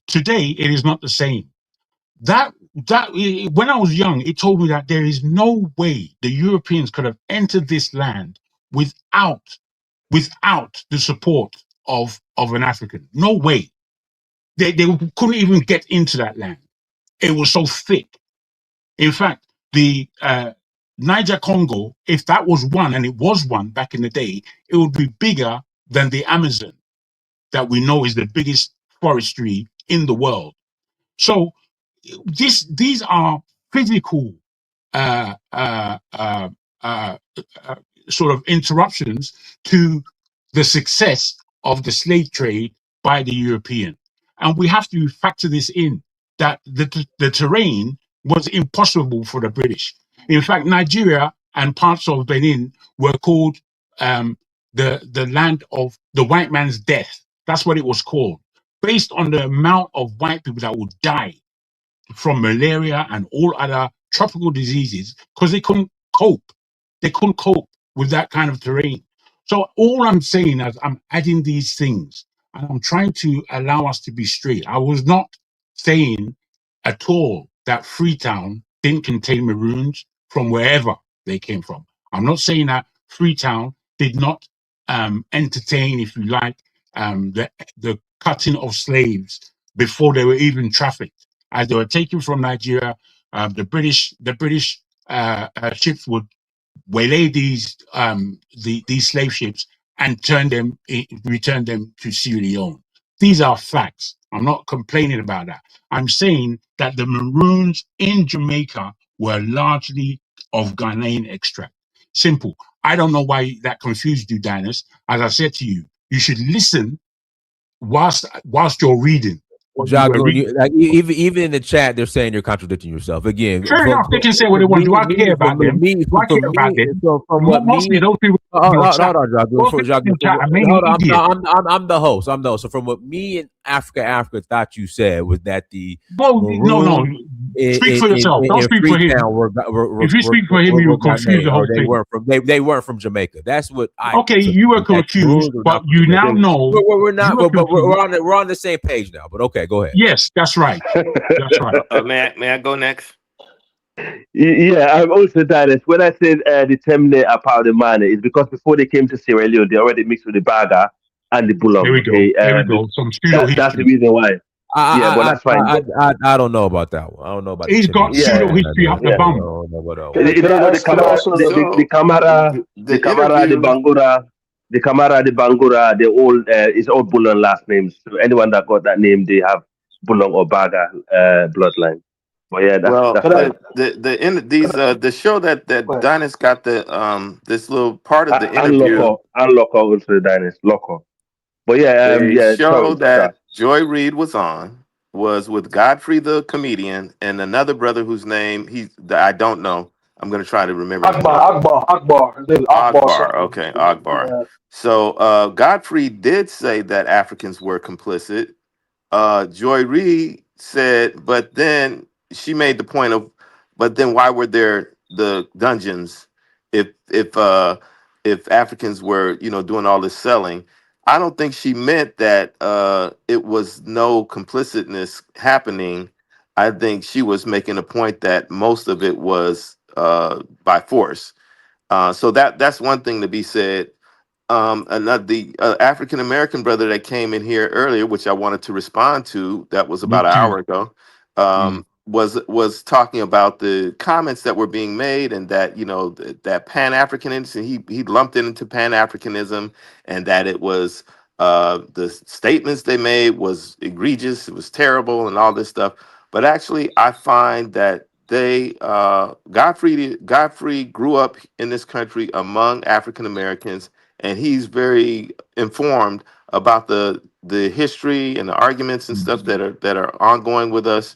Today, it is not the same. That when I was young, it told me that there is no way the Europeans could have entered this land without the support of an African. No way. They couldn't even get into that land. It was so thick. In fact, the Niger Congo, if that was one, and it was one back in the day, it would be bigger than the Amazon that we know is the biggest forestry in the world. So these are physical sort of interruptions to the success of the slave trade by the European. And we have to factor this in, that the terrain was impossible for the British. In fact, Nigeria and parts of Benin were called the land of the white man's death. That's what it was called, based on the amount of white people that would die from malaria and all other tropical diseases because they couldn't cope. They couldn't cope with that kind of terrain. So all I'm saying is I'm adding these things and I'm trying to allow us to be straight. I was not saying at all that Freetown didn't contain Maroons from wherever they came from. I'm not saying that Freetown did not entertain, if you like, the cutting of slaves before they were even trafficked. As they were taken from Nigeria, the British ships would waylay these slave ships and return them to Sierra Leone. These are facts. I'm not complaining about that. I'm saying that the Maroons in Jamaica were largely of Ghanaian extract. Simple. I don't know why that confused you, Dinas. As I said to you, you should listen whilst you're reading. Even in the chat, they're saying you're contradicting yourself again. Fair enough. They can say what they want. Do I care about them? Do I care about them? Mostly those people. Hold on, I'm the host. So from what me and Africa thought you said was that the no. Speak for yourself. Don't speak for him. If you speak for him, you will confuse the whole thing. They weren't from Jamaica. That's what I. Okay, you were confused, but you now know. We're not. But we're on the same page now. But okay, go ahead. Yes, that's right. That's right. May I go next? Yeah, I'm also that when I said the terminate are part of the manner, it's because before they came to Sierra Leone, they already mixed with the Baga and the Bulong. There we go. There we go. That's the reason why. But that's fine. I don't know about that one. I don't know about. He's got pseudo history up the bum. The Camara, the Bangura, the Bangura, they all it's all Bulong last names. So anyone that got that name, they have Bulong or Baga bloodline. Well, yeah, that's right. The show that Dinas got this little part of the interview. And Loco also Dinas Loco. But yeah, the show that Joy Reid was on was with Godfrey the comedian and another brother whose name I don't know. I'm gonna try to remember. Akbar. Okay, Akbar. Yeah. So Godfrey did say that Africans were complicit. Joy Reid said, but then she made the point of, but then why were there the dungeons if Africans were doing all this selling? I don't think she meant that it was no complicitness happening. I think she was making a point that most of it was by force. So that's one thing to be said. The African American brother that came in here earlier, which I wanted to respond to, that was about an hour ago, was talking about the comments that were being made, and that that Pan-Africanism, he lumped it into Pan-Africanism, and that it was the statements they made was egregious, it was terrible, and all this stuff. But actually, I find that Godfrey grew up in this country among African Americans, and he's very informed about the history and the arguments and stuff that are ongoing with us.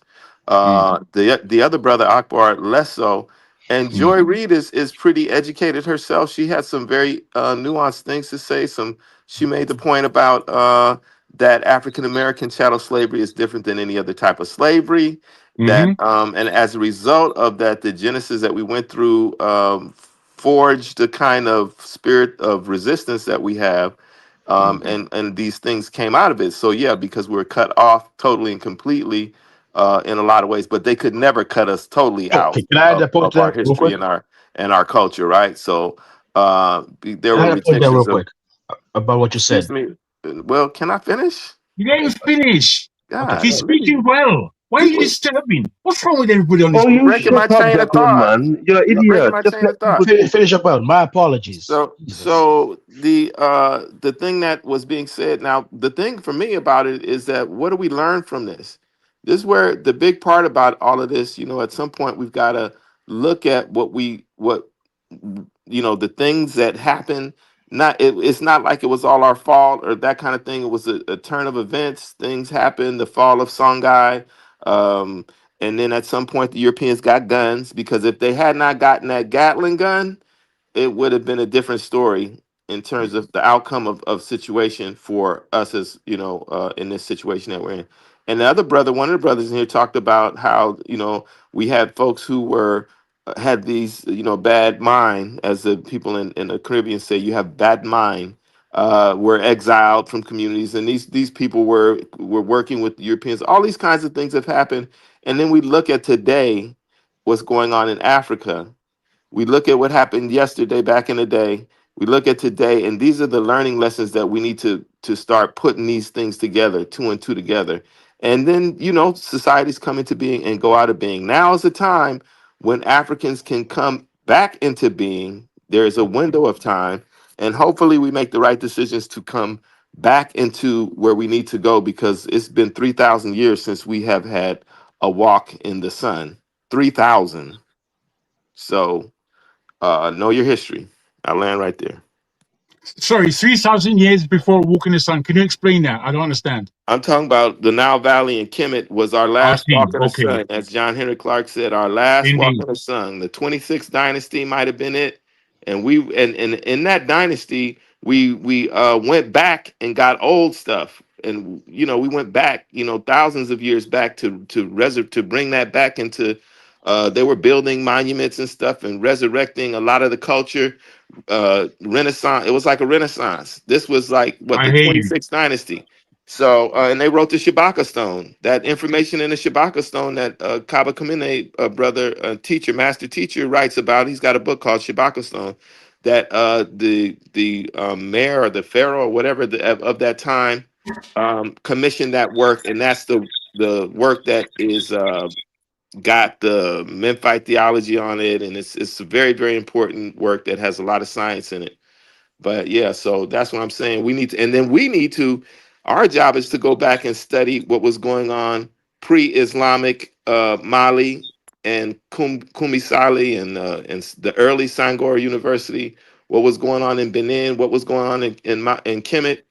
The other brother, Akbar, less so. And Joy Reid is pretty educated herself. She had some very nuanced things to say. She made the point about that African American chattel slavery is different than any other type of slavery. That and as a result of that, the genesis that we went through forged the kind of spirit of resistance that we have. And these things came out of it. So yeah, because we're cut off totally and completely in a lot of ways, but they could never cut us totally out of our history and our culture, right? So there were retentions about what you said. Well, can I finish? You didn't finish. Okay, He's God, speaking well. Why are you disturbing? What's wrong with everybody on this? Oh, you breaking my shut up, chain of Declan, thought. man. You're an You're breaking idiot. my Just chain of let people thought. speak. finish up out. My apologies. So the thing that was being said now, the thing for me about it is that what do we learn from this? This is where the big part about all of this, at some point we've got to look at the things that happen. It's not like it was all our fault or that kind of thing. It was a turn of events. Things happened, the fall of Songhai. And then at some point the Europeans got guns, because if they had not gotten that Gatling gun, it would have been a different story in terms of the outcome of situation for us, as in this situation that we're in. And the other brother, one of the brothers in here, talked about how we had folks who had these bad mind, as the people in the Caribbean say, you have bad mind. Were exiled from communities, and these people were working with Europeans. All these kinds of things have happened, and then we look at today, what's going on in Africa. We look at what happened yesterday, back in the day. We look at today, and these are the learning lessons that we need to start putting these things together, two and two together. And then, societies come into being and go out of being. Now is the time when Africans can come back into being. There is a window of time, and hopefully we make the right decisions to come back into where we need to go, because it's been 3,000 years since we have had a walk in the sun. 3,000. So know your history. I'll land right there. Sorry, 3,000 years before walking the sun. Can you explain that? I don't understand. I'm talking about the Nile Valley and Kemet was our last walk in the Okay. sun. As John Henry Clark said, our last walk Indeed. in the sun. The 26th dynasty might have been it. And in that dynasty, we went back and got old stuff. And we went back, thousands of years back to bring that back into they were building monuments and stuff and resurrecting a lot of the culture. Renaissance. It was like a Renaissance. This was like the 26th dynasty. So and they wrote the Shabaka Stone. That information in the Shabaka Stone that Kaba Kamene, brother, master teacher, writes about. He's got a book called Shabaka Stone. That the mayor or the pharaoh or whatever of that time commissioned that work, and that's the work that is got the Memphite theology on it, and it's a very, very important work that has a lot of science in it. But yeah, so that's what I'm saying. We need to, our job is to go back and study what was going on pre-Islamic Mali and Kumisali and the early Sangor University, what was going on in Benin, what was going on in Kemet,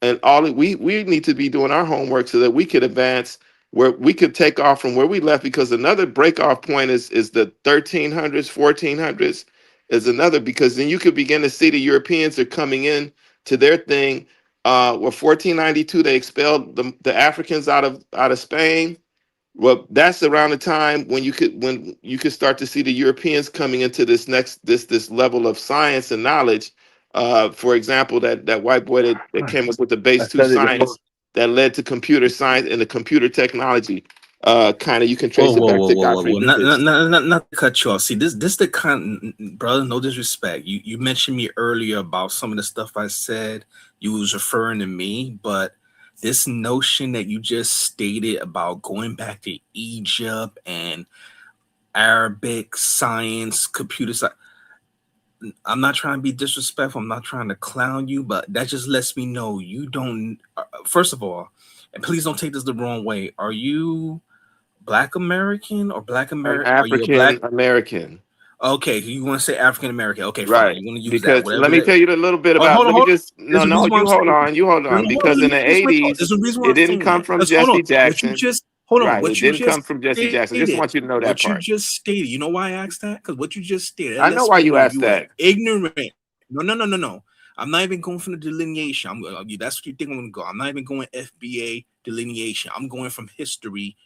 and we need to be doing our homework so that we could advance, where we could take off from where we left, because another break off point is the 1300s, 1400s is another, because then you could begin to see the Europeans are coming in to their thing. 1492 they expelled the Africans out of Spain. Well, that's around the time when you could start to see the Europeans coming into this level of science and knowledge. For example, that white boy that came up with the base 2 science that led to computer science and the computer technology. Kind of, you can trace it back to Godfrey. Not to cut you off. See, this the kind, brother. No disrespect. You mentioned me earlier about some of the stuff I said. You was referring to me, but this notion that you just stated about going back to Egypt and Arabic science, computer science. I'm not trying to be disrespectful. I'm not trying to clown you, but that just lets me know you don't. First of all, and please don't take this the wrong way. Are you Black American or Black American? I'm Are you a Black American? Okay, you want to say African American? Okay, right. fine. You want to use because that? let me tell you a little bit about. Let me just you hold on. Because in the 80s, it didn't come from Jesse Jackson. It didn't come from Jesse Jackson. Just want you to know that part. What you just stated. You know why I asked that? Because what you just stated. I know why you asked that. Ignorant. No. I'm not even going from the delineation. That's what you think I'm going to go. I'm not even going FBA delineation. I'm going from history.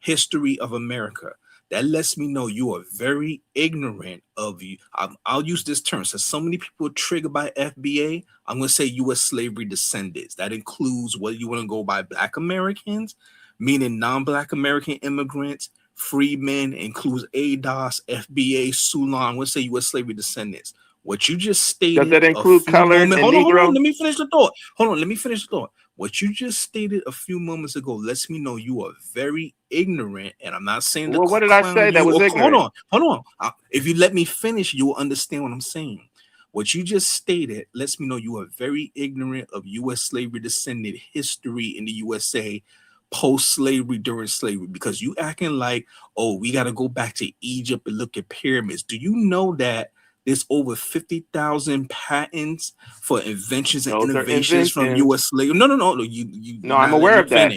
History of America. That lets me know you are very ignorant of you. I'll use this term. So many people are triggered by FBA. I'm going to say U.S. slavery descendants. That includes whether you want to go by Black Americans, meaning non-Black American immigrants, freedmen, includes ADOS, FBA, Sulan. I'm going to say U.S. slavery descendants. What you just stated. Does that include colored and hold Negro? on. Let me finish the thought. Let me finish the thought. What you just stated a few moments ago lets me know you are very ignorant, and I'm not saying. Well, what did I say that was ignorant? Hold on. If you let me finish, you will understand what I'm saying. What you just stated lets me know you are very ignorant of U.S. slavery descendant history in the USA, post-slavery, during slavery, because you acting like, oh, we got to go back to Egypt and look at pyramids. Do you know that there's over 50,000 patents for inventions and innovations from U.S. slavery? No. No, I'm aware of that.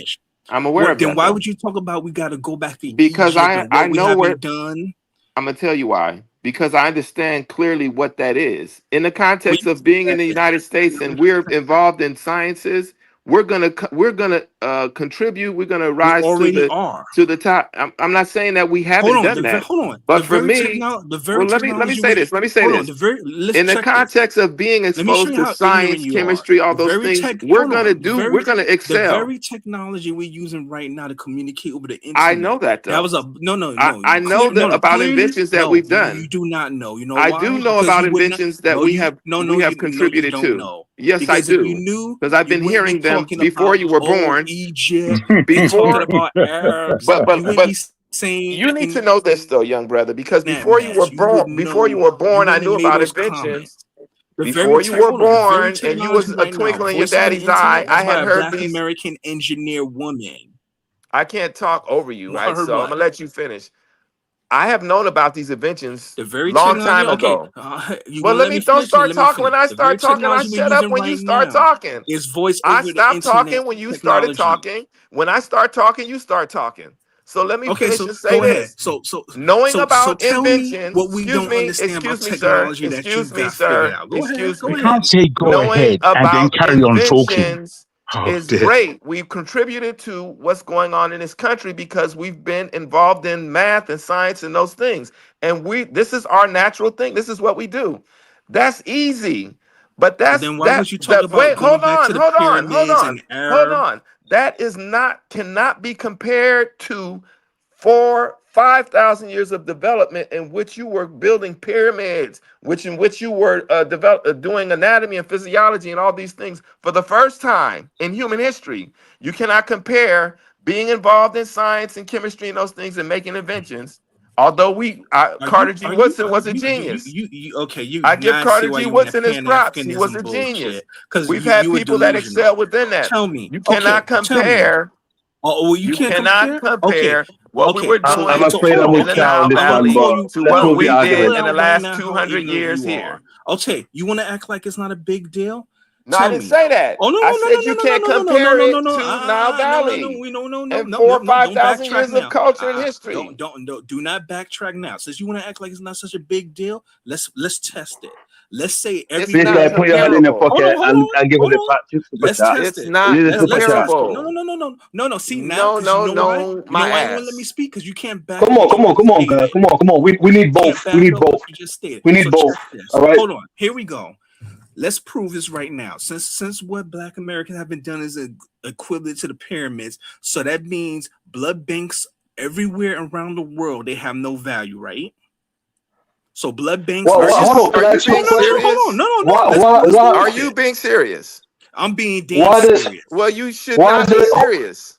I'm aware of that. Then why would you talk about we got to go back to because Egypt I know what done? I'm gonna tell you why. Because I understand clearly what that is. In the context of being in the United States and we're involved in sciences, we're gonna contribute. We're gonna rise to the top. I'm not saying that we haven't done that. But for me, let me say this. In the context of being exposed to science, chemistry, all those things, we're gonna excel. The very technology we're using right now to communicate over the internet. I know that though. That was no. I know about inventions that we've done. You do not know. You know I why? do know about inventions that we have contributed to. Yes, I do. Because I've been hearing them before you were born. Egypt, before about Arabs. but you need to know this though, young brother, because before you were born, I knew about inventions. Before you were born, and you was a twinkle in your daddy's eye, I had heard these American engineer woman. I can't talk over you, right? So I'm gonna let you finish. I have known about these inventions long time ago. Well, don't start talking when I start talking. I shut up when you start talking. I stopped talking when you started talking. When I start talking, you start talking. So let me finish and say this. So knowing about what inventions. we don't understand about technology that you've got figured out. Go ahead. You can't say go ahead and then carry on talking. Is great. We've contributed to what's going on in this country because we've been involved in math and science and those things. And this is our natural thing. This is what we do. That's easy. But then why would you talk about hold on. That cannot be compared to 5,000 years of development in which you were building pyramids, in which you were doing anatomy and physiology and all these things for the first time in human history. You cannot compare being involved in science and chemistry and those things and making inventions. Although Carter G. Woodson was a genius. I give Carter G. Woodson his props. He was a genius. We've had people that excel within that. Tell me. You cannot compare. You cannot compare what we were doing I'm afraid I'm with Cal on this one, but to what we did in the last 200 years here. Okay, you want to act like it's not a big deal? No, I didn't say that. I said you can't compare it to Nile Valley and 4,000 or 5,000 years of culture and history. Do not backtrack now. Since you want to act like it's not such a big deal, let's test it. Let's say every time put your hand in your pocket and give it a practice. Let's test it. No. See now, no. My ass. You won't let me speak because you can't back. Come on, guys. Come on. We need both. We need both. We need both. All right. Hold on. Here we go. Let's prove this right now. Since what Black Americans have been done is equivalent to the pyramids, so that means blood banks everywhere around the world, they have no value, right? So blood banks. Are you being serious? I'm being damn serious. Well, you should not be serious.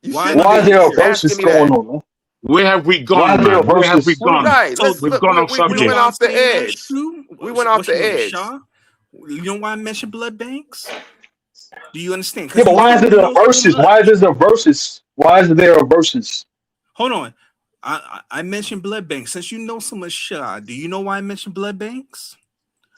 Why is there a versus going on? Where have we gone? Where have we gone? Right. We've gone off subject. We went off the edge. We went off the edge. You know why I mentioned blood banks? Do you understand? Yeah, but why is it a versus? Why is there a versus? Why is there a versus? Hold on. I mentioned blood banks. Since you know so much, Shah, do you know why I mentioned blood banks?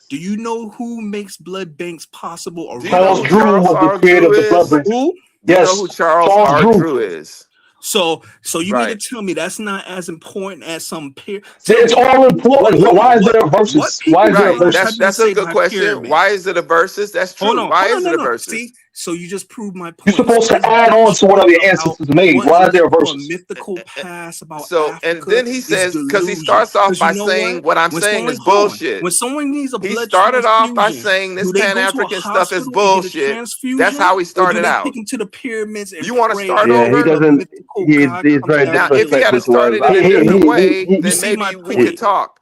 Do you know who makes blood banks possible? Charles Drew was the creator of the blood bank. Who? Yes, you know who Charles Drew is. So you mean to tell me that's not as important as some peer? It's all important. Why is there a versus? Why is there a versus? That's a good question. Why is it a versus? That's true. Why is it a versus? See, so you just proved my point. You're supposed to add on to whatever your ancestors made. Why is there a versus? Mythical past about and then he says, because he starts off by saying what I'm saying is bullshit. When someone needs a blood he started off by saying this Pan-African stuff is bullshit. That's how he started out. To the pyramids. You want to start over? He doesn't. He's very now, if he had started in a different way, then maybe we could talk.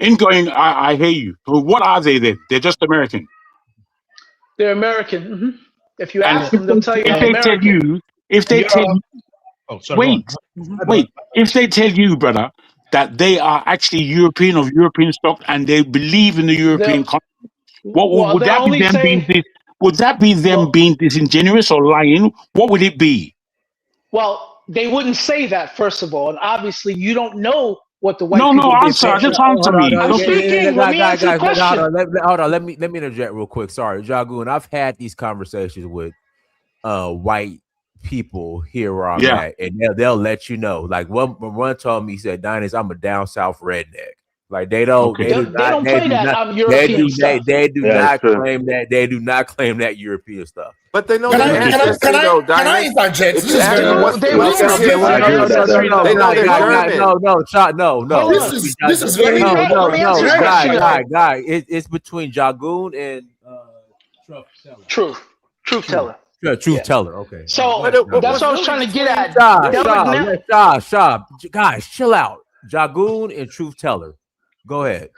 I hear you. But what are they then? They're just American. They're American. Mm-hmm. If you And ask them, they'll tell you if they're they tell American. you, if they tell you, oh, sorry, wait, if they tell you, brother, that they are actually European of European stock and they believe in the European They'll- continent, what well, would they'll that be only them being? say, Would that be them being disingenuous or lying? What would it be? well, they wouldn't say that, first of all. And obviously, you don't know what the white No, people did answer. to Just them. answer me. I'm speaking. Let me answer the question. Hold on. Let me interject real quick. Sorry, Jagoon. I've had these conversations with white people here where I'm Yeah. at, and they'll let you know. Like one told me, he said, "Dinus, I'm a down south redneck." Like they don't, Okay. They don't play that European stuff. they do Yeah, not it's true. claim that. They do not claim that European stuff. But they know It's their ridiculous. ancestry, though, Can I Dinus. interject? If This you is ask very them what, They what will their discuss I their agree with that. ancestry. they know they're German. Hold this is very on. Let me answer this question. Guy. It's between Jagoon and Truth teller. Truth teller. Okay. So Go ahead, that's what I was trying to get at. Guys, chill out. Jagoon and Truth Teller. Go ahead.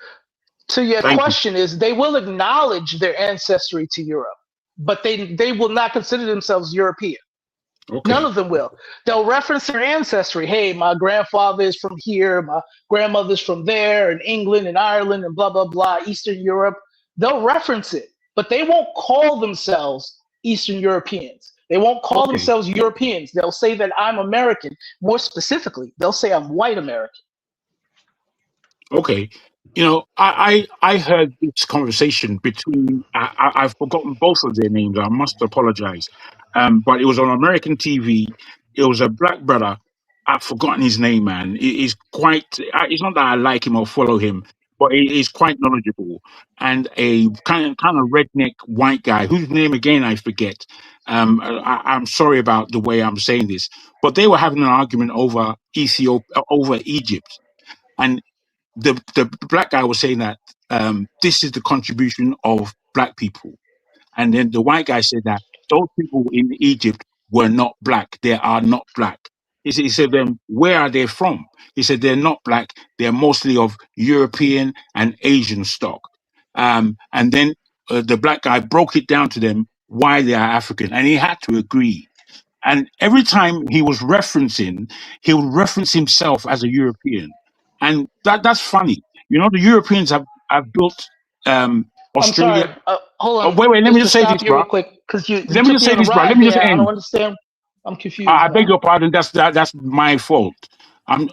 So your Thank you. question is, they will acknowledge their ancestry to Europe, but they will not consider themselves European. Okay. None of them will. They'll reference their ancestry. Hey, my grandfather is from here, my grandmother's from there, in England and Ireland and blah, blah, blah, Eastern Europe. They'll reference it, but they won't call themselves Eastern Europeans. They won't call themselves Europeans. They'll say that I'm American. More specifically, they'll say I'm white American. Okay. You know, I heard this conversation between I've forgotten both of their names. I must apologize. But it was on American TV. It was a black brother. I've forgotten his name, man. He's quite. It's not that I like him or follow him, but he's quite knowledgeable. And a kind of redneck white guy whose name again I forget. I'm sorry about the way I'm saying this, but they were having an argument over Egypt, and the black guy was saying that this is the contribution of black people, and then the white guy said that those people in Egypt were not black. They are not black. He said, then where are they from? He said they're not black. They're mostly of European and Asian stock. And then the black guy broke it down to them why they are African, and he had to agree. And every time he would reference himself as a European. And that's funny. You know, the Europeans have built Australia. I'm sorry. Hold on. Wait, let me just say stop this, you bro. real quick, because you Let me took just me say on a this, bro. Let ride me just there. I end. don't understand. I'm confused. I now. beg your pardon. That's my fault. I'm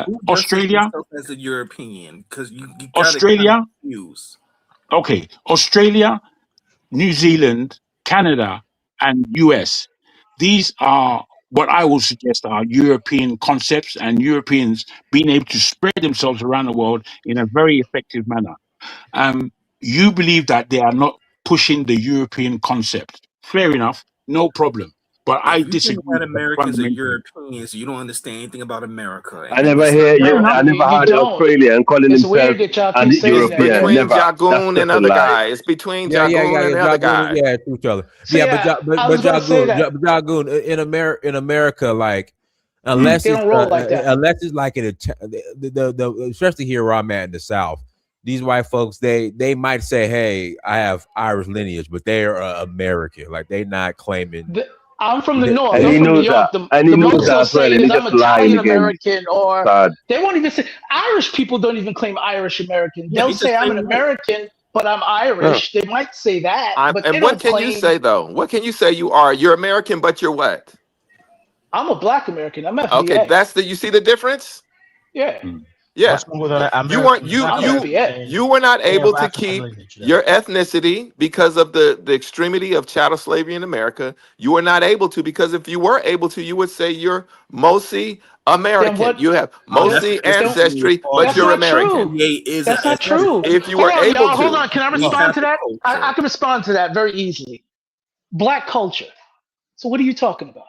Who addresses Australia. himself as a European? Because you got it Australia. confused. Okay, Australia, New Zealand, Canada, and US. These are what I would suggest are European concepts, and Europeans being able to spread themselves around the world in a very effective manner. You believe that they are not pushing the European concept. Fair enough, no problem. But I If you think disagree that Americans are fundamentally. Europeans, you don't understand anything about America. I never hear Fair you. enough. I never heard an Australian calling It's himself weird that y'all an keep saying It's that. European. between Never. That's Jagoon and just a other lie. guy. It's between Jagoon and the other guy. Yeah, Truth Teller. So, yeah, I was gonna say that. Jagoon in America, like unless They it's don't roll like that. unless it's like the especially here where I'm at in the South, these white folks they might say, hey, I have Irish lineage, but they are American. Like they not claiming. I'm from the North. And I'm he from New knows York. that. And he The knows most that they'll as well. say And is he I'm just lying Italian again. American, or Sad. they won't even say Irish people don't even claim Irish American. Yeah, They'll he's the say I'm same an way. American, but I'm Irish. They might say that, but they And what don't can you claim say though? What can you say you are? You're American, but you're what? I'm a black American. I'm Okay, FBA. you see the difference? Yeah. Yeah. What's wrong with an You weren't American? I'm FBA. you were not They have able to African keep lineage. your ethnicity because of the extremity of chattel slavery in America. You were not able to, because if you were able to, you would say you're mostly American. Then what? You have No, that's mostly ethnicity. ancestry, but That's you're not American. true. FBA is That's an not true. If you Hold were on, able y'all. Hold to. on. Can I We respond have to the that? I culture. can respond to that very easily. Black culture. So what are you talking about?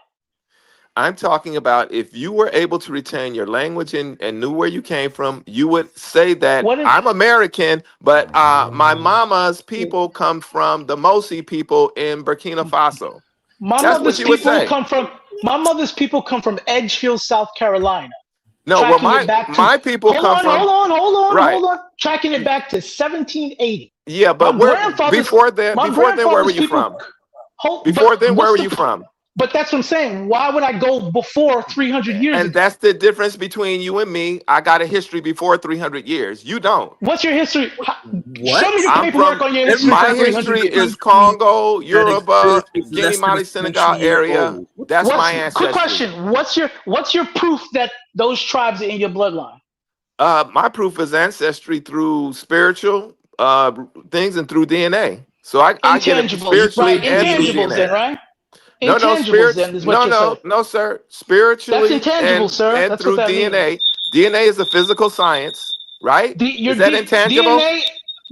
I'm talking about if you were able to retain your language and knew where you came from, you would say that What is I'm American, but my mama's people come from the Mosi people in Burkina Faso. my That's what mother's you would people say. come from? My mother's people come from Edgefield, South Carolina. No, well, Tracking it back to my people come from right. hold on. Tracking it back to 1780. Yeah, but before then, my where were grandfather's you people. from? Before then, where were you from? But that's what I'm saying. Why would I go before 300 years And ago? that's the difference between you and me. I got a history before 300 years. You don't. What's your history? Show me the I'm paperwork from, on your history. my from 300 history years. is Congo, Yoruba, That exists Guinea, less than Mali, a Senegal century years area. old. That's my ancestry. Quick question. What's your proof that those tribes are in your bloodline? My proof is ancestry through spiritual things and through DNA. So I get it Intangibles, spiritually right? and through Intangibles, DNA. then, right? No, no, Intangibles, then, is what you're saying. no, sir. That's Spiritually intangible, sir. and That's what through that DNA. means. DNA is a physical science, right? Your Is that intangible?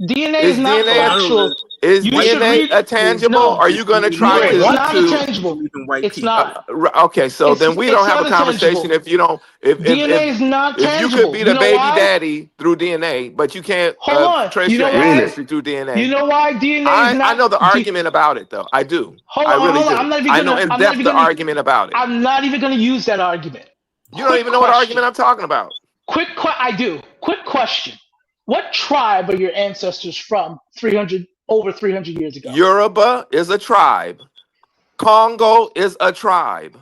DNA is Is not DNA Well, none of factual. the is You white should DNA read. people a tangible? No, Are you just going to believe in try no, white it's to people. not intangible. Believe in white It's people. not. okay, so then we don't It's have not a conversation intangible. if you don't DNA is not if you could tangible. be You the know baby why? daddy through DNA, but you can't Hold on. trace You your know why? ancestry through You DNA. know why DNA is I not. know the argument about it though. I do. I really Hold on. do. I know in depth the argument about it. I'm not even gonna use that argument. You don't even know what argument I'm talking about. I do. Quick question. What tribe are your ancestors from over 300 years ago? Yoruba is a tribe. Congo is a tribe.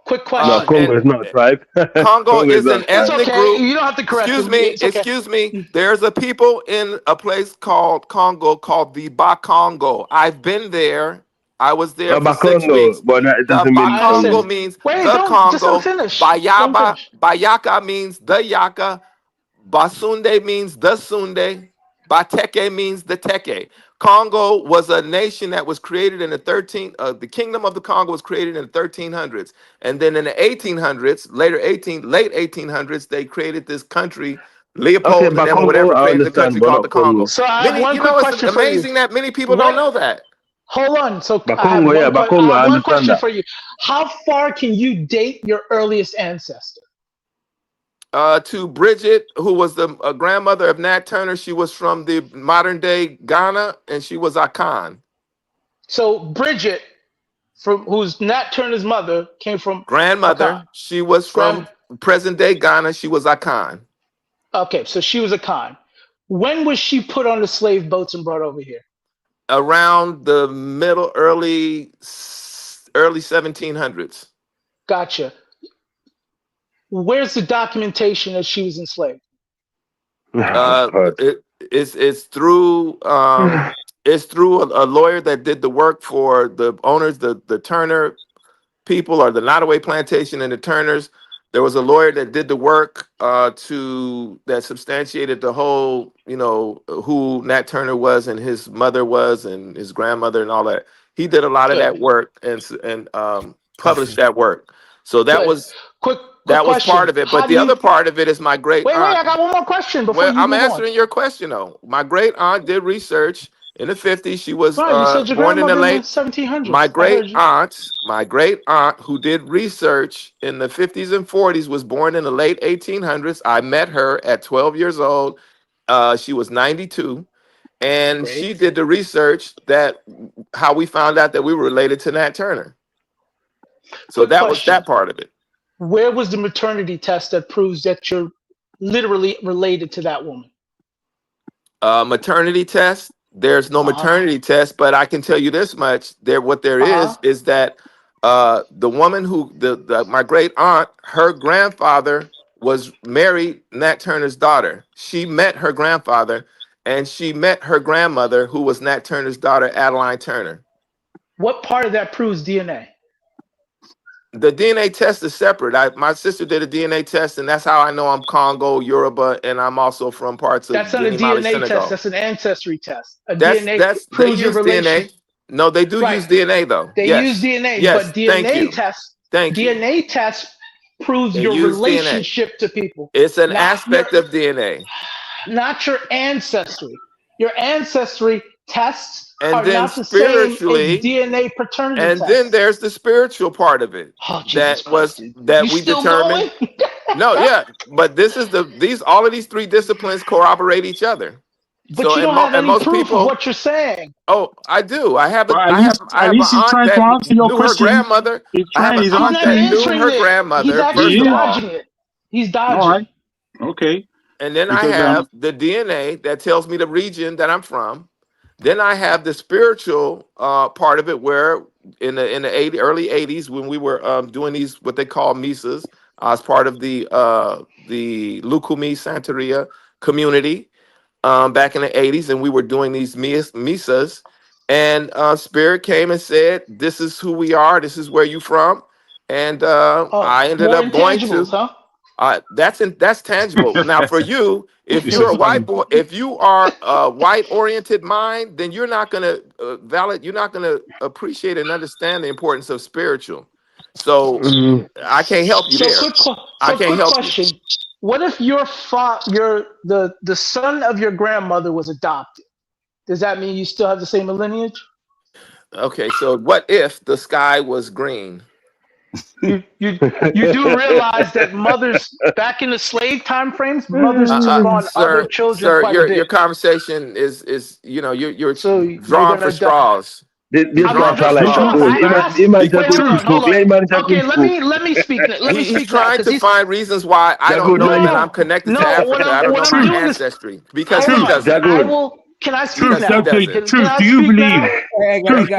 Quick No, question. Congo is not a tribe. Congo Congo is is not an a It's tribe. ethnic okay. group. You don't have to correct him. It's okay. Excuse me. There's a people in a place called Congo called the Bakongo. I've been there. I was there for 6 Bakongo, weeks. but it The doesn't mean I understand. Bakongo Congo. means Wait, the don't. Just let him Congo. finish. Let him Bayaba, finish. Bayaka means the Yaka. Basunde means the Sunde. Bateke means the Teke. Congo was a nation that was created in the kingdom of the Congo was created in the 1300s. And then in the 1800s, late 1800s, they created this country. Okay, Leopold and them or Bakongo, whatever I created the understand, country but called the not Congo. Congo. So I have one quick It's question for you. amazing that many people don't What? know that. Hold on. So Bakongo, yeah, I Bakongo, have I one understand question that. for you. How far can you date your earliest ancestor? To Bridget, who was the grandmother of Nat Turner. She was from the modern day Ghana, and she was Akan. So Bridget, who's Nat Turner's mother, came from Akan. Grandmother, she was from present day Ghana. She was Akan. Okay, so she was Akan. When was she put on the slave boats and brought over here? Around the early 1700s. Gotcha. Where's the documentation that she was enslaved? It's through a lawyer that did the work for the owners, the Turner people, or the Nottoway plantation and the Turners. There was a lawyer that did the work that substantiated the whole, who Nat Turner was and his mother was and his grandmother and all that. He did a lot of Good. that work and published that work. So that Good. was Quick that was question. part of it. How But do the you other part of it is my great wait? aunt. I got one more question before Well, you I'm move on. answering your question though. My great aunt did research in the 50s. She was Right, you said your born in the grandmother in the late. 1700s. I heard you. My great aunt, who did research in the 50s and 40s, was born in the late 1800s. I met her at 12 years old. She was 92, and Great. she did the research how we found out that we were related to Nat Turner. So Quick that was question. that part of it. Where was the maternity test that proves that you're literally related to that woman? Maternity test. There's no maternity test, but I can tell you this much: what there is that the woman who my great aunt, her grandfather was married Nat Turner's daughter. She met her grandfather, and she met her grandmother, who was Nat Turner's daughter, Adeline Turner. What part of that proves DNA? The DNA test is separate. My sister did a DNA test, and that's how I know I'm Congo, Yoruba, and I'm also from parts of That's not a Guinea, Mali, DNA test. Senegal. That's an ancestry test. They Proves your use relation. DNA. No, they do Right. use DNA though. They use DNA, Yes. but DNA test proves They your use DNA. relationship to people. It's an not aspect your, of DNA. Not your ancestry. Your ancestry tests And are then not the same as spiritually, DNA paternity and tests. then there's the spiritual part of it Jesus Christ. that You we still determined. going? No, yeah, but all of these three disciplines corroborate each other. But you don't have and any most proof people, of what you're saying. Oh, I do. I have Well, an he's aunt trying to that answer your knew her question. grandmother. I have an He's aunt not that answering. knew answering her it. He's grandmother, actually first of all. dodging it. He's dodging. All right. Okay. And then I Because have the DNA that tells me the region that I'm from. Then I have the spiritual part of it, where in the early 80s, when we were doing these what they call misas, I was part of the Lukumi Santeria community back in the 80s, and we were doing these misas, and Spirit came and said, "This is who we are. This is where you from," and I ended more up going intangibles, to. huh? That's tangible. Now, for you, if It's you're a a white fun. boy, if you are a white-oriented mind, then you're not gonna You're not gonna appreciate and understand the importance of spiritual. So I can't help you So there. I can't quick help you. question. What if the son of your grandmother was adopted? Does that mean you still have the same lineage? Okay, so what if the sky was green? You do realize that mothers back in the slave time frames, mothers took on other children Sir, quite a your bit. conversation is you're So you're drawing for gonna straws. This I'm guy not try just like straws. school. I asked. Imagine Wait, hold Jacob on, hold smoke. on. Let him Jacob Okay, smoke. let me speak. Let me He's speak now, trying because to find reasons why I don't Jacob, know man, that I'm no, connected to no. Africa. I don't know What my I'm doing is, ancestry because hold he on. doesn't. I will. Can I speak Because now? he Okay, doesn't. Can truth. I Do you speak believe? now? Truth.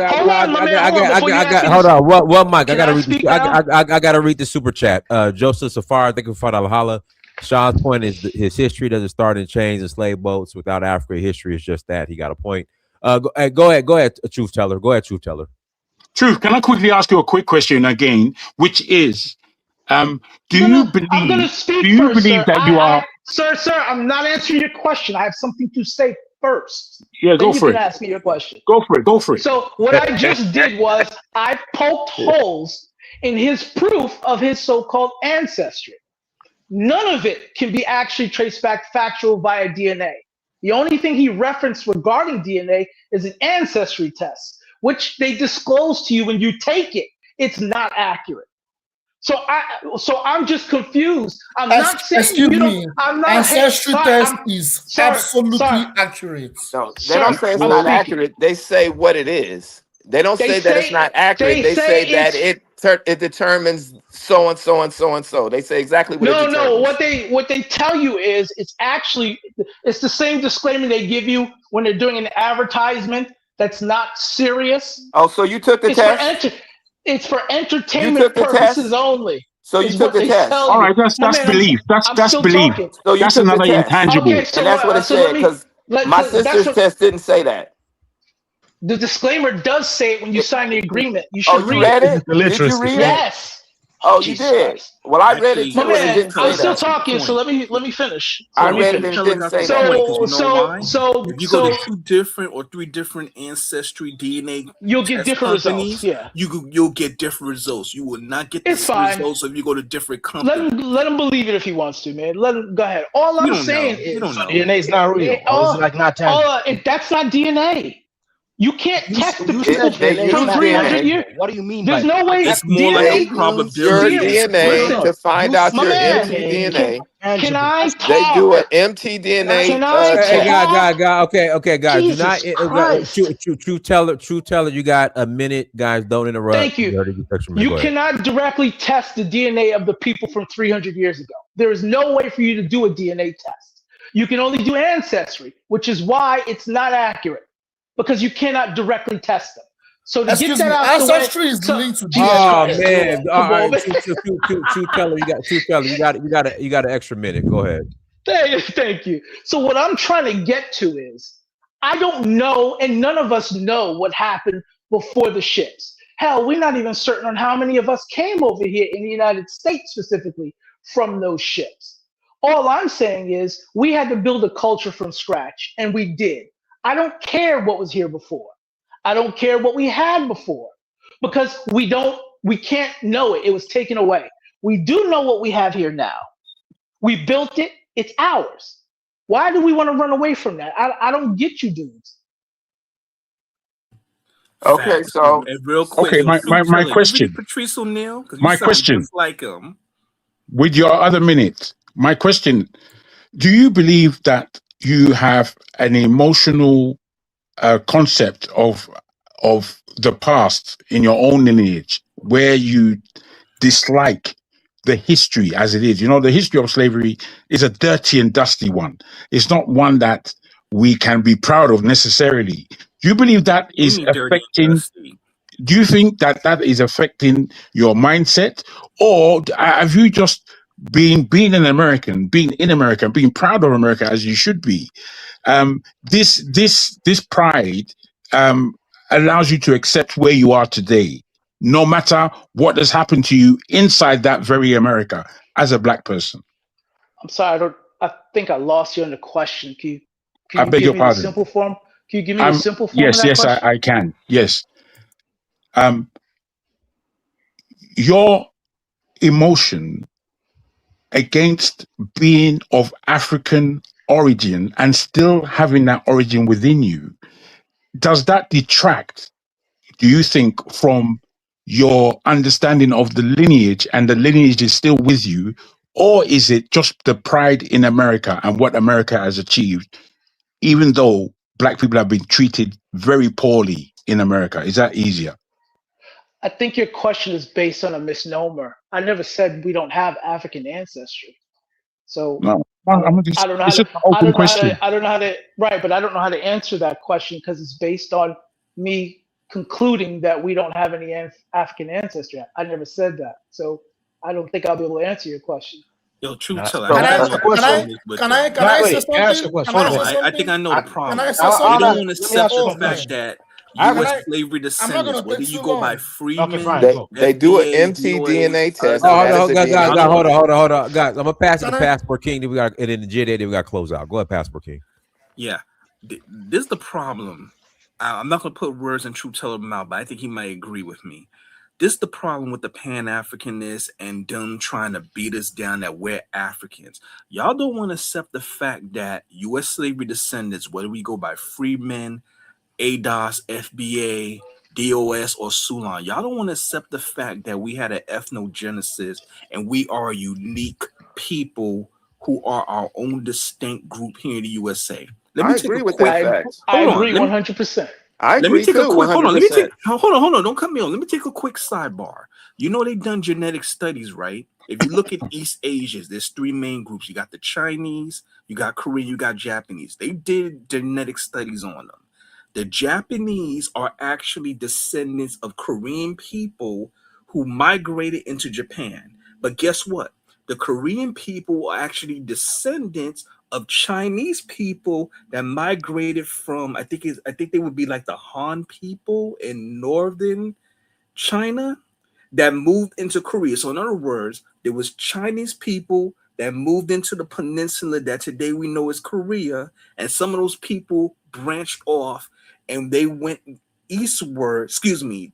Hold on, my man. Hold on. Before you ask me to hold on. What, Mike? I can gotta I read speak the. now? I gotta read the super chat. Joseph Safar, thank you for Alhala. Sean's point is his history doesn't start in chains and slave boats. Without Africa, history is just that. He got a point. Go ahead, truth teller. Go ahead, truth teller. Truth. Can I quickly ask you a quick question again, which is, I'm do gonna you speak first, sir. that you are? Sir, I'm not answering your question. I have something to say first. Yeah, Then go you for can it. ask me your question. Go for it. Go for it. So what I just did was I poked holes in his proof of his so-called ancestry. None of it can be actually traced back factual via DNA. The only thing he referenced regarding DNA is an ancestry test, which they disclose to you when you take it. It's not accurate. So I'm just confused. I'm not saying Excuse you don't. me. I'm not. Hey, Ancestry sorry. test is Sir. absolutely accurate. No, they don't Sir, say it's I'm not speaking. accurate. They say what it is. They don't They say that it's say not accurate. They say that it's it determines so and so and so and so. They say exactly what it no. determines. What they tell you is it's the same disclaimer they give you when they're doing an advertisement that's not serious. Oh, so you took the It's for test? it's for You entertainment took the purposes test? only. So you Is took what the they test? tell All you. right, My that's man, belief. I'm That's still belief. talking. So you That's took the another test. Okay, intangible. And that's what it so let said, me because my that's sister's what test didn't say that. the disclaimer does say it when you sign the agreement. You Oh, should you read it. read It's it? the Did you literacy. read it? Yes. Oh, Oh, you Jesus did. Christ. Well, I read it Actually, My too, and it man, didn't I'm say Teller still got that. some talking, so point. let me finish. I Let me read it and finish. it Teller didn't got say some that. point, because So you know why? If you go to so 2 different or 3 different ancestry DNA you'll get test different results. companies, Yeah, you'll get different results. You will not get the it's same fine. results if you go to different companies. Let him believe it if he wants to, man. Let him go ahead. All You I'm don't know. saying You don't is, So know. DNA is not real, or is it like not tangible? that's not DNA. You can't test the You people said They DNA is from use not 300 DNA. years. tangible. What do you mean by There's that? no Like way It's that's more like a They DNA. use your probability and DNA spread. Listen, to find you out my your said man. DNA is Can mtDNA. not tangible. I That's They do an talk? mtDNA Can I Hey, test. talk? okay, guys. Do not. Jesus Christ. True teller. You got a minute, guys. Don't interrupt. Thank you. You already get extra minute. You Go ahead. cannot directly test the DNA of the people from 300 years ago. There is no way for you to do a DNA test. You can only do ancestry, which is why it's not accurate, because you cannot directly test them. So to get Excuse that me. out the way, Ancestry is so linked to Jesus DNA Oh Christ, test. man! All come on, right, man. true teller. You got an extra minute. Go ahead. Thank you. So what I'm trying to get to is, I don't know, and none of us know what happened before the ships. Hell, we're not even certain on how many of us came over here in the United States specifically from those ships. All I'm saying is we had to build a culture from scratch, and we did. I don't care what was here before. I don't care what we had before, because we can't know it. It was taken away. We do know what we have here now. We built it. It's ours. Why do we want to run away from that? I don't get you dudes. Okay, Facts. so And real quick, Okay, yo, Truth my Teller, you read question. Patrice O'Neal? Because you My sound question. just like him. With your other minute, my question: do you believe that you have an emotional concept of the past in your own lineage, where you dislike the history as it is? You know, the history of slavery is a dirty and dusty one. It's not one that we can be proud of necessarily. Do you believe that We is need dirty and affecting? dusty. Do you think that that is affecting your mindset, or have you just being an American, being in America, being proud of America as you should be? This pride allows you to accept where you are today, no matter what has happened to you inside that very America. as a black person? I'm sorry, I think I lost you on the question. Can I you beg give your me the pardon. simple form? Can you give me the simple form of Yes, that question? I can. Yes. Your emotion against being of African origin and still having that origin within you, does that detract, do you think, from your understanding of the lineage, and the lineage is still with you? Or is it just the pride in America and what America has achieved, even though black people have been treated very poorly in America? Is that easier? I think your question is based on a misnomer. I never said we don't have African ancestry. So No, I don't know how to, I don't know how to, right, but I don't know how to answer that question because it's based on me concluding that we don't have any African ancestry. I never said that. So I don't think I'll be able to answer your question. Yo, True Teller, Can I I think I know the problem is with can I say something? I think I know the problem. I say They something? don't want to accept the Oh, fact that Can U.S. I- slavery I'm not descendants, gonna whether take you too go by long. Freeman, They do an FBA, mtDNA DOA, test, Oh, and that is a DNA hold test. on, guys. I'm gonna pass it to Can I- Passport King. Then we got, and then the JD. Then we got to close out. Go ahead, Passport King. Yeah, this is the problem. I'm not going to put words in True Teller's mouth, but I think he might agree with me. This is the problem with the Pan-Africanists and them trying to beat us down that we're Africans. Y'all don't want to accept the fact that U.S. slavery descendants, whether we go by Freeman, ADOS, FBA, DOS, or Sulan, y'all don't want to accept the fact that we had an ethnogenesis and we are a unique people who are our own distinct group here in the USA. I agree with that fact. I agree 100%. I Let me agree take too, a quick 100%. hold on. Let me take hold on. Don't cut me on. Let me take a quick sidebar. You know they've done genetic studies, right? If you look at East Asians, there's three main groups. You got the Chinese, you got Korean, you got Japanese. They did genetic studies on them. The Japanese are actually descendants of Korean people who migrated into Japan. But guess what? The Korean people are actually descendants of Chinese people that migrated from, I think they would be like the Han people in northern China that moved into Korea. So in other words, there was Chinese people that moved into the peninsula that today we know as Korea, and some of those people branched off and they went eastward,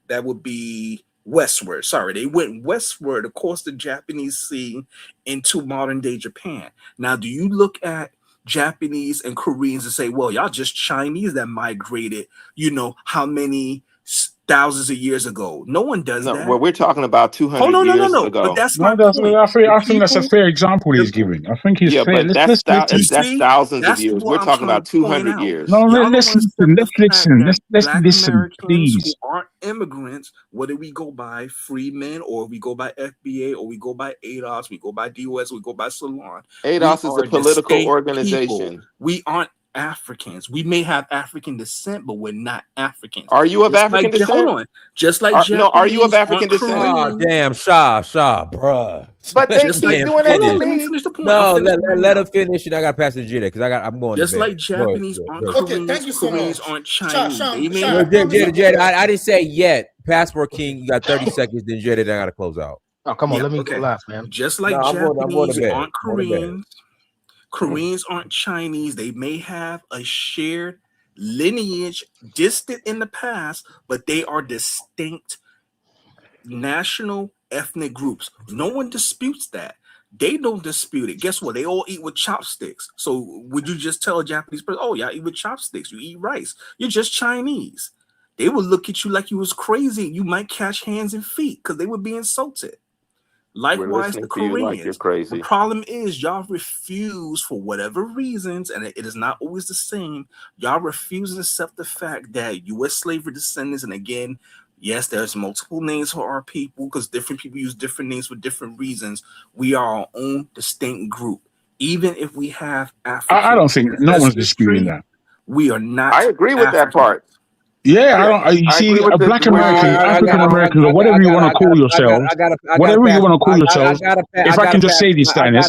that would be westward. Sorry, they went westward across the Japanese Sea into modern day Japan. Now, do you look at Japanese and Koreans and say, well, y'all just Chinese that migrated, how many thousands of years ago? No one does that. Well, we're talking about 200 years ago. But that's No, my point. I think that's a fair example he's giving. I think he's fair. But that's thousands of years. We're talking about 200 years. No, let's listen. Let's Black listen, Americans who please. aren't immigrants, whether we go by Freeman or we go by FBA or we go by ADOS, we go by DOS, we go by Salon. ADOS is a political organization. People. We aren't Africans. We may have African descent, but we're not Africans. Are you of African descent? Hold on. Just like Japanese. No, are you of African descent? Oh, damn, Shaw, bruh. But they keep doing that to Let me me. finish the point. No, let her finish, and I got to pass it to Jada because I'm going. Just to bed. like Japanese aren't Okay, Koreans, thank you so Koreans much. aren't Chinese. Jada, I didn't say yet. Passport King, you got 30 seconds. Then Jada, then I got to close out. Oh, come on, let me go last, man. Just like Japanese aren't Koreans, Koreans aren't Chinese. They may have a shared lineage distant in the past, but they are distinct national ethnic groups. No one disputes that. They don't dispute it. Guess what? They all eat with chopsticks. So would you just tell a Japanese person, oh, yeah, I eat with chopsticks. You eat rice. You're just Chinese. They would look at you like you was crazy. You might catch hands and feet because they would be insulted. Likewise, the Koreans. Like you're crazy. The problem is y'all refuse for whatever reasons, and it is not always the same. Y'all refuse to accept the fact that U.S. slavery descendants, and again, yes, there's multiple names for our people because different people use different names for different reasons. We are our own distinct group. Even if we have African, I don't think no one's disputing that. We are not. I agree with that part. Yeah, I don't. You see, a Black American, African American, or whatever you want to call yourself, whatever you want to call yourself. If I can just say this, Steinis.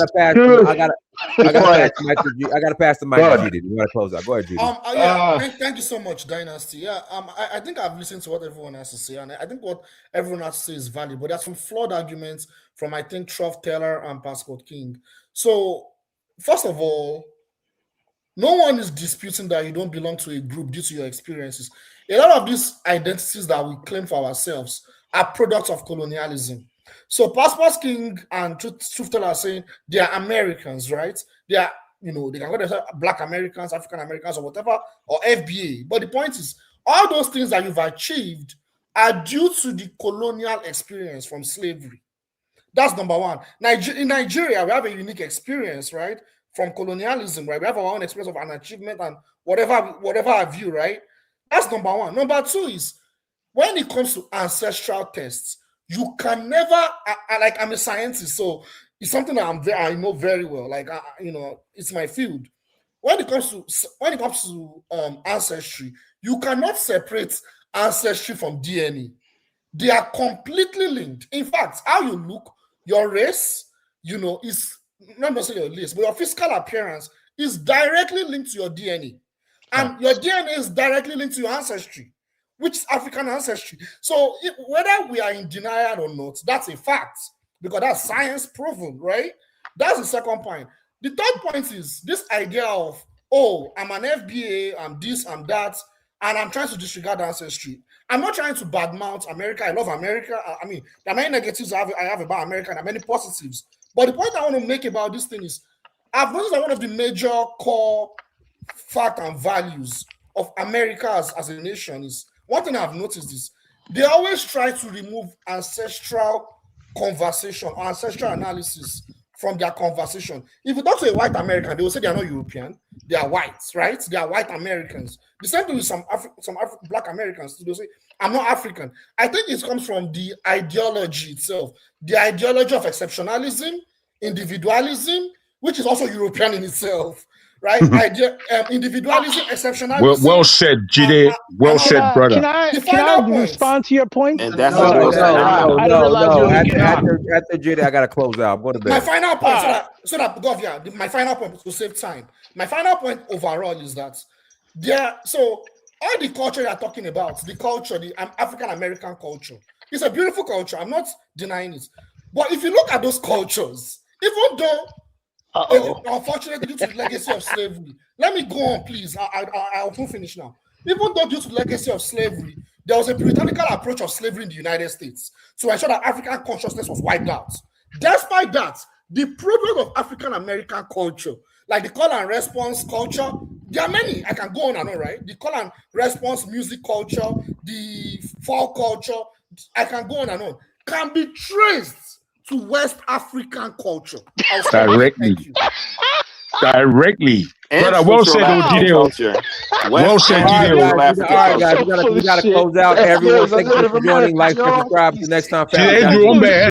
I gotta pass the mic to Judy. You want to close out? Go ahead, Judy. Thank you so much, Dynasty. Yeah, I think I've listened to what everyone has to say, and I think what everyone has to say is valid. But there's some flawed arguments from I think Truff Taylor and Pascal King. So first of all, no one is disputing that you don't belong to a group due to your experiences. A lot of these identities that we claim for ourselves are products of colonialism. So Pascal King and Truff Taylor are saying they are Americans, right? They are, they can call themselves Black Americans, African Americans, or whatever, or FBA. But the point is, all those things that you've achieved are due to the colonial experience from slavery. That's number one. In Nigeria, we have a unique experience, right? From colonialism, right? We have our own experience of an achievement and whatever have you, right? That's number one. Number two is, when it comes to ancestral tests, you can never, I'm a scientist, so it's something that I know very well. It's my field. When it comes to ancestry, you cannot separate ancestry from DNA. They are completely linked. In fact, how you look, your race, is not necessarily your race, but your physical appearance is directly linked to your DNA. And your DNA is directly linked to your ancestry, which is African ancestry. So whether we are in denial or not, that's a fact, because that's science proven, right? That's the second point. The third point is this idea of, I'm an FBA, I'm this, I'm that, and I'm trying to disregard ancestry. I'm not trying to badmouth America. I love America. I mean, there are many negatives I have about America, and there are many positives. But the point I want to make about this thing is, I've noticed that one of the major core fact and values of America as a nation is, one thing I've noticed is, they always try to remove ancestral conversation or ancestral analysis from their conversation. If you talk to a white American, they will say they are not European, they are whites, right? They are white Americans. The same thing with some Black Americans. They'll say, I'm not African. I think it comes from the ideology itself, the ideology of exceptionalism, individualism, which is also European in itself, right? Individualism, exceptionalism. Well said, Jide. Well said, brother. Can I respond to your point? And that's I didn't realize you were after Jide, I gotta close out. Go to bed. My final point, my final point to save time. My final point overall is that all the culture you're talking about, the African American culture, it's a beautiful culture. I'm not denying it. But if you look at those cultures, even though unfortunately due to the legacy of slavery, let me go on, please. I'll finish now. Even though due to the legacy of slavery, there was a puritanical approach of slavery in the United States to ensure that African consciousness was wiped out. Despite that, the product of African American culture, like the call and response culture, there are many. I can go on and on, right? The call and response music culture, the folk culture, I can go on and on, can be traced to West African culture. Directly. Brother, well said, Ojide. Well said, Ojide. All right, guys, we gotta close out. Everyone, thank you for joining. Like, subscribe. Till next time.